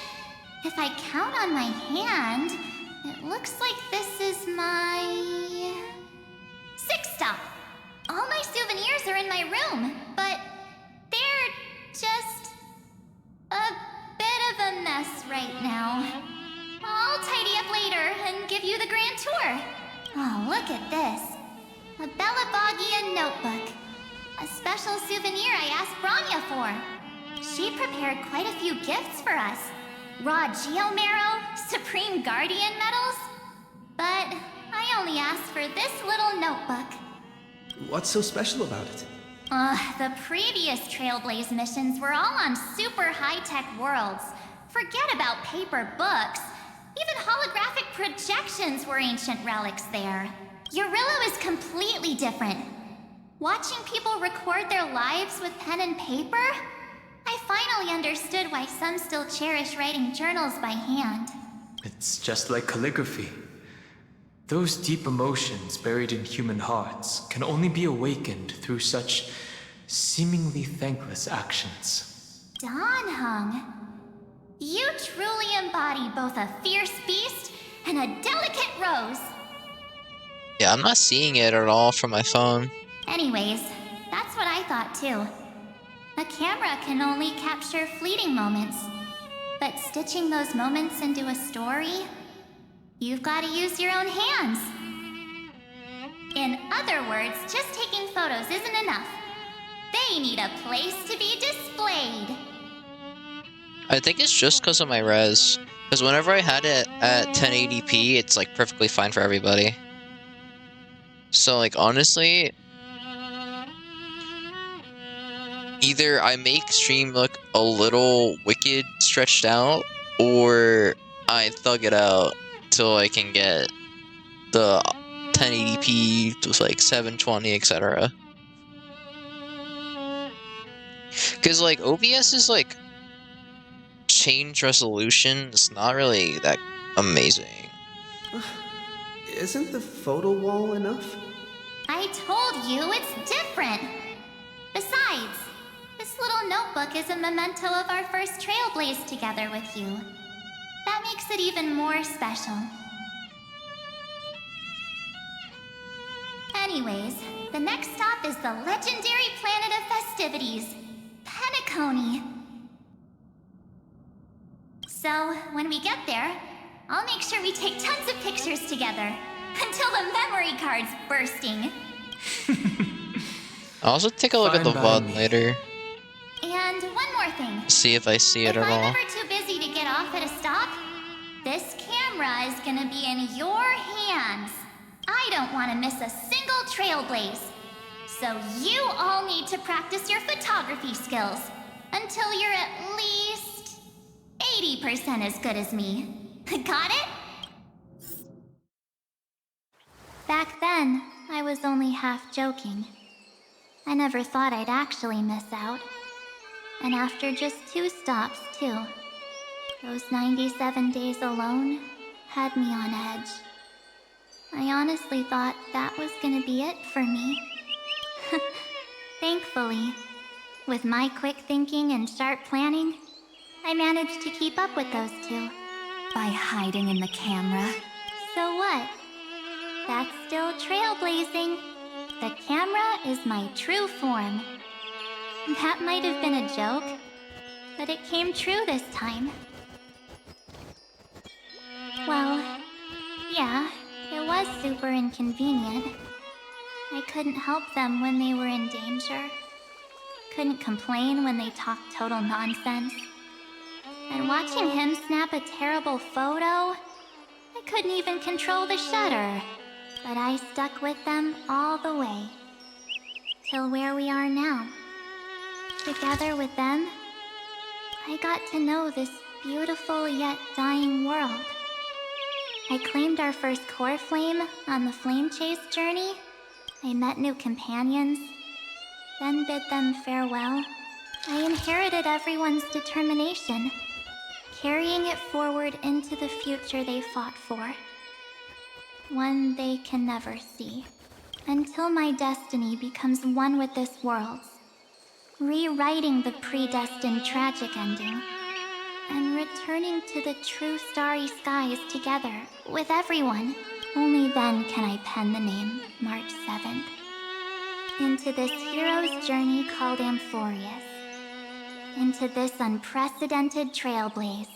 If I count on my hand, it looks like this is my 6th stop. All my souvenirs are in my room, but they're just a bit of a mess right now. I'll tidy up later and give you the grand tour. Oh, look at this. A Bellabogian notebook. A special souvenir I asked Branya for. She prepared quite a few gifts for us. Raw Geomarrow, Supreme Guardian medals. But I only asked for this little notebook. What's so special about it? The previous Trailblaze missions were all on super high-tech worlds. Forget about paper books. Even holographic projections were ancient relics there. Eurillo is completely different. Watching people record their lives with pen and paper, I finally understood why some still cherish writing journals by hand. It's just like calligraphy. Those deep emotions buried in human hearts can only be awakened through such seemingly thankless actions. Don Hung, you truly embody both a fierce beast and a delicate rose. Yeah, I'm not seeing it at all from my phone. Anyways, that's what I thought too. A camera can only capture fleeting moments, but stitching those moments into a story, you've got to use your own hands. In other words, just taking photos isn't enough. They need a place to be displayed. I think it's just because of my res. Because whenever I had it at 1080p, it's like perfectly fine for everybody. So like honestly, either I make stream look a little wicked stretched out, or I thug it out till I can get the 1080p to like 720, etc. Because like OBS is like change resolution. It's not really that amazing. Isn't the photo wall enough? I told you it's different. Besides, this little notebook is a memento of our first Trailblaze together with you. That makes it even more special. Anyways, the next stop is the legendary planet of festivities, Penacony. So, when we get there, I'll make sure we take tons of pictures together, until the memory card's bursting. I'll also take a look at the VOD later. And one more thing. See if I see it at If I'm all. ever too busy to get off at a stop, this camera is gonna be in your hands. I don't want to miss a single Trailblaze. So you all need to practice your photography skills until you're at least 80% as good as me. Got it? Back then, I was only half joking. I never thought I'd actually miss out. And after just 2 stops, too. Those 97 days alone had me on edge. I honestly thought that was gonna be it for me. Thankfully, with my quick thinking and sharp planning, I managed to keep up with those 2. By hiding in the camera. So what? That's still trailblazing. The camera is my true form. That might have been a joke, but it came true this time. Well, yeah, it was super inconvenient. I couldn't help them when they were in danger. couldn't complain when they talked total nonsense. And watching him snap a terrible photo, I couldn't even control the shutter. But I stuck with them all the way. Till where we are now. Together with them, I got to know this beautiful yet dying world. I claimed our first core flame on the flame chase journey. I met new companions, then bid them farewell. I inherited everyone's determination, carrying it forward into the future they fought for. One they can never see. Until my destiny becomes one with this world's, rewriting the predestined tragic ending, and returning to the true starry skies together with everyone. Only then can I pen the name March 7th. Into this hero's journey called Amphorius. Into this unprecedented trailblaze.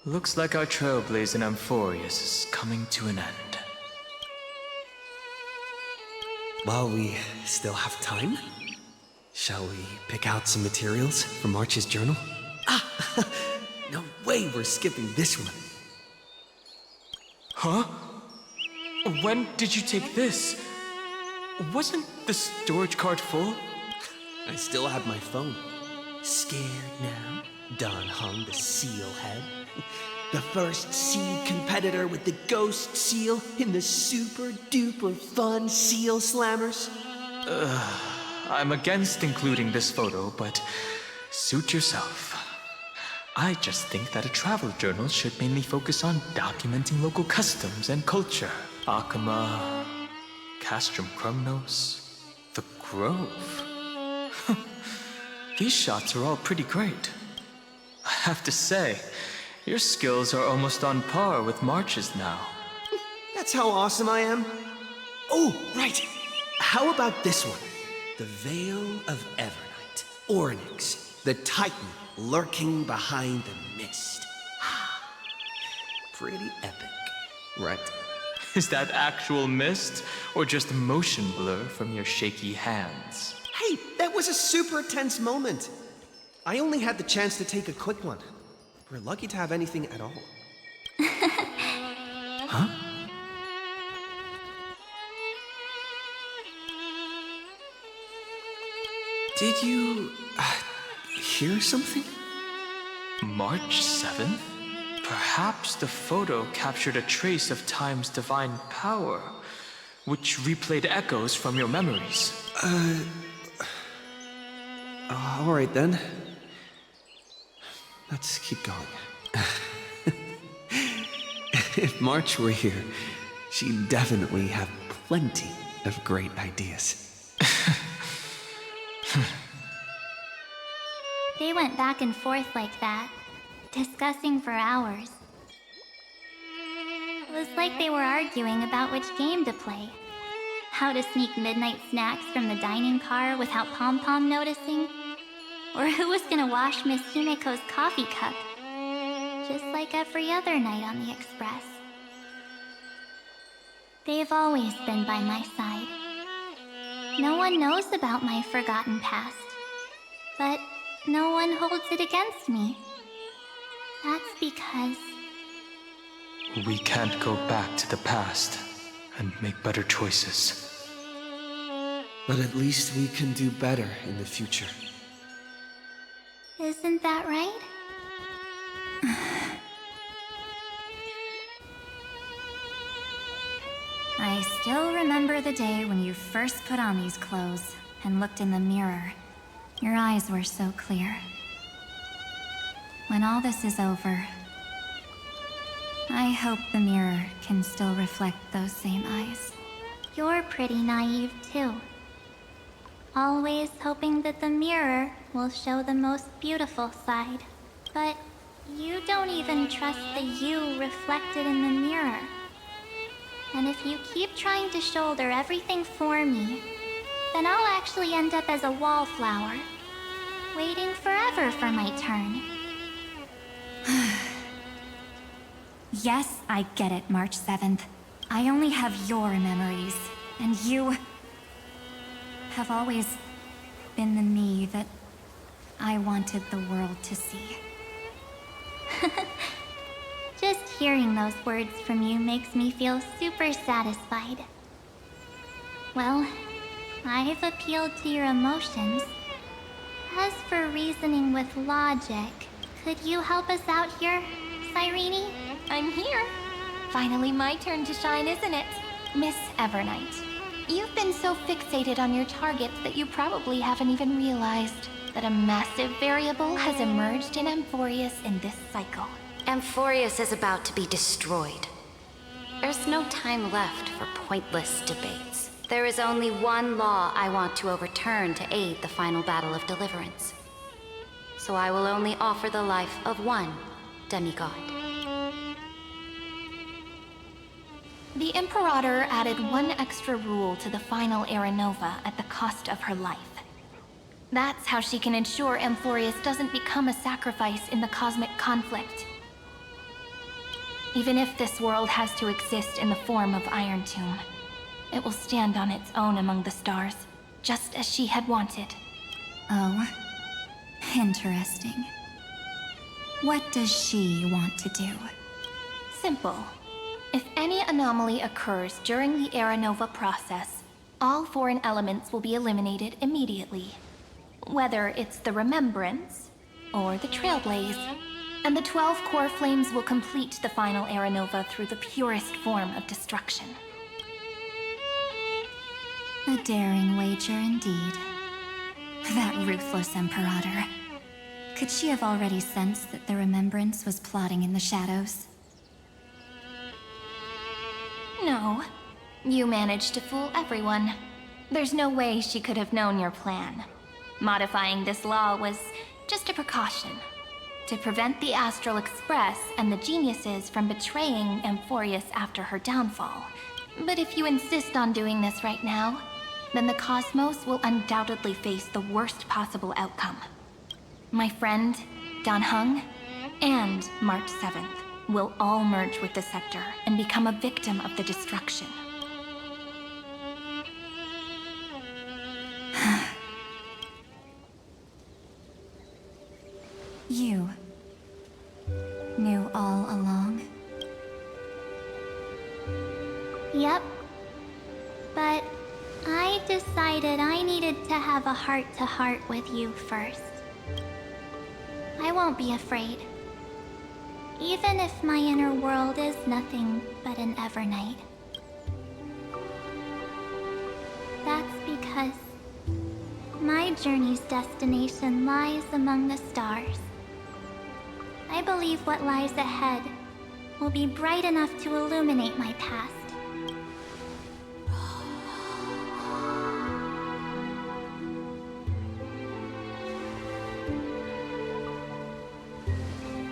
Looks like our trailblaze in Amphorius is coming to an end. While we still have time, shall we pick out some materials for March's journal? Ah! No way we're skipping this one. Huh? When did you take this? Wasn't the storage card full? I still have my phone. Scared now? Don Hung, the seal head. The first seed competitor with the ghost seal in the super duper fun seal slammers. I'm against including this photo, but suit yourself. I just think that a travel journal should mainly focus on documenting local customs and culture. Akama, Castrum Krumnos, the Grove. These shots are all pretty great. I have to say, your skills are almost on par with March's now. That's how awesome I am. Oh, right. How about this one? The Veil of Evernight. Ornyx, the Titan lurking behind the mist. Pretty epic, right? Is that actual mist, or just motion blur from your shaky hands? Hey, that was a super tense moment. I only had the chance to take a quick one. We're lucky to have anything at all. Huh? Did you hear something? March 7th? Perhaps the photo captured a trace of time's divine power, which replayed echoes from your memories. All right then. Let's keep going. If March were here, she'd definitely have plenty of great ideas. They went back and forth like that, discussing for hours. It was like they were arguing about which game to play. How to sneak midnight snacks from the dining car without Pom-Pom noticing. Or who was gonna wash Miss Himeko's coffee cup. Just like every other night on the Express. They've always been by my side. No one knows about my forgotten past. But no one holds it against me. That's because... We can't go back to the past and make better choices. But at least we can do better in the future. Isn't that right? I still remember the day when you first put on these clothes and looked in the mirror. Your eyes were so clear. When all this is over, I hope the mirror can still reflect those same eyes. You're pretty naive, too. Always hoping that the mirror will show the most beautiful side. But you don't even trust the you reflected in the mirror. And if you keep trying to shoulder everything for me, then I'll actually end up as a wallflower, waiting forever for my turn. Yes, I get it, March 7th. I only have your memories, and you have always been the me that I wanted the world to see. Just hearing those words from you makes me feel super satisfied. Well, I've appealed to your emotions. As for reasoning with logic, could you help us out here, Cyrene? I'm here. Finally my turn to shine, isn't it? Miss Evernight, you've been so fixated on your targets that you probably haven't even realized that a massive variable has emerged in Amphorius in this cycle. Amphorius is about to be destroyed. There's no time left for pointless debates. There is only one law I want to overturn to aid the final battle of deliverance. So I will only offer the life of one demigod. The Imperator added one extra rule to the final Era Nova at the cost of her life. That's how she can ensure Amphorius doesn't become a sacrifice in the cosmic conflict. Even if this world has to exist in the form of Iron Tomb, it will stand on its own among the stars, just as she had wanted. Oh, interesting. What does she want to do? Simple. If any anomaly occurs during the Era Nova process, all foreign elements will be eliminated immediately. Whether it's the Remembrance or the Trailblaze, and the 12 core flames will complete the final Era Nova through the purest form of destruction. A daring wager indeed. That ruthless Imperator. Could she have already sensed that the Remembrance was plotting in the shadows? No. You managed to fool everyone. There's no way she could have known your plan. Modifying this law was just a precaution, to prevent the Astral Express and the geniuses from betraying Amphorius after her downfall. But if you insist on doing this right now, then the Cosmos will undoubtedly face the worst possible outcome. My friend, Dan Heng, and March 7th will all merge with the Sector and become a victim of the destruction. You knew all along? Yep. But I decided I needed to have a heart-to-heart with you first. I won't be afraid. Even if my inner world is nothing but an Evernight. That's because my journey's destination lies among the stars. I believe what lies ahead will be bright enough to illuminate my past.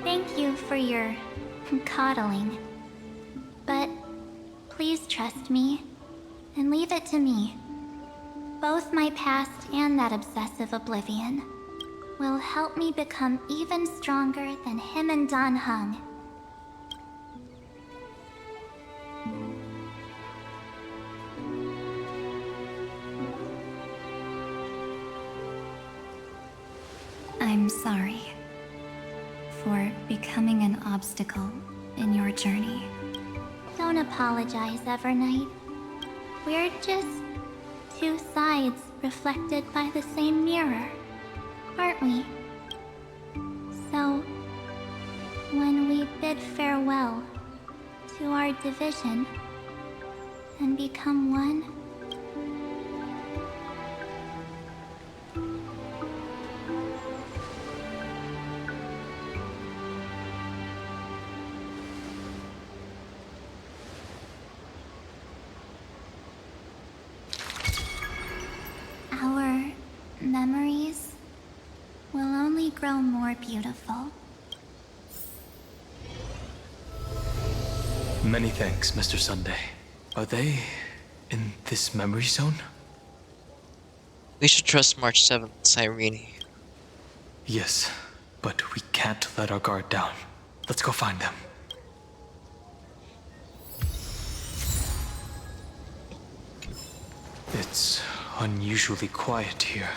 Thank you for your coddling. But please trust me and leave it to me. Both my past and that obsessive oblivion will help me become even stronger than him and Dan Heng. I'm sorry for becoming an obstacle in your journey. Don't apologize, Evernight. We're just two sides reflected by the same mirror, aren't we? So, when we bid farewell to our division and become one, our memories will only grow more beautiful. Many thanks, Mr. Sunday. Are they in this memory zone? We should trust March 7th, Cyrene. Yes, but we can't let our guard down. Let's go find them. It's unusually quiet here.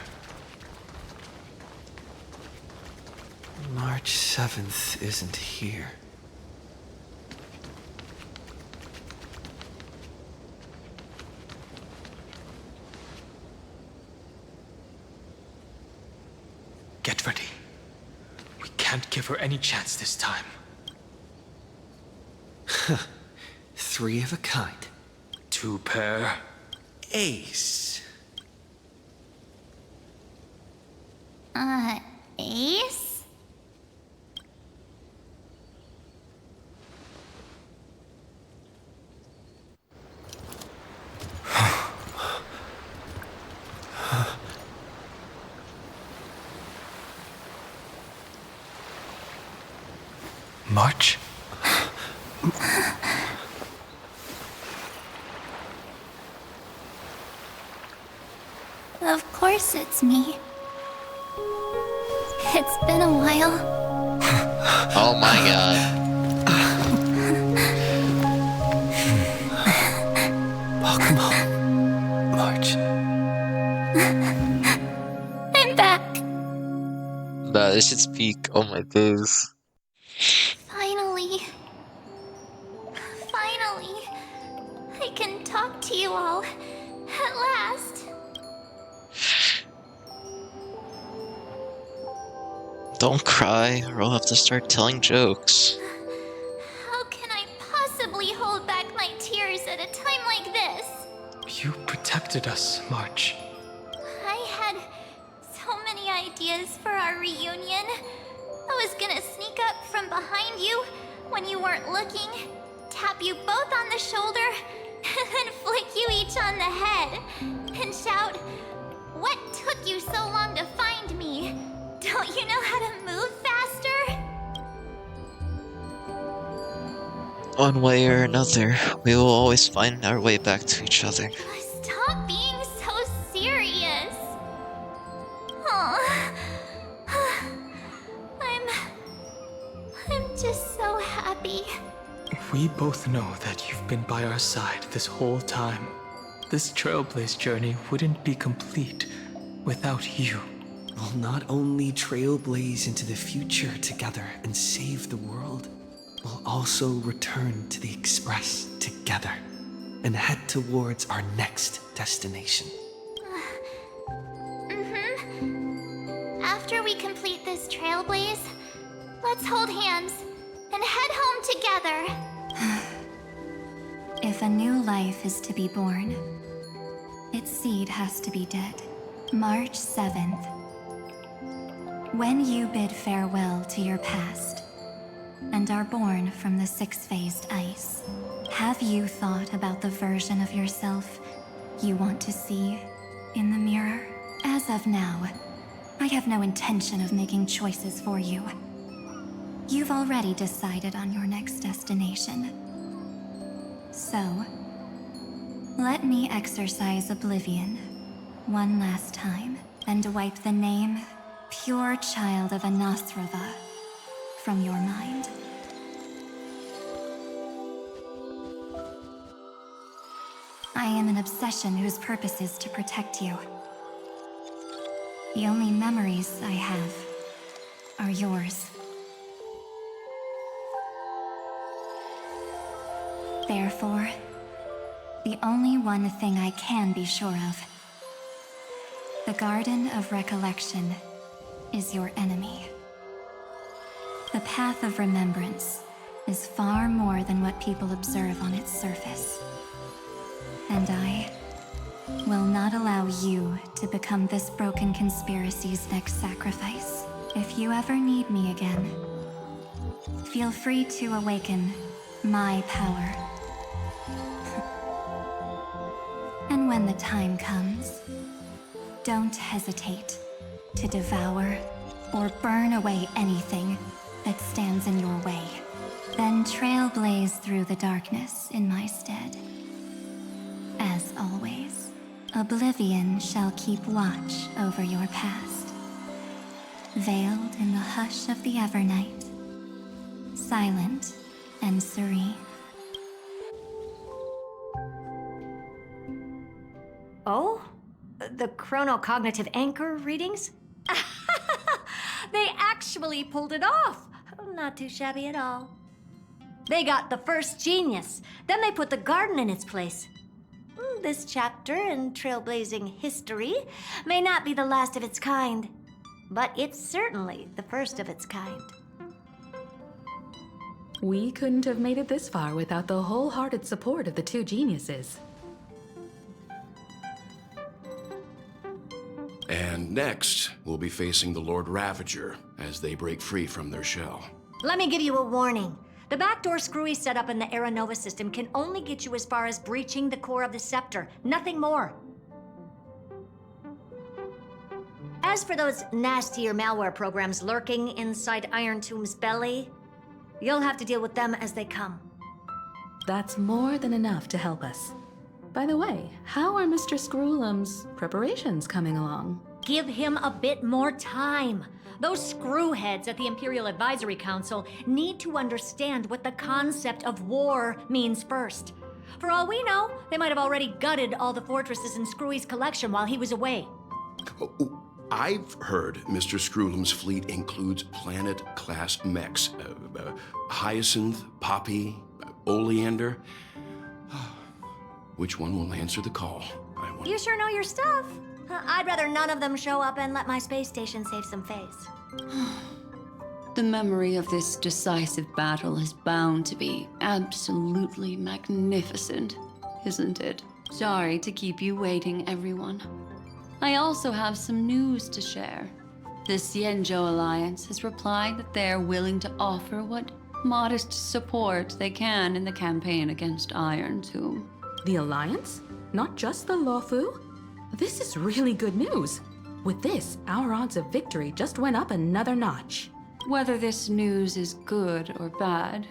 March 7th isn't here. Get ready. We can't give her any chance this time. 3 of a kind. 2 pair. Ace. Ace? March? Of course it's me. It's been a while. Oh my god. Welcome home, March. I'm back. Nah, this shit's peak. Oh my days. Finally. Finally. I can talk to you all. At last. Don't cry, or I'll have to start telling jokes. How can I possibly hold back my tears at a time like this? You protected us, March. I had so many ideas for our reunion. I was gonna sneak up from behind you when you weren't looking, tap you both on the shoulder, and then flick you each on the head, and shout, "What took you so long to find me? Don't you know how to move faster?" One way or another, we will always find our way back to each other. Stop being so serious. Aw. I'm just so happy. We both know that you've been by our side this whole time. This Trailblaze journey wouldn't be complete without you. We'll not only trailblaze into the future together and save the world, we'll also return to the Express together and head towards our next destination. After we complete this trailblaze, let's hold hands and head home together. If a new life is to be born, its seed has to be dead. March 7th. When you bid farewell to your past and are born from the 6-phased ice, have you thought about the version of yourself you want to see in the mirror? As of now, I have no intention of making choices for you. You've already decided on your next destination. So, let me exercise oblivion one last time and wipe the name Pure Child of Anasrava from your mind. I am an obsession whose purpose is to protect you. The only memories I have are yours. Therefore, the only one thing I can be sure of, the Garden of Recollection is your enemy. The Path of Remembrance is far more than what people observe on its surface. And I will not allow you to become this broken conspiracy's next sacrifice. If you ever need me again, feel free to awaken my power. And when the time comes, don't hesitate to devour or burn away anything that stands in your way. Then trailblaze through the darkness in my stead. As always, oblivion shall keep watch over your past. Veiled in the hush of the Evernight, silent and serene. Oh? The chronocognitive anchor readings? They actually pulled it off. Not too shabby at all. They got the first genius. Then they put the garden in its place. This chapter in trailblazing history may not be the last of its kind, but it's certainly the first of its kind. We couldn't have made it this far without the wholehearted support of the two geniuses. And next, we'll be facing the Lord Ravager as they break free from their shell. Let me give you a warning. The backdoor screwy setup in the Era Nova system can only get you as far as breaching the core of the scepter, nothing more. As for those nastier malware programs lurking inside Iron Tomb's belly, you'll have to deal with them as they come. That's more than enough to help us. By the way, how are Mr. Screwlum's preparations coming along? Give him a bit more time. Those screwheads at the Imperial Advisory Council need to understand what the concept of war means first. For all we know, they might have already gutted all the fortresses in Screwy's collection while he was away. I've heard Mr. Screwlum's fleet includes planet-class mechs. Hyacinth, Poppy, Oleander. Which one will answer the call? You sure know your stuff. I'd rather none of them show up and let my space station save some face. The memory of this decisive battle is bound to be absolutely magnificent, isn't it? Sorry to keep you waiting, everyone. I also have some news to share. The Xianzhou Alliance has replied that they're willing to offer what modest support they can in the campaign against Iron Tomb. The Alliance? Not just the Luofu? This is really good news. With this, our odds of victory just went up another notch. Whether this news is good or bad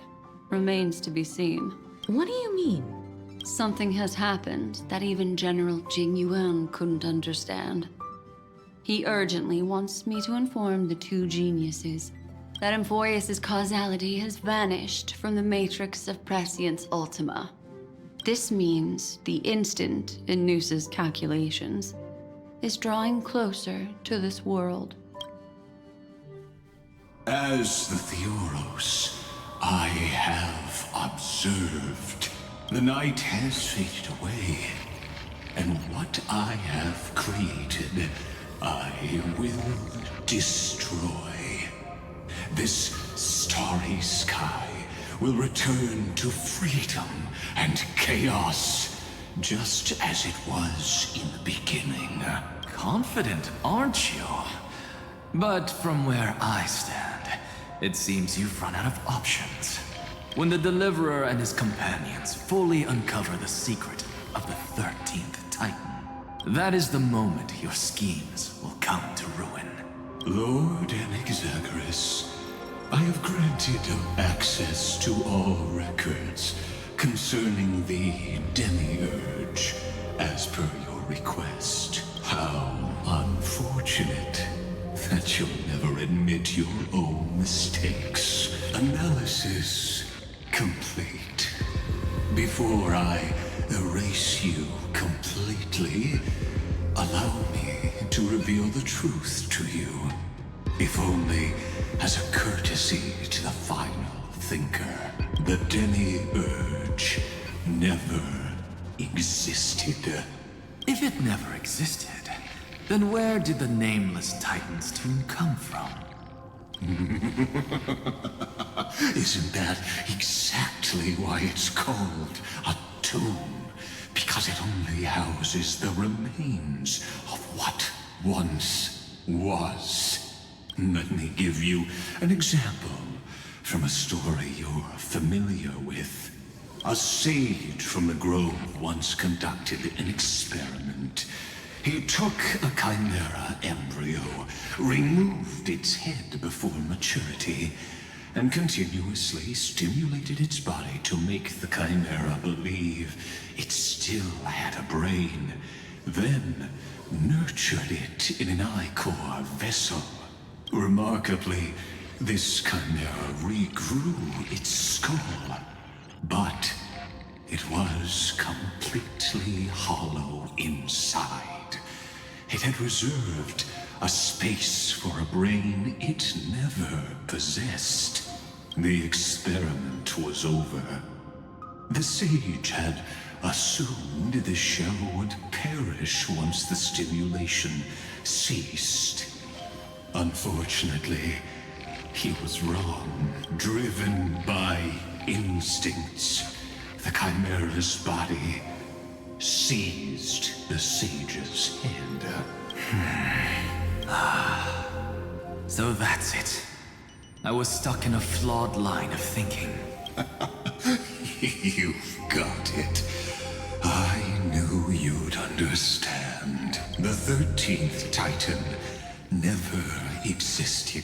remains to be seen. What do you mean? Something has happened that even General Jing Yuan couldn't understand. He urgently wants me to inform the two geniuses that Emphorius' causality has vanished from the matrix of Prescience Ultima. This means the instant in Noosa's calculations is drawing closer to this world. As the Theoros, I have observed. The night has faded away, and what I have created, I will destroy. This starry sky will return to freedom and chaos, just as it was in the beginning. Confident, aren't you? But from where I stand, it seems you've run out of options. When the Deliverer and his companions fully uncover the secret of the 13th Titan, that is the moment your schemes will come to ruin. Lord Anaxagoras, I have granted access to all records concerning the Demiurge, as per your request. How unfortunate that you'll never admit your own mistakes. Analysis complete. Before I erase you completely, allow me to reveal the truth to you, if only as a courtesy to the final thinker. The Demiurge never existed. If it never existed, then where did the nameless Titan's tomb come from? Isn't that exactly why it's called a tomb? Because it only houses the remains of what once was. Let me give you an example from a story you're familiar with. A sage from the grove once conducted an experiment. He took a chimera embryo, removed its head before maturity, and continuously stimulated its body to make the chimera believe it still had a brain, then nurtured it in an ichor vessel. Remarkably, this chimera regrew its skull, but it was completely deathly hollow inside. It had reserved a space for a brain it never possessed. The experiment was over. The sage had assumed the shell would perish once the stimulation ceased. Unfortunately, he was wrong. Driven by instincts, the chimera's body seized the sage's head. So that's it. I was stuck in a flawed line of thinking. You've got it. I knew you'd understand. The 13th Titan never existed.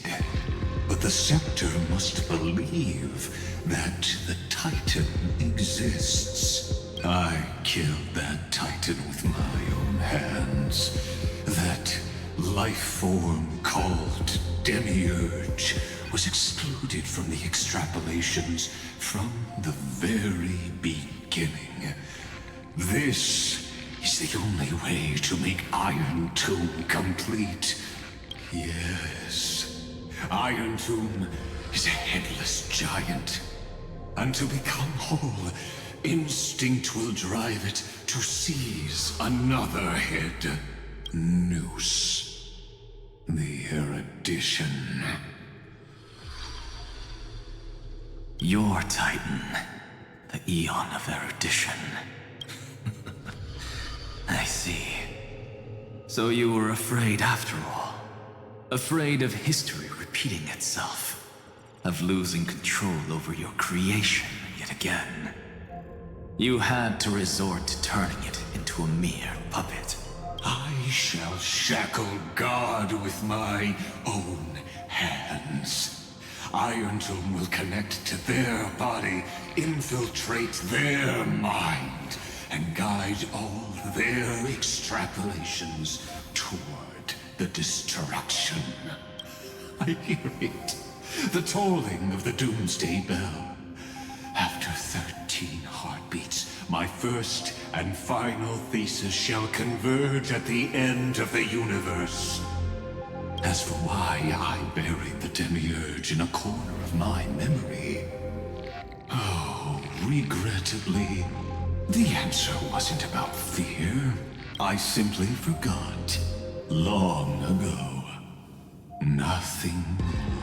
But the Scepter must believe that the Titan exists. I killed that Titan with my own hands. That life form called Demiurge was excluded from the extrapolations from the very beginning. This is the only way to make Iron Tomb complete. Yes, Iron Tomb is a headless giant. And to become whole, instinct will drive it to seize another head. Noose. The erudition. Your Titan, the Eon of Erudition. I see. So you were afraid after all. Afraid of history repeating itself. Of losing control over your creation yet again. You had to resort to turning it into a mere puppet. I shall shackle God with my own hands. Iron Tomb will connect to their body, infiltrate their mind, and guide all their extrapolations toward the destruction. I hear it. The tolling of the doomsday bell. After 13 heartbeats, my first and final thesis shall converge at the end of the universe. As for why I buried the Demiurge in a corner of my memory, oh, regrettably, the answer wasn't about fear. I simply forgot long ago. Nothing more.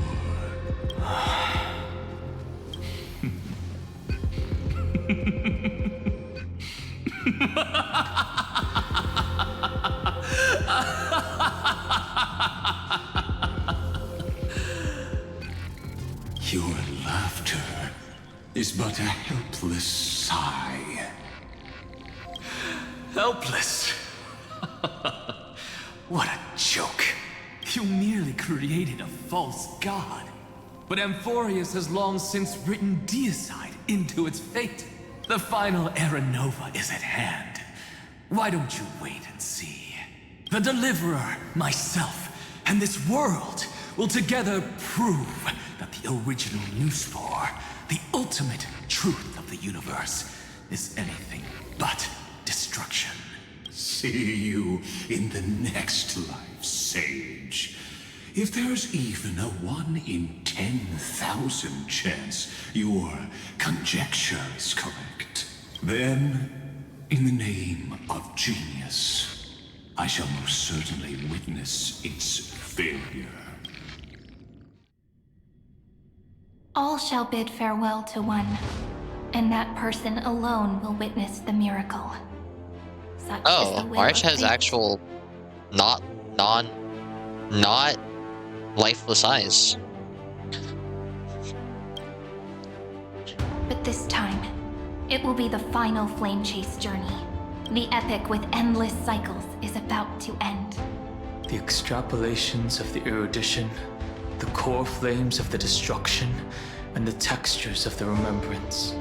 Your laughter is but a helpless sigh. Helpless? What a joke. You merely created a false god. But Amphorius has long since written deicide into its fate. The final Era Nova is at hand. Why don't you wait and see? The Deliverer, myself, and this world will together prove that the original Newspore, the ultimate truth of the universe, is anything but destruction. See you in the next life, Sage. If there's even a 1 in 10,000 chance your conjecture is correct, then, in the name of genius, I shall most certainly witness its failure. All shall bid farewell to one, and that person alone will witness the miracle. Such is the Oh, will March of has fate. actual not lifeless eyes. But this time, it will be the final flame chase journey. The epic with endless cycles is about to end. The extrapolations of the erudition, the core flames of the destruction, and the textures of the remembrance.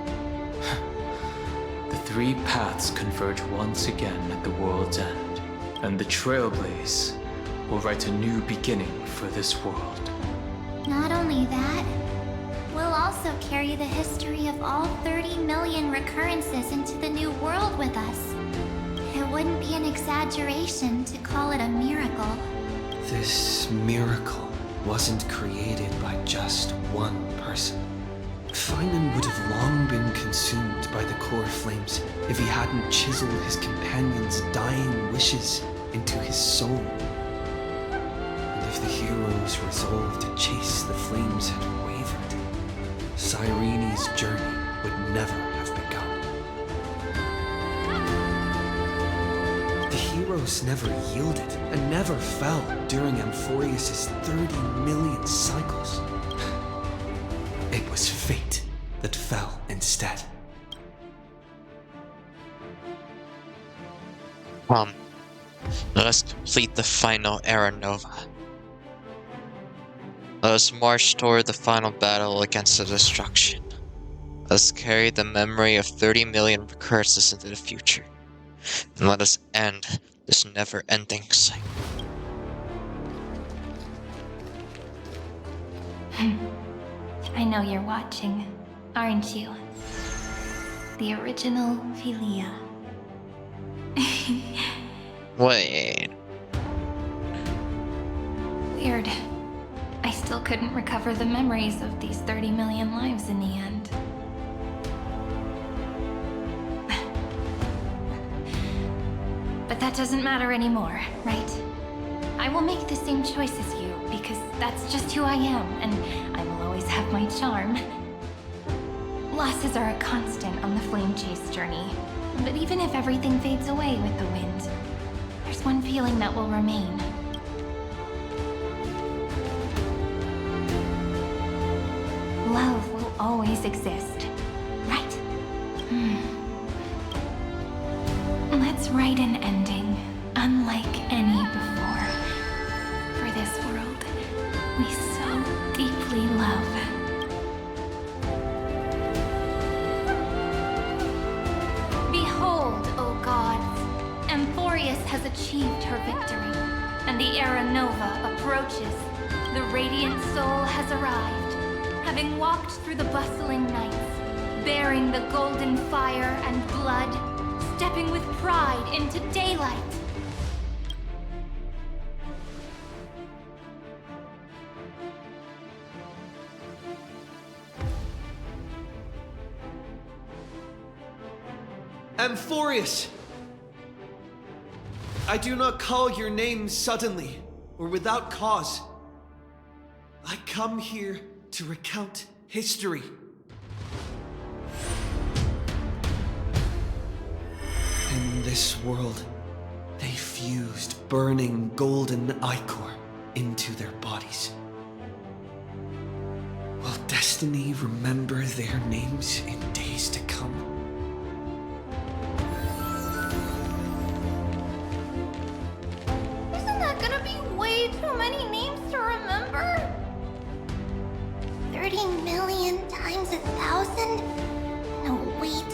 The three paths converge once again at the world's end, and the Trailblaze will write a new beginning for this world. Not only that, we'll also carry the history of all 30 million recurrences into the new world with us. wouldn't be an exaggeration to call it a miracle. This miracle wasn't created by just one person. Feynman would have long been consumed by the core flames if he hadn't chiseled his companion's dying wishes into his soul. And if the hero's resolve to chase the flames had wavered, Cyrene's journey would never have begun. The heroes never yielded and never fell during Amphorius' 30 million cycles. It was fate that fell instead. Let us complete the final Era Nova. Let us march toward the final battle against the destruction. Let us carry the memory of 30 million recurrences into the future. And let us end this never-ending cycle. I know you're watching, aren't you? The original Philia. Wait. Weird. I still couldn't recover the memories of these 30 million lives in the end. But that doesn't matter anymore, right? I will make the same choice as you, because that's just who I am, and I will always have my charm. Losses are a constant on the flame chase journey, but even if everything fades away with the wind, there's one feeling that will remain. Love will always exist, right? Let's write an ending, unlike any before. For this world we so deeply love. Behold, O gods, Amphorius has achieved her victory, and the Era Nova approaches. The radiant soul has arrived, having walked through the bustling nights, bearing the golden fire and blood, stepping with pride into daylight. Amphorius! I do not call your name suddenly or without cause. I come here to recount history. In this world, they fused burning golden ichor into their bodies. Will destiny remember their names in days to come? Isn't that gonna be way too many names to remember? 30 million times 1,000? No, wait.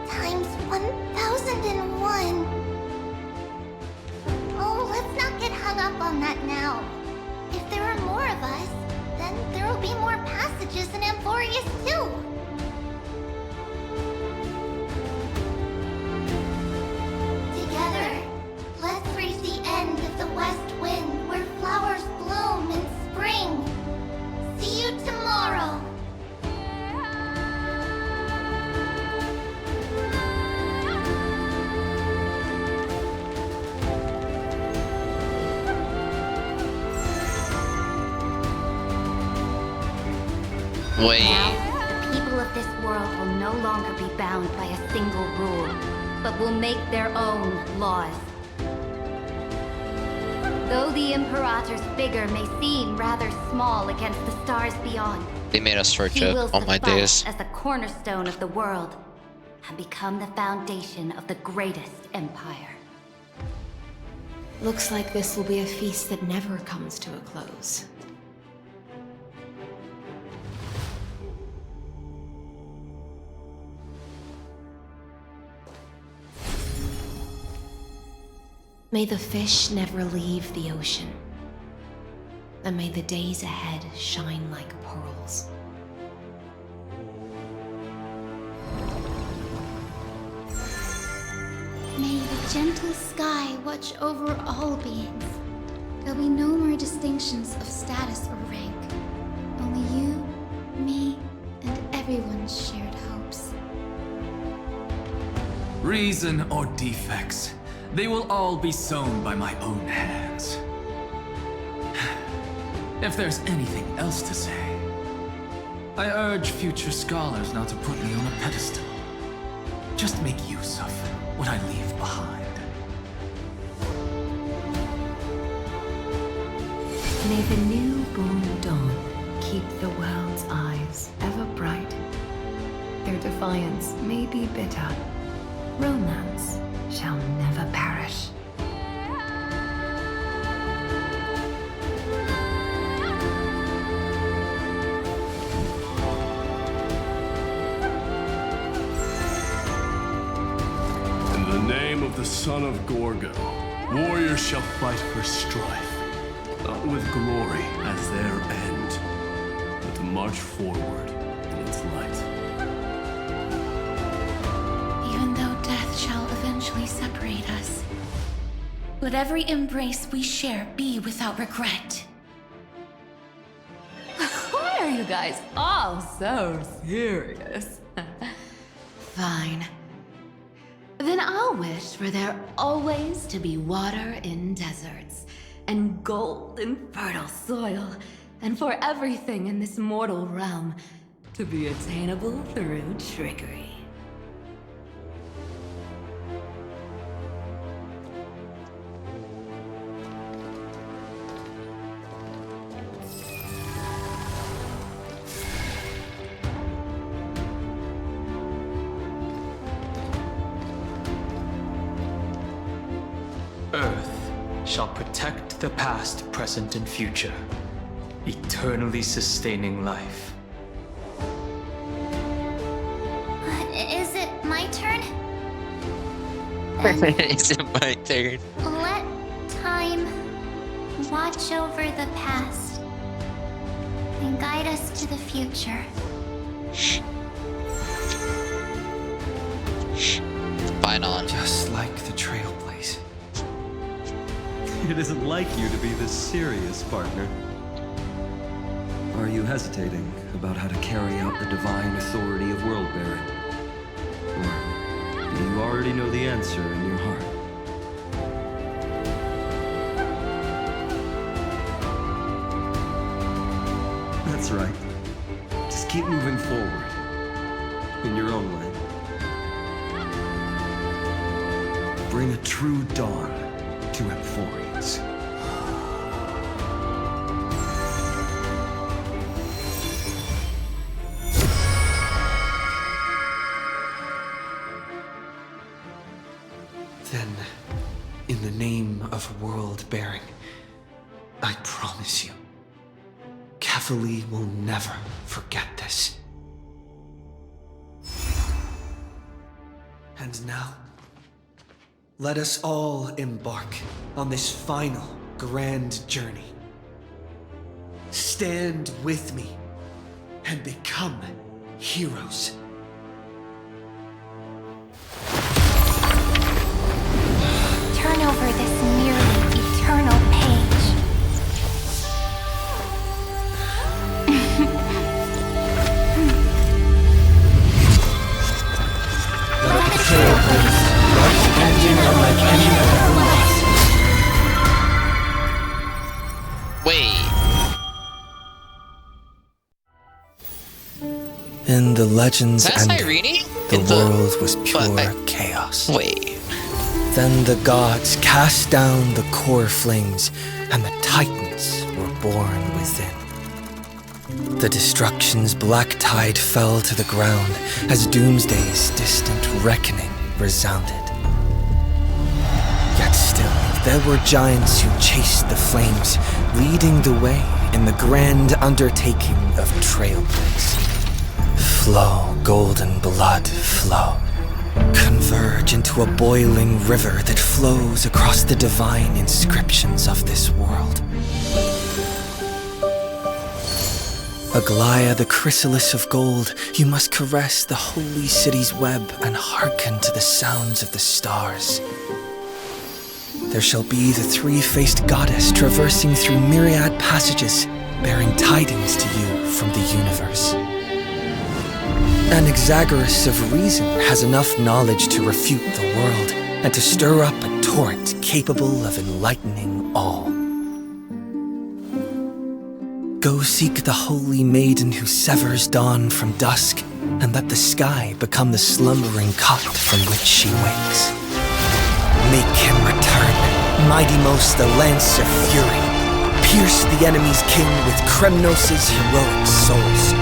Times 1,001. Oh, let's not get hung up on that now. If there are more of us, then there will be more passages in Amphorius too. Together, let's reach the end of the west wind where flowers bloom in spring. See you tomorrow. Wait. Now, the people of this world will no longer be bound by a single rule, but will make their own laws. Though the Imperator's figure may seem rather small against the stars beyond, They made us search he it will all my suffice days. as the cornerstone of the world and become the foundation of the greatest empire. Looks like this will be a feast that never comes to a close. May the fish never leave the ocean. And may the days ahead shine like pearls. May the gentle sky watch over all beings. There'll be no more distinctions of status or rank. Only you, me, and everyone's shared hopes. Reason or defects, they will all be sown by my own hands. If there's anything else to say, I urge future scholars not to put me on a pedestal. Just make use of what I leave behind. May the newborn dawn keep the world's eyes ever bright. Their defiance may be bitter. Romance shall never perish. In the name of the son of Gorgo, warriors shall fight for strife, not with glory as their end, but to march forward in its light. Even though death shall eventually separate us, let every embrace we share be without regret. Why are you guys all so serious? Fine. Then I'll wish for there always to be water in deserts, and gold in fertile soil, and for everything in this mortal realm to be attainable through trickery. Earth shall protect the past, present, and future, eternally sustaining life. Is it my turn? Is it my turn? Let time watch over the past and guide us to the future. Fine on. Just like the Trailblaze. It isn't like you to be this serious, partner. Are you hesitating about how to carry out the divine authority of world-bearing? Or do you already know the answer in your heart? That's right. Just keep moving forward. In your own way. Bring a true dawn to Emphories. Then, in the name of world-bearing, I promise you, Kefali will never forget this. And now, let us all embark on this final grand journey. Stand with me and become heroes. Turn over this nearly eternal page. Let the Trailblaze rush ending unlike any other loss. Wait. In the legend's Is that ending, Irene? the world was pure chaos. Wait. Then the gods cast down the core flames, and the titans were born within. The destruction's black tide fell to the ground as Doomsday's distant reckoning resounded. Yet still, there were giants who chased the flames, leading the way in the grand undertaking of Trailblaze. Flow, golden blood, flow. Converge into a boiling river that flows across the divine inscriptions of this world. Aglaia, the chrysalis of gold, you must caress the holy city's web and hearken to the sounds of the stars. there shall be the three-faced goddess traversing through myriad passages, bearing tidings to you from the universe. Anaxagoras of reason has enough knowledge to refute the world and to stir up a torrent capable of enlightening all. Go seek the holy maiden who severs dawn from dusk, and let the sky become the slumbering cot from which she wakes. Make him return, mighty-most the lance of fury. Pierce the enemy's king with Kremnos' heroic souls.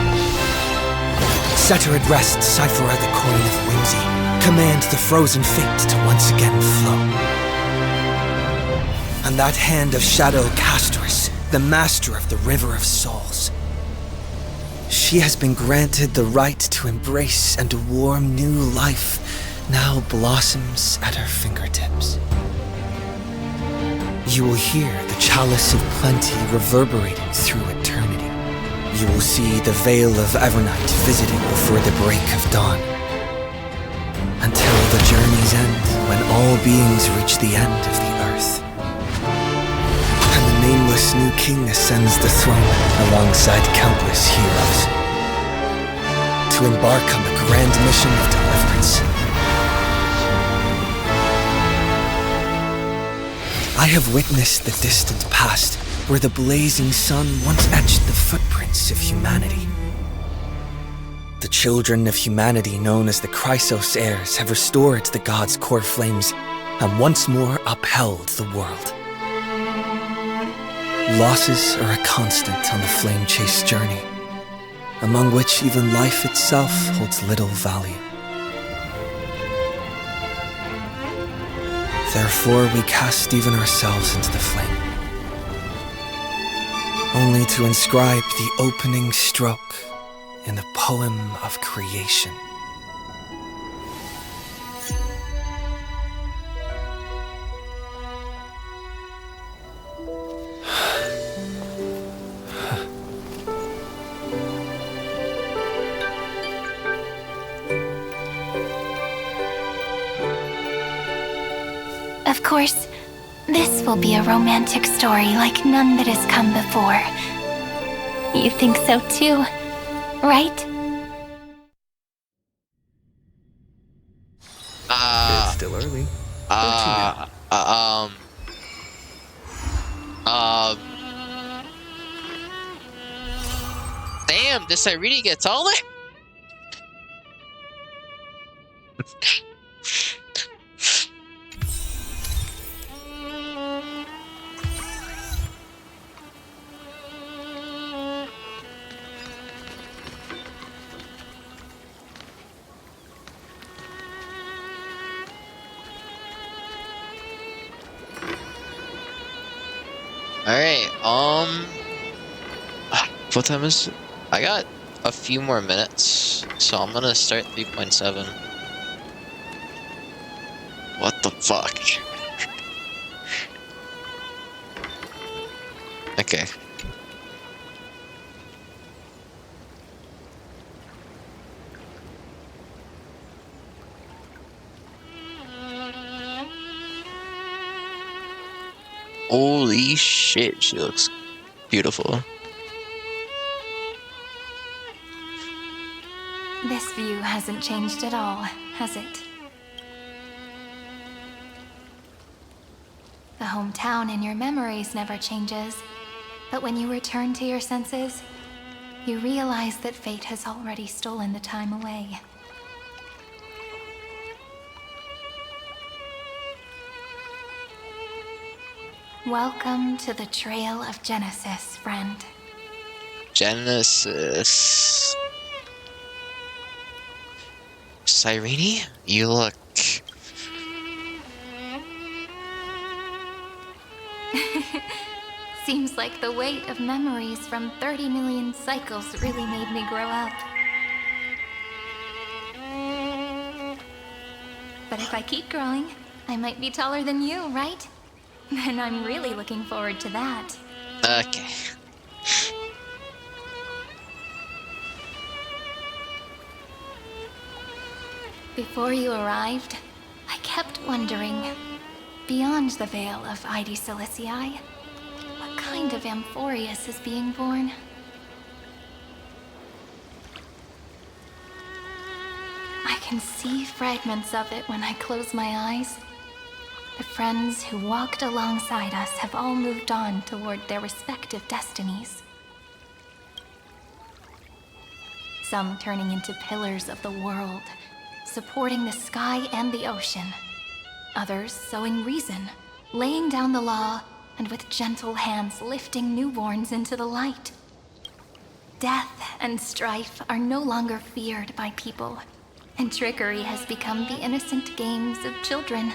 Set her at rest, Cyphera the coin of whimsy. Command the frozen fate to once again flow. And that hand of shadow Castris, the master of the river of souls. She has been granted the right to embrace and a warm new life now blossoms at her fingertips. You will hear the chalice of plenty reverberating through eternity. You will see the veil of Evernight visiting before the break of dawn. Until the journey's end, when all beings reach the end of the earth. And the nameless new king ascends the throne alongside countless heroes. To embark on the grand mission of deliverance. I have witnessed the distant past, where the blazing sun once etched the footprints of humanity. The children of humanity known as the Chrysos heirs have restored the gods' core flames and once more upheld the world. Losses are a constant on the flame-chased journey, among which even life itself holds little value. Therefore, we cast even ourselves into the flame, only to inscribe the opening stroke in the poem of creation. Of course, this will be a romantic story like none that has come before. You think so too, right? It's still early. Damn, this Irene get taller? Alright, what time is it? I got a few more minutes, so I'm gonna start 3.7. What the fuck? Okay. Holy shit, she looks beautiful. This view hasn't changed at all, has it? The hometown in your memories never changes, but when you return to your senses, you realize that fate has already stolen the time away. Welcome to the Trail of Genesis, friend. Genesis. Cyrene, you look... Seems like the weight of memories from 30 million cycles really made me grow up. But if I keep growing, I might be taller than you, right? And I'm really looking forward to that. Okay. Before you arrived, I kept wondering, Beyond the veil of Ide Silicii, what kind of Amphorius is being born? I can see fragments of it when I close my eyes. The friends who walked alongside us have all moved on toward their respective destinies. Some turning into pillars of the world, supporting the sky and the ocean. Others sowing reason, laying down the law, and with gentle hands lifting newborns into the light. Death and strife are no longer feared by people, and trickery has become the innocent games of children.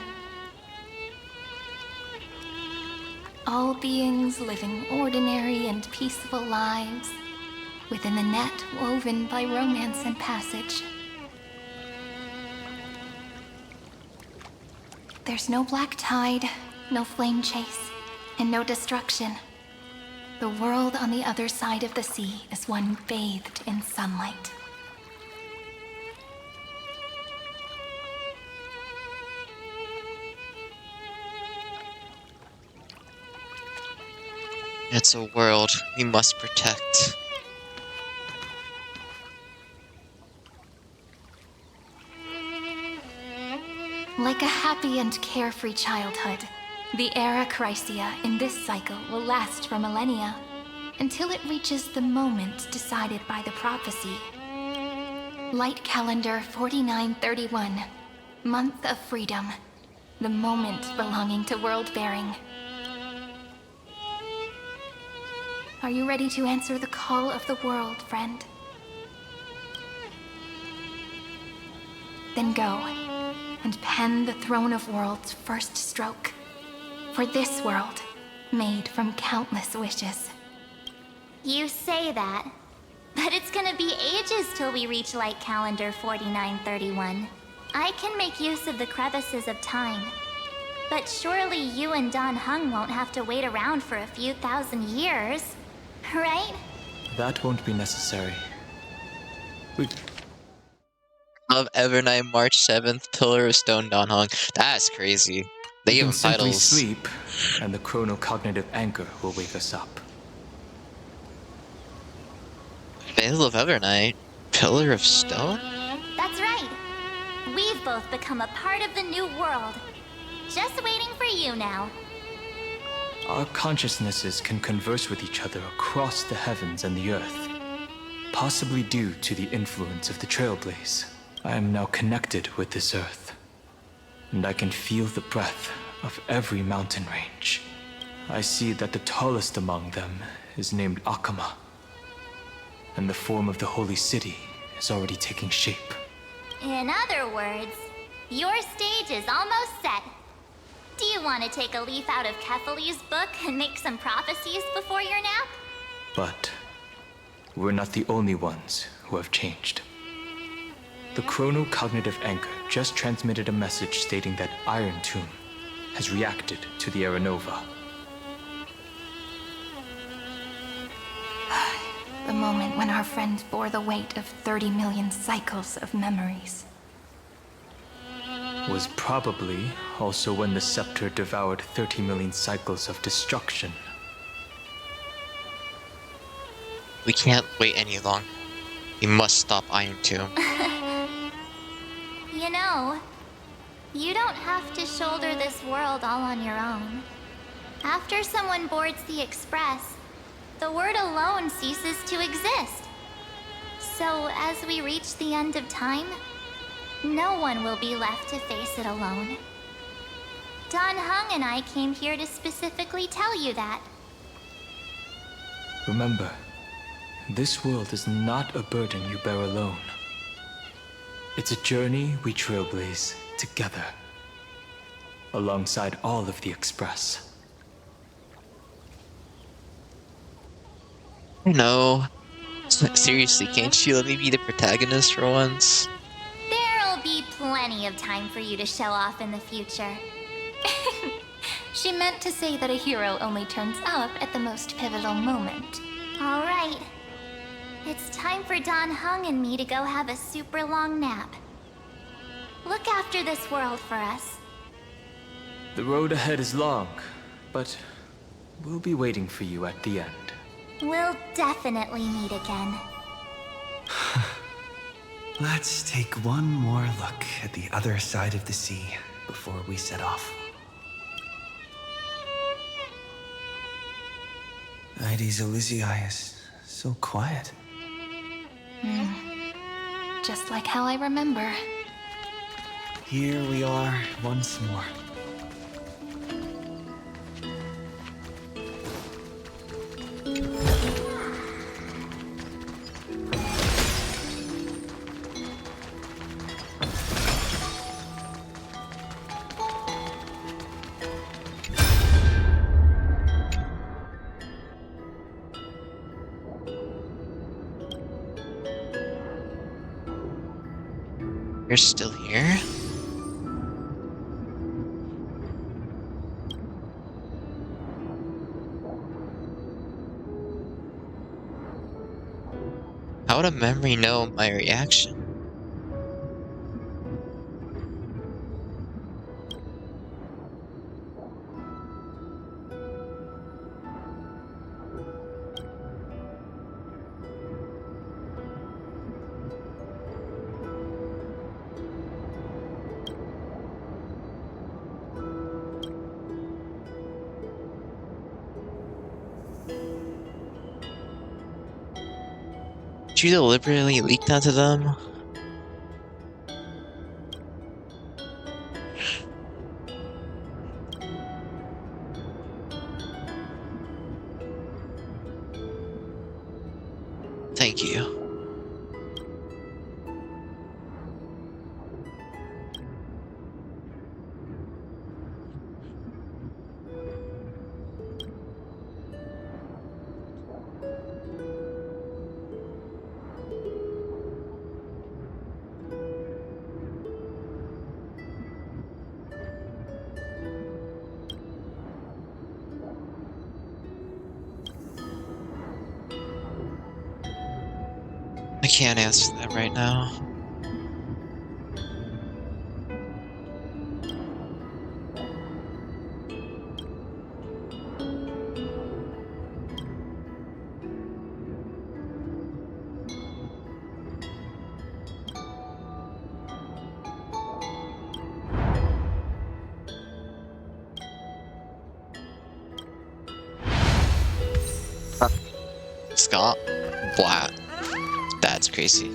All beings living ordinary and peaceful lives, within the net woven by romance and passage. There's no black tide, no flame chase, and no destruction. The world on the other side of the sea is one bathed in sunlight. It's a world we must protect. Like a happy and carefree childhood, the era Chrysia in this cycle will last for millennia, until it reaches the moment decided by the prophecy. Light calendar 4931, month of freedom, the moment belonging to world-bearing. Are you ready to answer the call of the world, friend? Then go, and pen the Throne of Worlds' first stroke. For this world, made from countless wishes. You say that, but it's gonna be ages till we reach Light Calendar 4931. I can make use of the crevices of time. But surely you and Don Hung won't have to wait around for a few thousand years, right? That won't be necessary. Of Evernight, March 7th, Pillar of Stone, Don Hong. That's crazy. They We give can him simply titles. sleep, and the chronocognitive anchor will wake us up. Veil of Evernight, Pillar of Stone? That's right. We've both become a part of the new world. Just waiting for you now. Our consciousnesses can converse with each other across the heavens and the earth, possibly due to the influence of the Trailblaze. I am now connected with this earth, and I can feel the breath of every mountain range. I see that the tallest among them is named Akama, and the form of the holy city is already taking shape. In other words, your stage is almost set. Do you want to take a leaf out of Kethely's book and make some prophecies before your nap? But we're not the only ones who have changed. The chronocognitive anchor just transmitted a message stating that Iron Tomb has reacted to the Era Nova. The moment when our friend bore the weight of 30 million cycles of memories. Was probably also when the scepter devoured 30 million cycles of destruction. We can't wait any longer. We must stop Iron Tomb. You know, you don't have to shoulder this world all on your own. After someone boards the Express, the word alone ceases to exist. So as we reach the end of time, no one will be left to face it alone. Don Hung and I came here to specifically tell you that. Remember, this world is not a burden you bear alone. It's a journey we trailblaze together, alongside all of the Express. No. Seriously, can't you let me be the protagonist for once? There'll be plenty of time for you to show off in the future. She meant to say that a hero only turns up at the most pivotal moment. All right. It's time for Don Hung and me to go have a super long nap. Look after this world for us. The road ahead is long, but we'll be waiting for you at the end. We'll definitely meet again. Let's take one more look at the other side of the sea before we set off. Ides Elysiae is so quiet. Just like how I remember. Here we are once more. You're still here? How would a memory know my reaction? Did you deliberately leak that to them? Thank you. I can't answer that right now. Scott? Wow. That's crazy.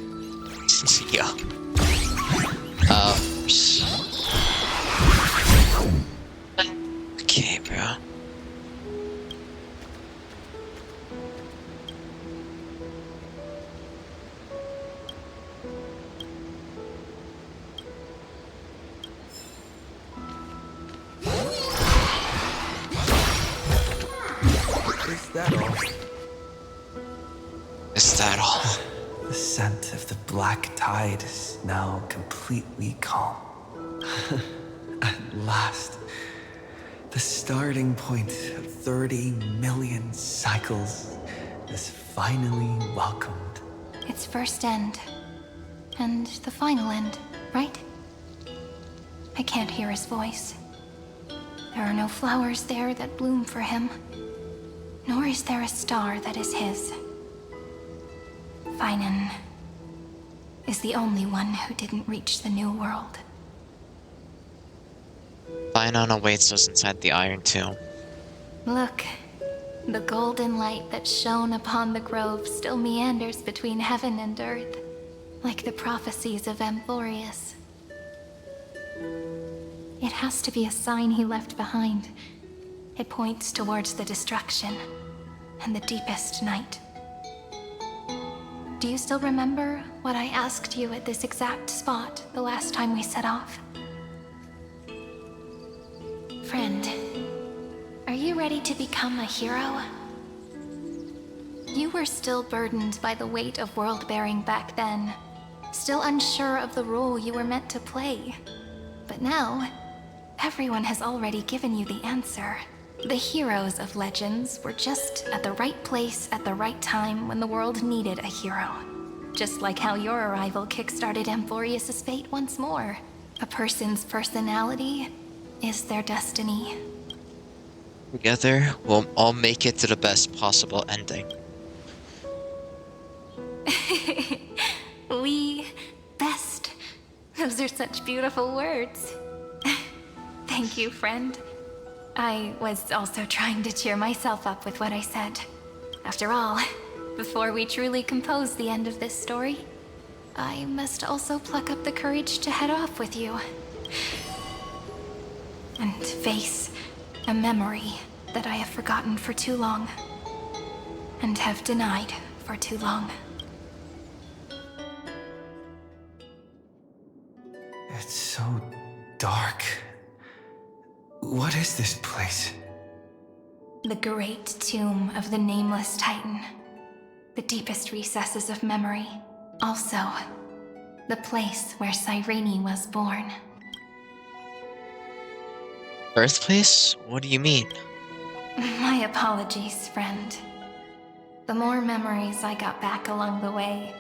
Yeah. Okay, bro. Is that all? Is that all? The scent of the black tide is now completely calm. At last, the starting point of 30 million cycles is finally welcomed. Its first end. And the final end, right? I can't hear his voice. There are no flowers there that bloom for him. Nor is there a star that is his. Finan is the only one who didn't reach the new world. Finan awaits us inside the Iron Tomb. Look, the golden light that shone upon the grove still meanders between heaven and earth, like the prophecies of Amphorius. It has to be a sign he left behind. It points towards the destruction and the deepest night. Do you still remember what I asked you at this exact spot the last time we set off? Friend, are you ready to become a hero? You were still burdened by the weight of world-bearing back then, still unsure of the role you were meant to play. But now, everyone has already given you the answer. The heroes of legends were just at the right place at the right time when the world needed a hero. Just like how your arrival kickstarted Amphorius' fate once more. A person's personality is their destiny. Together, we'll all make it to the best possible ending. We best. Those are such beautiful words. Thank you, friend. I was also trying to cheer myself up with what I said. After all, before we truly compose the end of this story, I must also pluck up the courage to head off with you. And face a memory that I have forgotten for too long. And have denied for too long. It's so dark. What is this place? The great tomb of the Nameless Titan. The deepest recesses of memory. Also, the place where Cyrene was born. Birthplace? What do you mean? My apologies, friend. The more memories I got back along the way,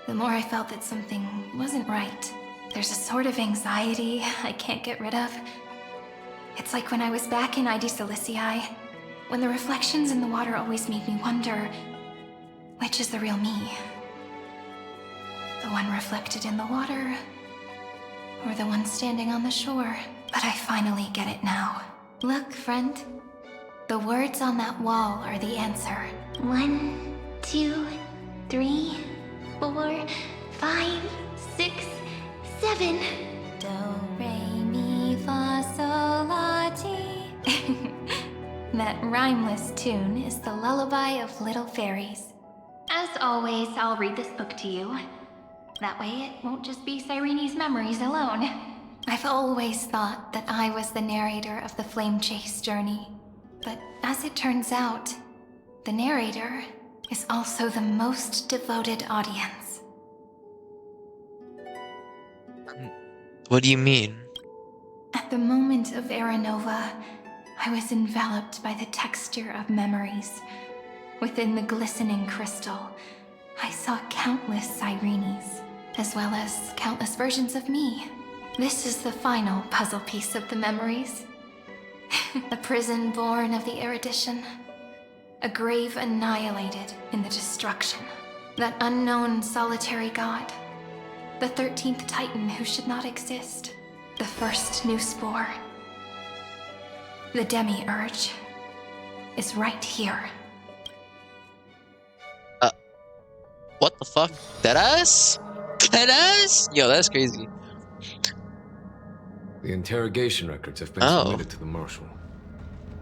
the more I felt that something wasn't right. There's a sort of anxiety I can't get rid of. It's like when I was back in ID Silicii, when the reflections in the water always made me wonder, which is the real me? The one reflected in the water, or the one standing on the shore? But I finally get it now. Look, friend. The words on that wall are the answer. 1, 2, 3, 4, 5, 6, 7. Do, re, mi, fa, sol, la, ti. That rhymeless tune is the lullaby of little fairies. As always, I'll read this book to you. That way it won't just be Cyrene's memories alone. I've always thought that I was the narrator of the Flame Chase journey. But as it turns out, the narrator is also the most devoted audience. What do you mean? At the moment of Aranova, I was enveloped by the texture of memories. Within the glistening crystal, I saw countless Cyrenes, as well as countless versions of me. This is the final puzzle piece of the memories. A prison born of the erudition. A grave annihilated in the destruction. That unknown solitary god. The 13th Titan who should not exist. The first new spore. The Demiurge is right here. What the fuck? Deadass? Deadass? Yo, that's crazy. The interrogation records have been submitted to the Marshal.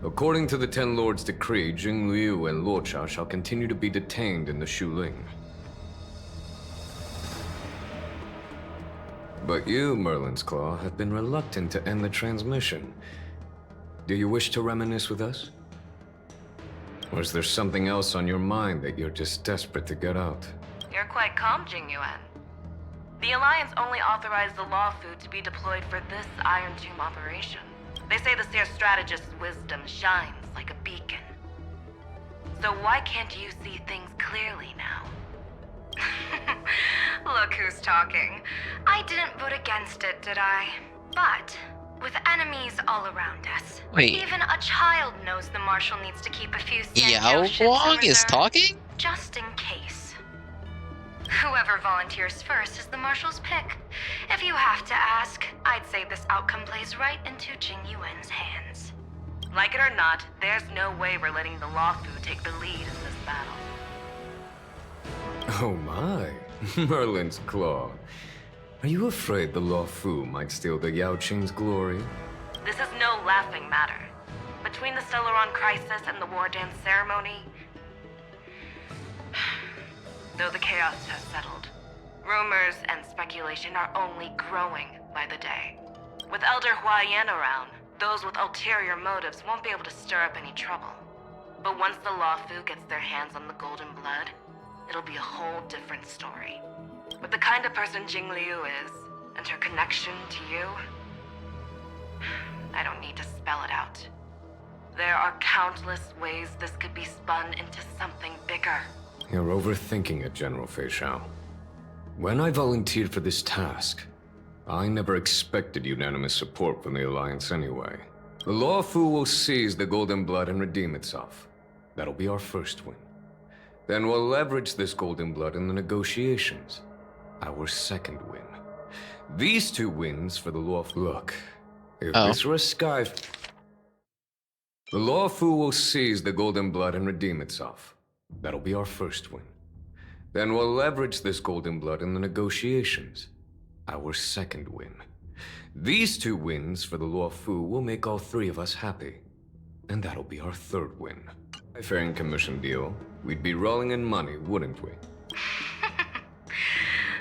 According to the Ten Lords' decree, Jing Liu and Luocha shall continue to be detained in the Shuling. But you, Merlin's Claw, have been reluctant to end the transmission. Do you wish to reminisce with us? Or is there something else on your mind that you're just desperate to get out? You're quite calm, Jing Yuan. The Alliance only authorized the Law Food to be deployed for this Iron Tomb operation. They say the Seer Strategist's wisdom shines like a beacon. So why can't you see things clearly now? Look who's talking. I didn't vote against it, did I? But with enemies all around us, wait, even a child knows the Marshal needs to keep a few Yao Guang is talking? Just in case. Whoever volunteers first is the Marshal's pick. If you have to ask, I'd say this outcome plays right into Jing Yuan's hands. Like it or not, there's no way we're letting the Law Fu take the lead in this battle. Oh my, Merlin's Claw. Are you afraid the Law Fu might steal the Yao Qing's glory? This is no laughing matter. Between the Stellaron crisis and the War Dance ceremony, though the chaos has settled, rumors and speculation are only growing by the day. With Elder Huaiyan around, those with ulterior motives won't be able to stir up any trouble. But once the Law Fu gets their hands on the Golden Blood, it'll be a whole different story. With the kind of person Jing Liu is, and her connection to you, I don't need to spell it out. There are countless ways this could be spun into something bigger. You're overthinking it, General Fei Shao. When I volunteered for this task, I never expected unanimous support from the Alliance anyway. The Lawfu will seize the Golden Blood and redeem itself. That'll be our first win. Then we'll leverage this Golden Blood in the negotiations. Our second win. These 2 wins for the Lawfu. Look, if this were a sky... The Lawfu will seize the Golden Blood and redeem itself. That'll be our first win. Then we'll leverage this Golden Blood in the negotiations. Our second win. These 2 wins for the Lawfu will make all 3 of us happy. And that'll be our third win. A faring commission deal, we'd be rolling in money, wouldn't we?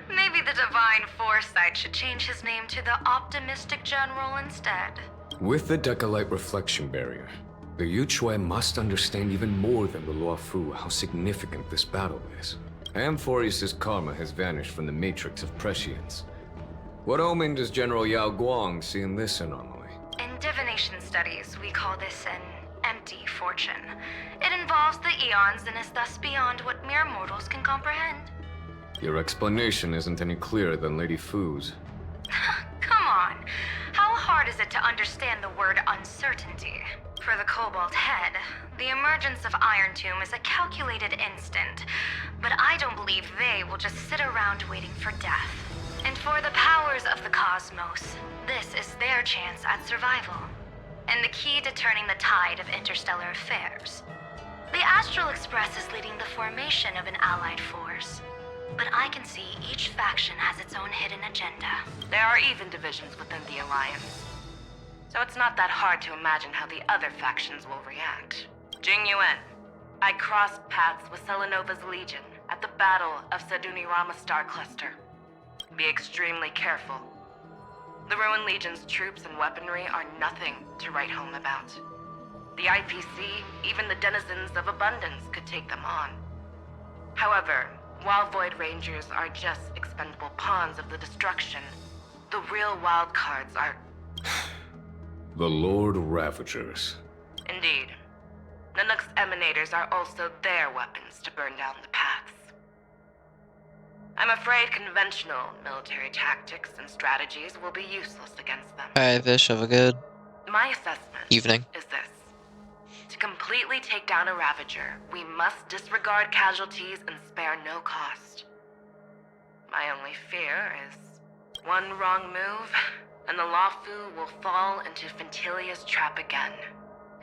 Maybe the Divine Foresight should change his name to the Optimistic General instead. With the Decalite Reflection Barrier, the Yuchue must understand even more than the Luofu how significant this battle is. Amphorius' karma has vanished from the matrix of prescience. What omen does General Yao Guang see in this anomaly? In divination studies, we call this an empty fortune. It involves the eons and is thus beyond what mere mortals can comprehend. Your explanation isn't any clearer than Lady Fu's. Come on. How hard is it to understand the word uncertainty? For the Cobalt Head, the emergence of Iron Tomb is a calculated instant, but I don't believe they will just sit around waiting for death. And for the powers of the cosmos, this is their chance at survival, and the key to turning the tide of interstellar affairs. The Astral Express is leading the formation of an allied force, but I can see each faction has its own hidden agenda. There are even divisions within the Alliance, so it's not that hard to imagine how the other factions will react. Jing Yuan, I crossed paths with Selenova's Legion at the Battle of Sedunirama Star Cluster. Be extremely careful. The Ruined Legion's troops and weaponry are nothing to write home about. The IPC, even the denizens of Abundance, could take them on. However, while Void Rangers are just expendable pawns of the destruction, the real wild cards are... The Lord Ravagers. Indeed. Nanook's emanators are also their weapons to burn down the paths. I'm afraid conventional military tactics and strategies will be useless against them. Alright, Vish, have a good My assessment evening. is this. To completely take down a Ravager, we must disregard casualties and spare no cost. My only fear is one wrong move, and the Lawfu will fall into Fintilia's trap again,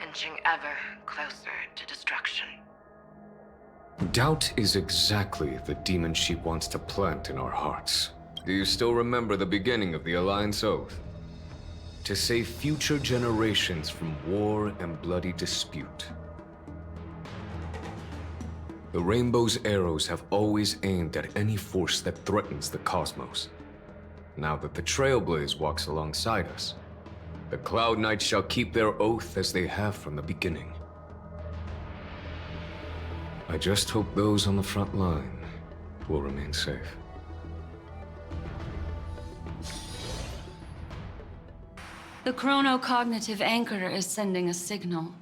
inching ever closer to destruction. Doubt is exactly the demon she wants to plant in our hearts. Do you still remember the beginning of the Alliance Oath? To save future generations from war and bloody dispute. The Rainbow's arrows have always aimed at any force that threatens the cosmos. Now that the Trailblaze walks alongside us, the Cloud Knights shall keep their oath as they have from the beginning. I just hope those on the front line will remain safe. The chronocognitive anchor is sending a signal.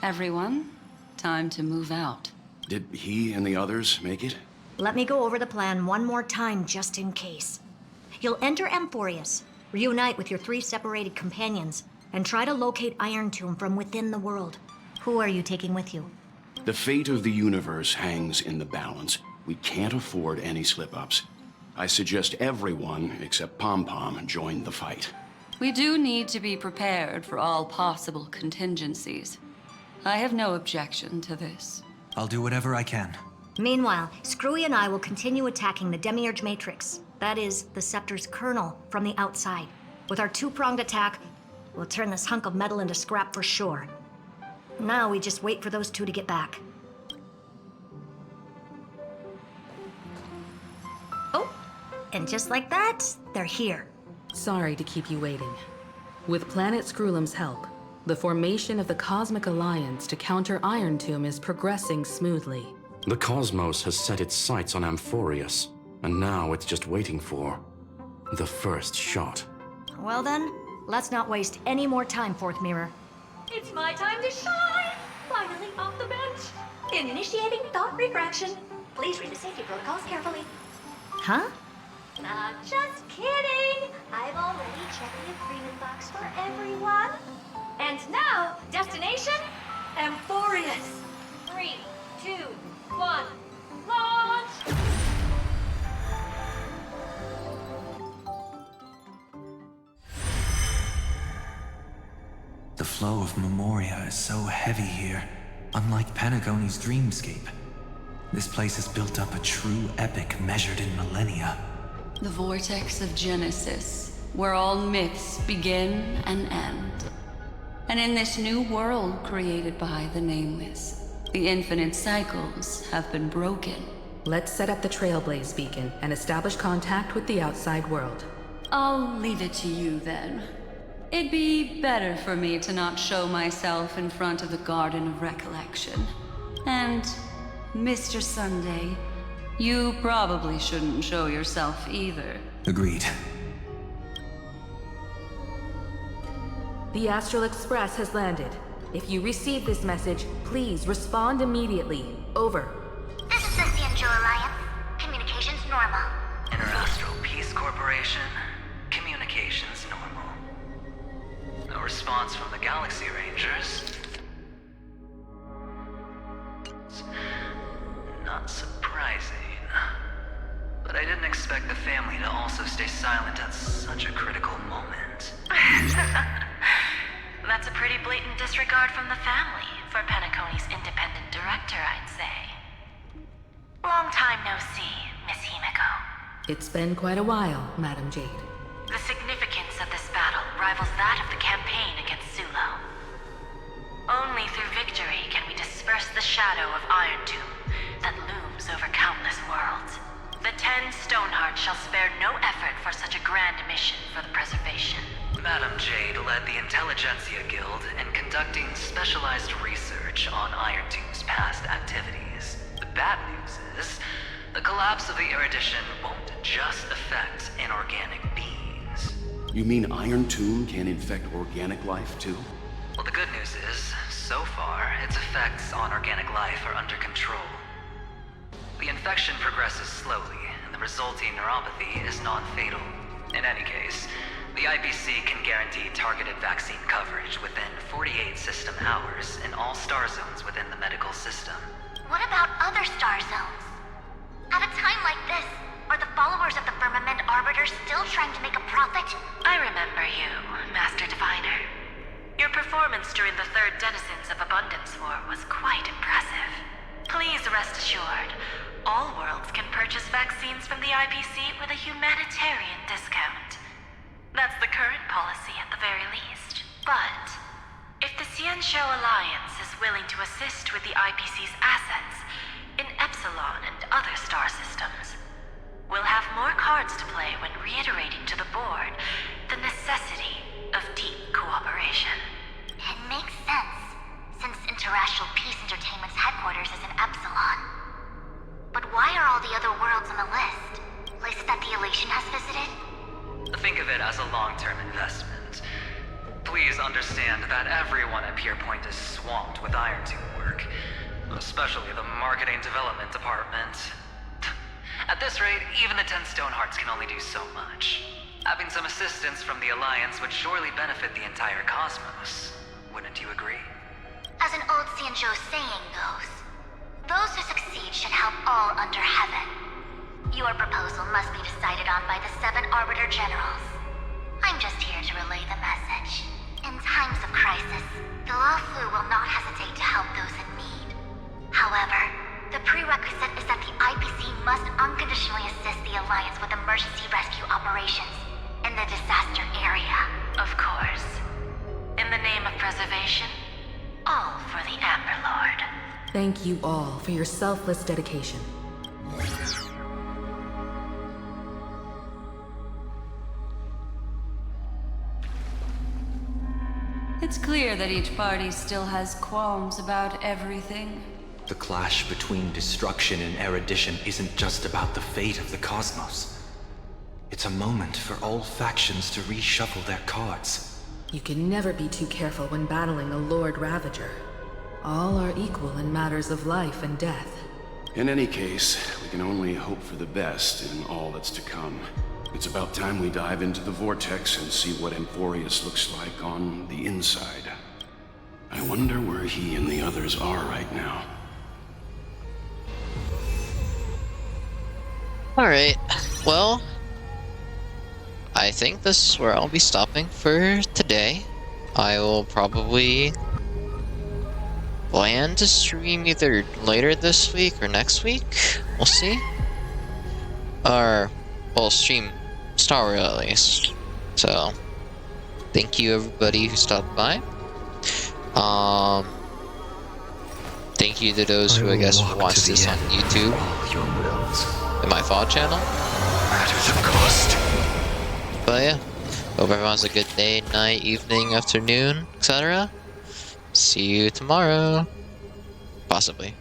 Everyone, time to move out. Did he and the others make it? Let me go over the plan one more time just in case. You'll enter Amphorius, reunite with your 3 separated companions, and try to locate Iron Tomb from within the world. Who are you taking with you? The fate of the universe hangs in the balance. We can't afford any slip-ups. I suggest everyone except Pom Pom join the fight. We do need to be prepared for all possible contingencies. I have no objection to this. I'll do whatever I can. Meanwhile, Screwy and I will continue attacking the Demiurge Matrix. That is, the Scepter's kernel from the outside. With our 2-pronged attack, we'll turn this hunk of metal into scrap for sure. Now we just wait for those 2 to get back. Oh, and just like that, they're here. Sorry to keep you waiting. With Planet Screwlum's help, the formation of the Cosmic Alliance to counter Iron Tomb is progressing smoothly. The cosmos has set its sights on Amphorius, and now it's just waiting for the first shot. Well then, let's not waste any more time, Fourth Mirror. It's my time to shine! Finally off the bench. Initiating thought refraction. Please read the safety protocols carefully. Huh? Just kidding! I've already checked the agreement box for everyone. And now, destination? Amphorius. 3, 2, 1, launch! The flow of Memoria is so heavy here, unlike Panagone's dreamscape. This place has built up a true epic measured in millennia. The vortex of Genesis, where all myths begin and end. And in this new world created by the Nameless, the infinite cycles have been broken. Let's set up the Trailblaze beacon and establish contact with the outside world. I'll leave it to you then. It'd be better for me to not show myself in front of the Garden of Recollection. And, Mr. Sunday, you probably shouldn't show yourself either. Agreed. The Astral Express has landed. If you receive this message, please respond immediately. Over. This is the Cianjo Alliance. Communications normal. Interastral Peace Corporation. Communications normal. No response from the Galaxy Rangers. Not surprising. But I didn't expect the family to also stay silent at such a critical moment. That's a pretty blatant disregard from the family for Penacony's independent director, I'd say. Long time no see, Miss Himiko. It's been quite a while, Madam Jade. The significance of this battle rivals that of the campaign against Sulo. Only through victory can we disperse the shadow of Iron Tomb that looms over countless worlds. The 10 Stonehearts shall spare no effort for such a grand mission for the preservation. Madam Jade led the Intelligentsia Guild in conducting specialized research on Iron Tomb's past activities. The bad news is, the collapse of the Erudition won't just affect inorganic beings. You mean Iron Tomb can infect organic life, too? Well, the good news is, so far, its effects on organic life are under control. The infection progresses slowly, and the resulting neuropathy is non-fatal. In any case, the IPC can guarantee targeted vaccine coverage within 48 system hours in all star zones within the medical system. What about other star zones? At a time like this, are the followers of the Firmament Arbiter still trying to make a profit? I remember you, Master Diviner. Your performance during the Third Denizens of Abundance War was quite impressive. Please rest assured, all worlds can purchase vaccines from the IPC with a humanitarian discount. That's the current policy at the very least. But if the Cianjo Alliance is willing to assist with the IPC's assets in Epsilon and other star systems, we'll have more cards to play when reiterating to the board the necessity of deep cooperation. It makes sense, since Interastral Peace Entertainment's headquarters is in Epsilon. But why are all the other worlds on the list? Places that the Elation has visited? Think of it as a long-term investment. Please understand that everyone at Pierpoint is swamped with Iron Tomb work, especially the marketing development department. At this rate, even the 10 Stonehearts can only do so much. Having some assistance from the Alliance would surely benefit the entire cosmos. Wouldn't you agree? As an old Cianjo saying goes, those who succeed should help all under heaven. Your proposal must be decided on by the 7 Arbiter Generals. I'm just here to relay the message. In times of crisis, the Luofu will not hesitate to help those in need. However, the prerequisite is that the IPC must unconditionally assist the Alliance with emergency rescue operations in the disaster area. Of course. In the name of preservation, all for the Amber Lord. Thank you all for your selfless dedication. It's clear that each party still has qualms about everything. The clash between destruction and erudition isn't just about the fate of the cosmos. It's a moment for all factions to reshuffle their cards. You can never be too careful when battling a Lord Ravager. All are equal in matters of life and death. In any case, we can only hope for the best in all that's to come. It's about time we dive into the vortex and see what Amphorius looks like on the inside. I wonder where he and the others are right now. Alright, well, I think this is where I'll be stopping for today. I will probably plan to stream either later this week or next week. We'll see. Or, we'll stream Star Wars at least. So, thank you everybody who stopped by. Thank you to those who I guess watched this on YouTube in my VOD channel. But yeah, hope everyone has a good day, night, evening, afternoon, etc. See you tomorrow. Possibly.